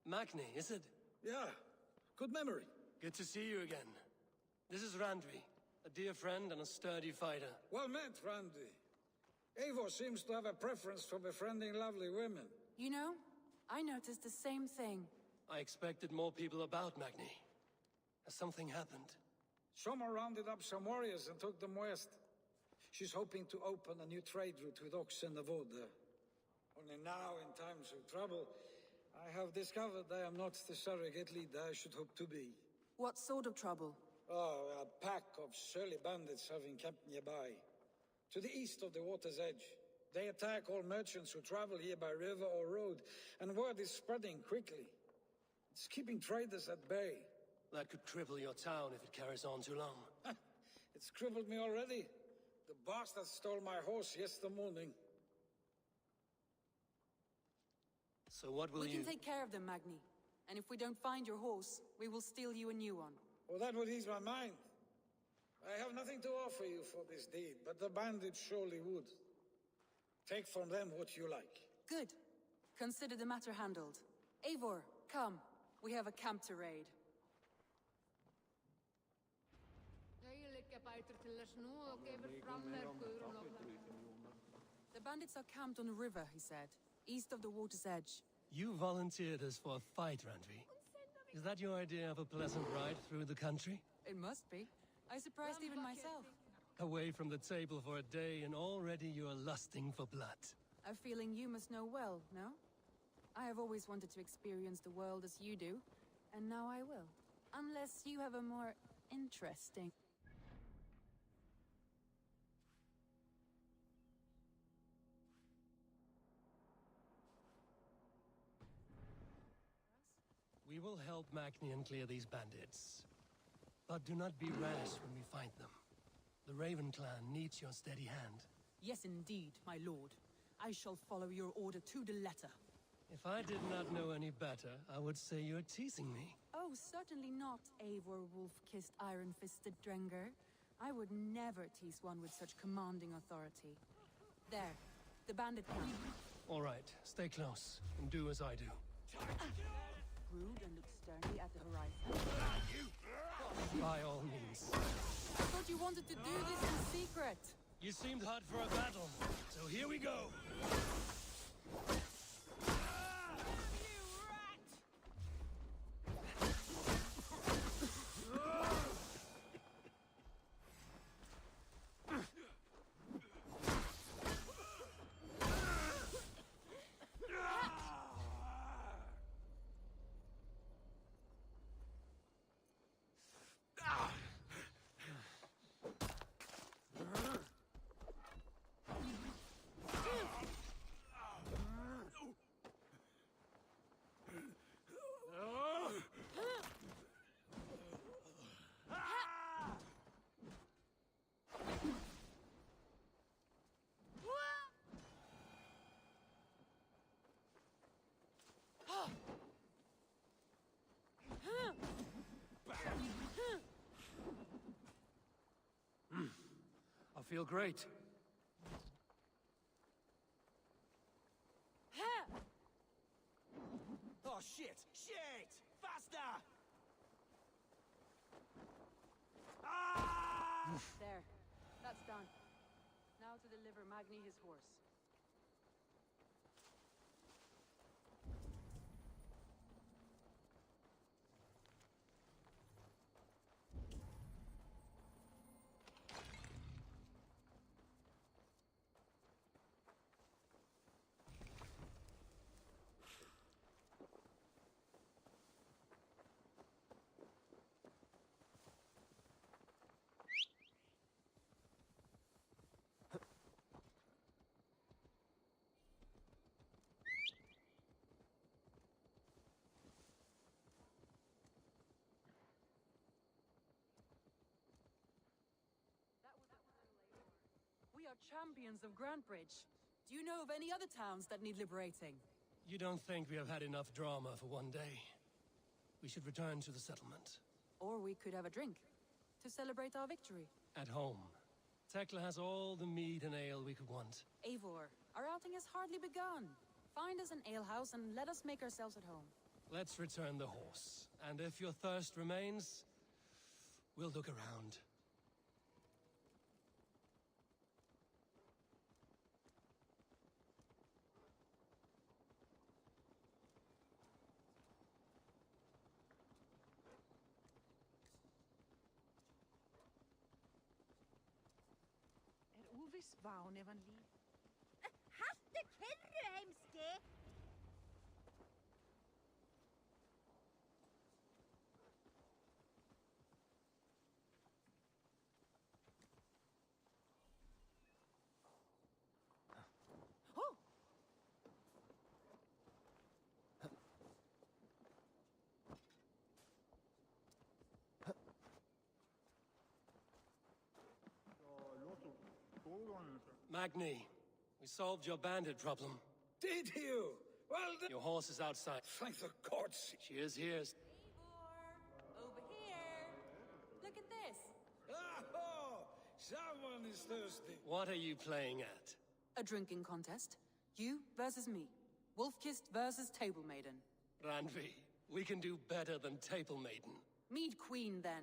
Magni, is it? Yeah, good memory. Good to see you again. This is Randvi, a dear friend and a sturdy fighter. Well met, Randy. Eivor seems to have a preference for befriending lovely women. You know, I noticed the same thing. I expected more people about Magni. Has something happened? Soma rounded up some warriors and took them west. She's hoping to open a new trade route with oxen of Oda. Only now, in times of trouble, I have discovered I am not the surrogate leader I should hope to be. What sort of trouble? Oh, a pack of surly bandits have encamped nearby, to the east of the water's edge. They attack all merchants who travel here by river or road, and word is spreading quickly. It's keeping traders at bay. That could cripple your town if it carries on too long. It's crippled me already. The bastard stole my horse yesterday morning. So what will we you... can take care of them, Magni. And if we don't find your horse, we will steal you a new one. Well, that would ease my mind. I have nothing to offer you for this deed, but the bandits surely would. Take from them what you like. Good. Consider the matter handled. Eivor, come. We have a camp to raid. The bandits are camped on a river, he said, east of the water's edge. You volunteered us for a fight, Randvi. Is that your idea of a pleasant ride through the country? It must be. I surprised even myself. Away from the table for a day, and already you're lusting for blood. A feeling you must know well, no? I have always wanted to experience the world as you do, and now I will. Unless you have a more interesting... We will help Magnian clear these bandits. But do not be rash when we find them. The Raven clan needs your steady hand. Yes, indeed, my lord. I shall follow your order to the letter. If I did not know any better, I would say you're teasing me. Oh, certainly not, Eivor wolf-kissed iron-fisted Drenger. I would never tease one with such commanding authority. There, the bandit camp. All right, stay close, and do as I do. Brood and look sternly at the horizon. By all means. I thought you wanted to do this in secret. You seemed hot for a battle, so here we go. I feel great. Oh, shit! Shit! Faster! There. That's done. Now to deliver Magni his horse. We are champions of Grantbridge. Do you know of any other towns that need liberating? You don't think we have had enough drama for one day? We should return to the settlement. Or we could have a drink, to celebrate our victory. At home. Tekla has all the mead and ale we could want. Eivor, our outing has hardly begun. Find us an alehouse and let us make ourselves at home. Let's return the horse. And if your thirst remains, we'll look around. Uvis vaun evan liv. Halte kyrre, heimske! Magni, we solved your bandit problem. Did you? Well, Your horse is outside. Thank the gods. She is here. Over here. Look at this. Oh, someone is thirsty. What are you playing at? A drinking contest. You versus me. Wolf-Kissed versus Table Maiden. Randvi, we can do better than Table Maiden. Mead Queen, then.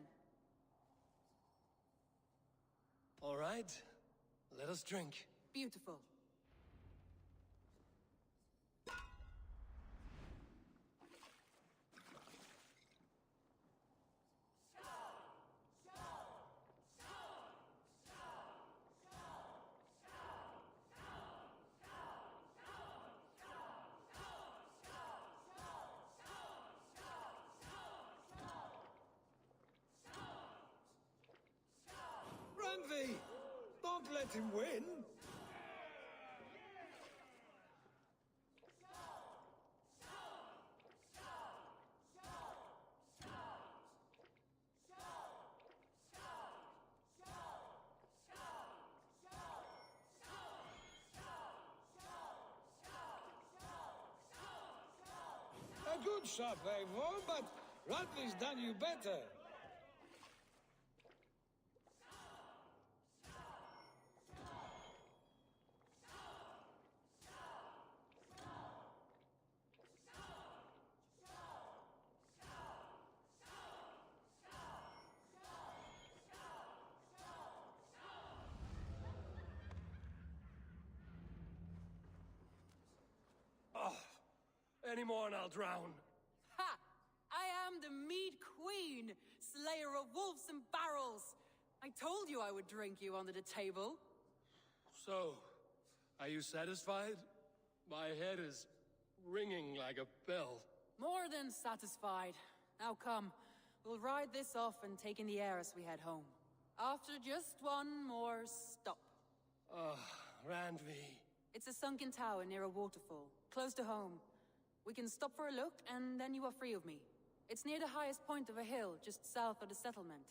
All right, let us drink. Beautiful. Randvi, don't let him win. A good shot, Eivor, but Randvi's done you better. Any more and I'll drown. Ha! I am the Mead Queen, slayer of wolves and barrels. I told you I would drink you under the table. So, are you satisfied? My head is ringing like a bell. More than satisfied. Now come, we'll ride this off and take in the air as we head home. After just one more stop. Randvi. It's a sunken tower near a waterfall, close to home. We can stop for a look, and then you are free of me. It's near the highest point of a hill, just south of the settlement.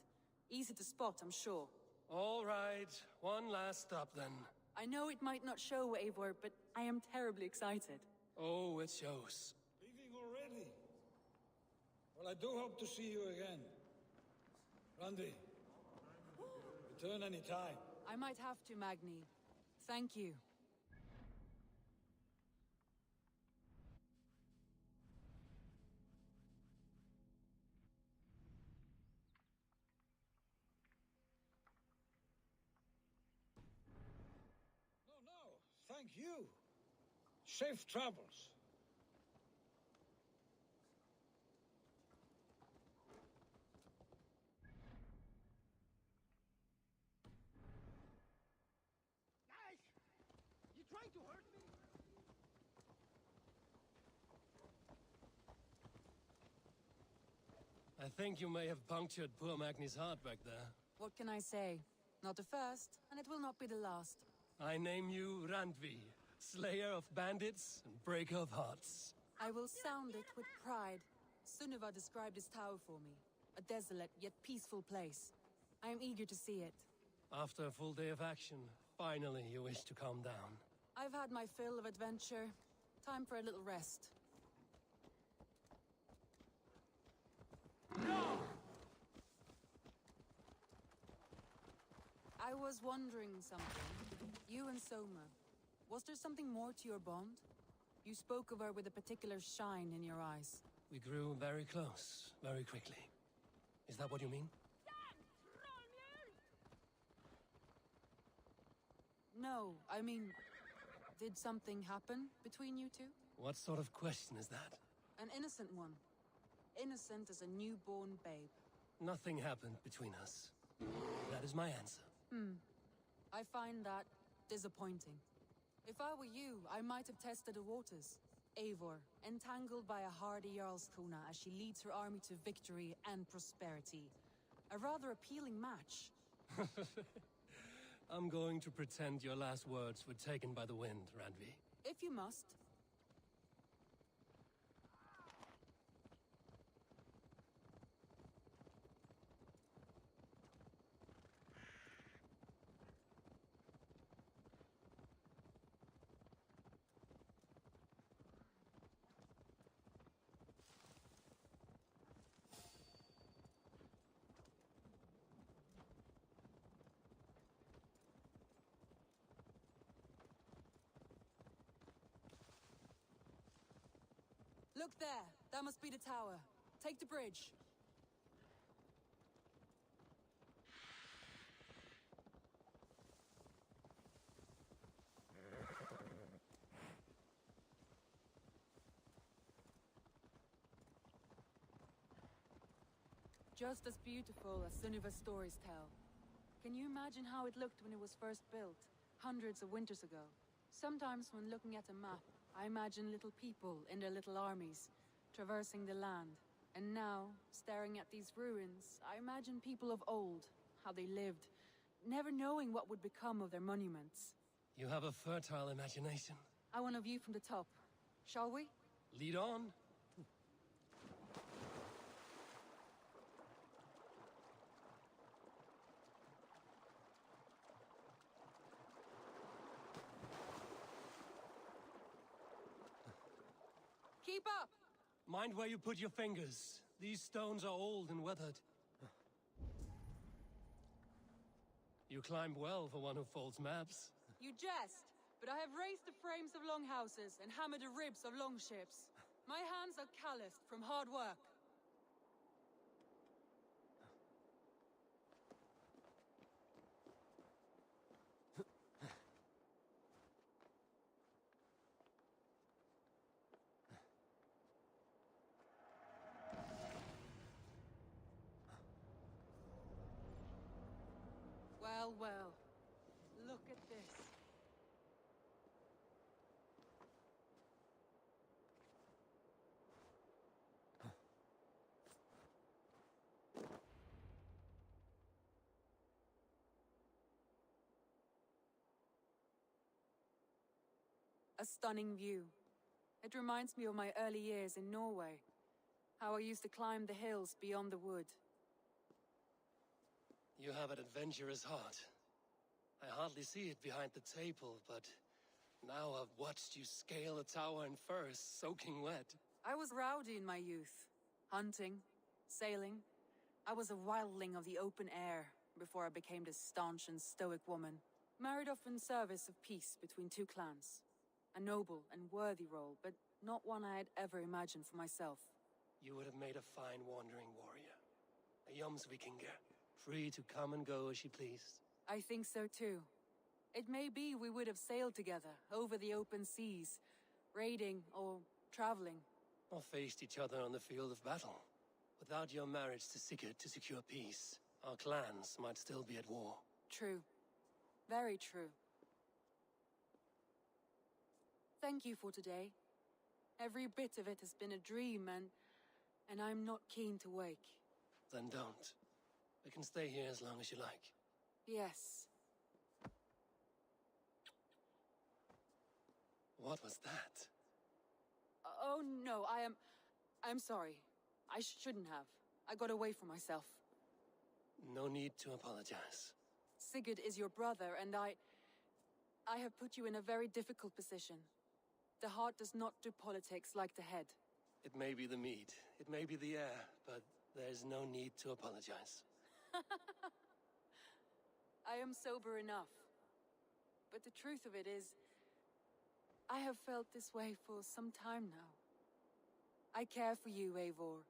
Easy to spot, I'm sure. All right, one last stop then. I know it might not show, Eivor, but I am terribly excited. Oh, it shows. Leaving already? Well, I do hope to see you again. Randvi, return any time. I might have to, Magni. Thank you. Thank you. Safe travels. Guys! You trying to hurt me? I think you may have punctured poor Magni's heart back there. What can I say? Not the first, and it will not be the last. I name you Randvi, slayer of bandits and breaker of hearts. I will sound it with pride. Sunniva described this tower for me. A desolate yet peaceful place. I am eager to see it. After a full day of action, finally you wish to calm down. I've had my fill of adventure. Time for a little rest. No! I was wondering something. You and Soma, was there something more to your bond? You spoke of her with a particular shine in your eyes. We grew very close, very quickly. Is that what you mean? No, I mean, did something happen between you two? What sort of question is that? An innocent one. Innocent as a newborn babe. Nothing happened between us. That is my answer. I find that disappointing. If I were you, I might have tested the waters. Eivor, entangled by a hardy Jarlskona as she leads her army to victory and prosperity. A rather appealing match. I'm going to pretend your last words were taken by the wind, Randvi. If you must. Look there. That must be the tower. Take the bridge. Just as beautiful as Sunniva's stories tell. Can you imagine how it looked when it was first built, hundreds of winters ago? Sometimes when looking at a map, I imagine little people in their little armies, traversing the land. And now, staring at these ruins, I imagine people of old, how they lived, never knowing what would become of their monuments. You have a fertile imagination. I want a view from the top. Shall we? Lead on. Keep up! Mind where you put your fingers. These stones are old and weathered. You climbed well for one who folds maps. You jest, but I have raised the frames of longhouses and hammered the ribs of longships. My hands are calloused from hard work. Well, well. Look at this. A stunning view. It reminds me of my early years in Norway. How I used to climb the hills beyond the wood. You have an adventurous heart. I hardly see it behind the table, but now I've watched you scale a tower in furs, soaking wet. I was rowdy in my youth. Hunting, sailing. I was a wildling of the open air before I became this staunch and stoic woman. Married off in service of peace between two clans. A noble and worthy role, but not one I had ever imagined for myself. You would have made a fine wandering warrior. A Jomsvikinger, free to come and go as she pleased. I think so too. It may be we would have sailed together over the open seas, raiding or traveling. Or faced each other on the field of battle. Without your marriage to Sigurd to secure peace, our clans might still be at war. True. Very true. Thank you for today. Every bit of it has been a dream, and I'm not keen to wake. Then don't. We can stay here as long as you like. Yes. What was that? Oh no, I'm sorry. I shouldn't have. I got away from myself. No need to apologize. Sigurd is your brother, and I have put you in a very difficult position. The heart does not do politics like the head. It may be the meat, it may be the air, but there's no need to apologize. I am sober enough. But the truth of it is, I have felt this way for some time now. I care for you, Eivor.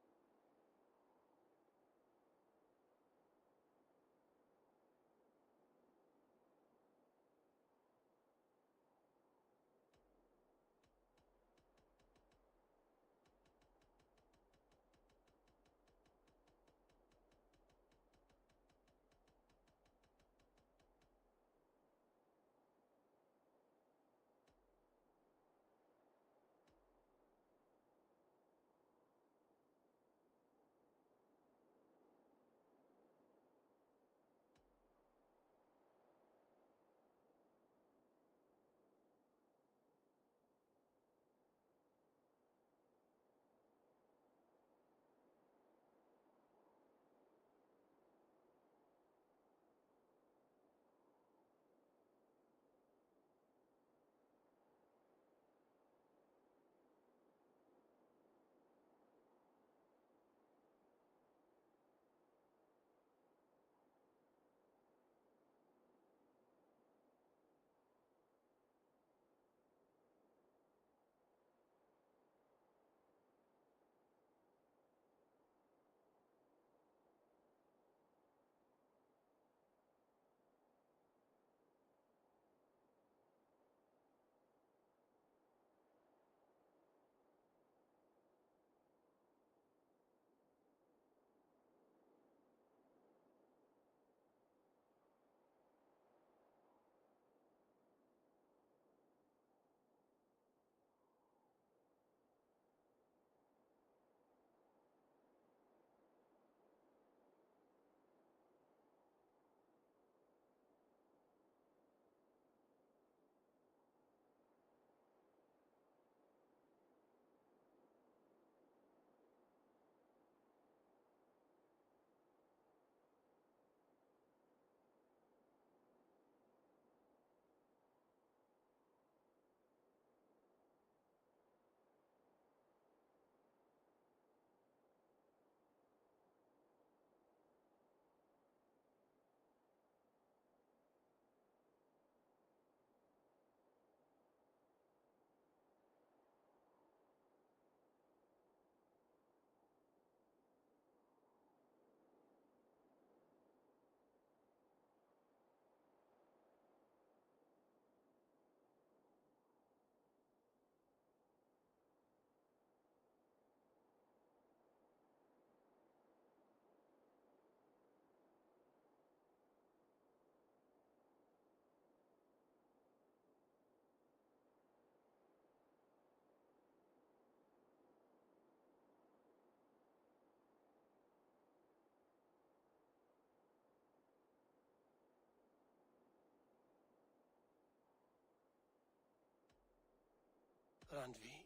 Randvi,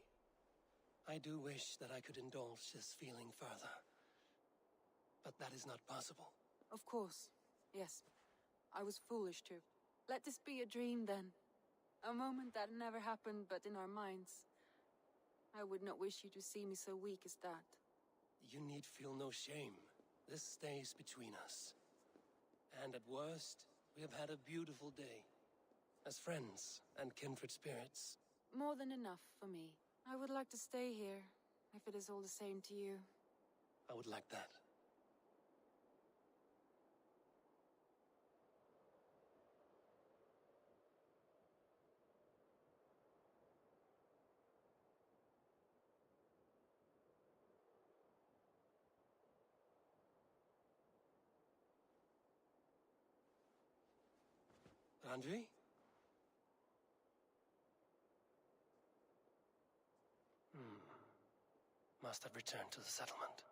I do wish that I could indulge this feeling further. But that is not possible. Of course. Yes. I was foolish to. Let this be a dream, then. A moment that never happened but in our minds. I would not wish you to see me so weak as that. You need feel no shame. This stays between us. And at worst, we have had a beautiful day. As friends and kindred spirits. More than enough for me. I would like to stay here, if it is all the same to you. I would like that. Andre? Must have returned to the settlement.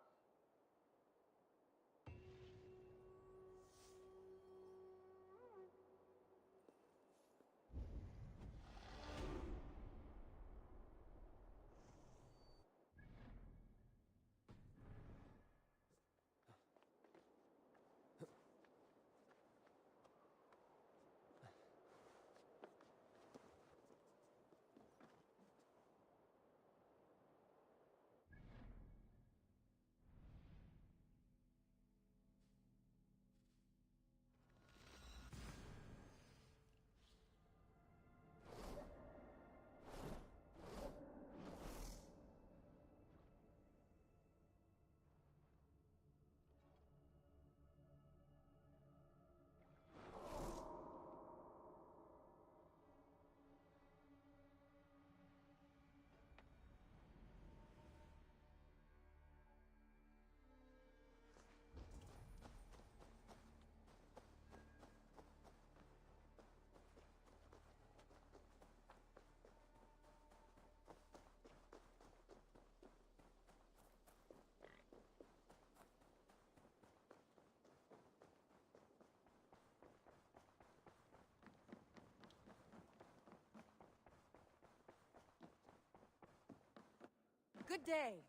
Good day.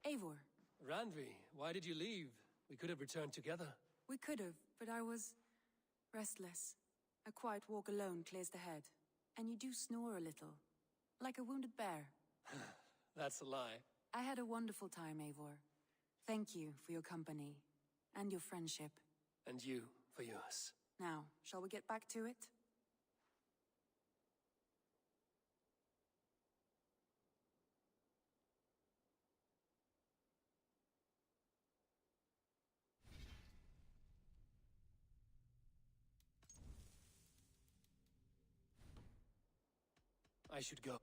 Eivor. Randvi, why did you leave? We could have returned together. We could have, but I was restless. A quiet walk alone clears the head. And you do snore a little, like a wounded bear. That's a lie. I had a wonderful time, Eivor. Thank you for your company and your friendship. And you for yours. Now, shall we get back to it? I should go.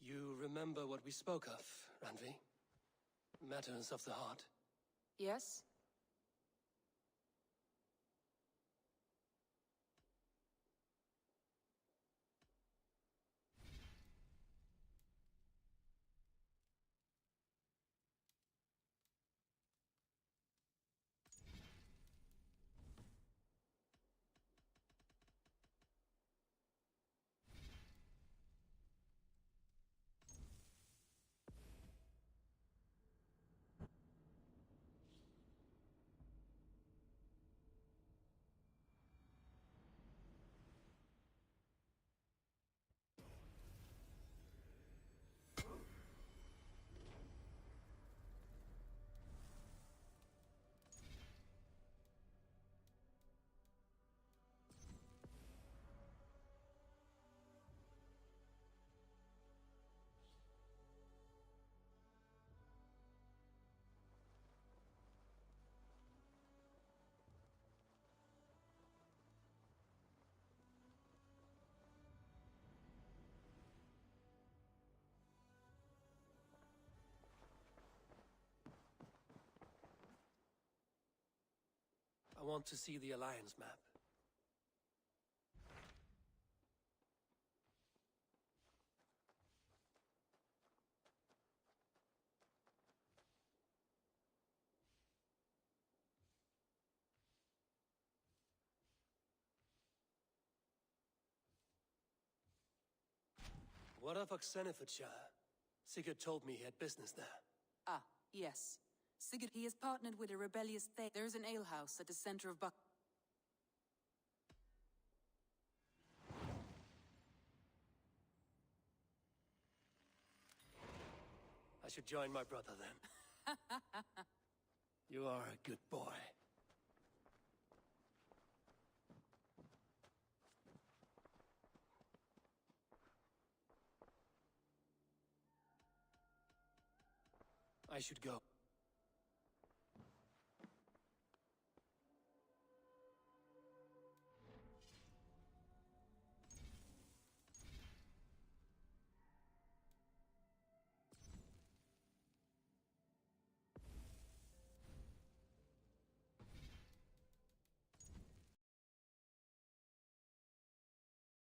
You remember what we spoke of, Randvi? Matters of the heart. Yes? I want to see the Alliance map. What of Oxenfordshire? Sigurd told me he had business there. Ah, yes. Sigurd, he has partnered with a rebellious There is an alehouse at the center of Buck. I should join my brother then. You are a good boy. I should go.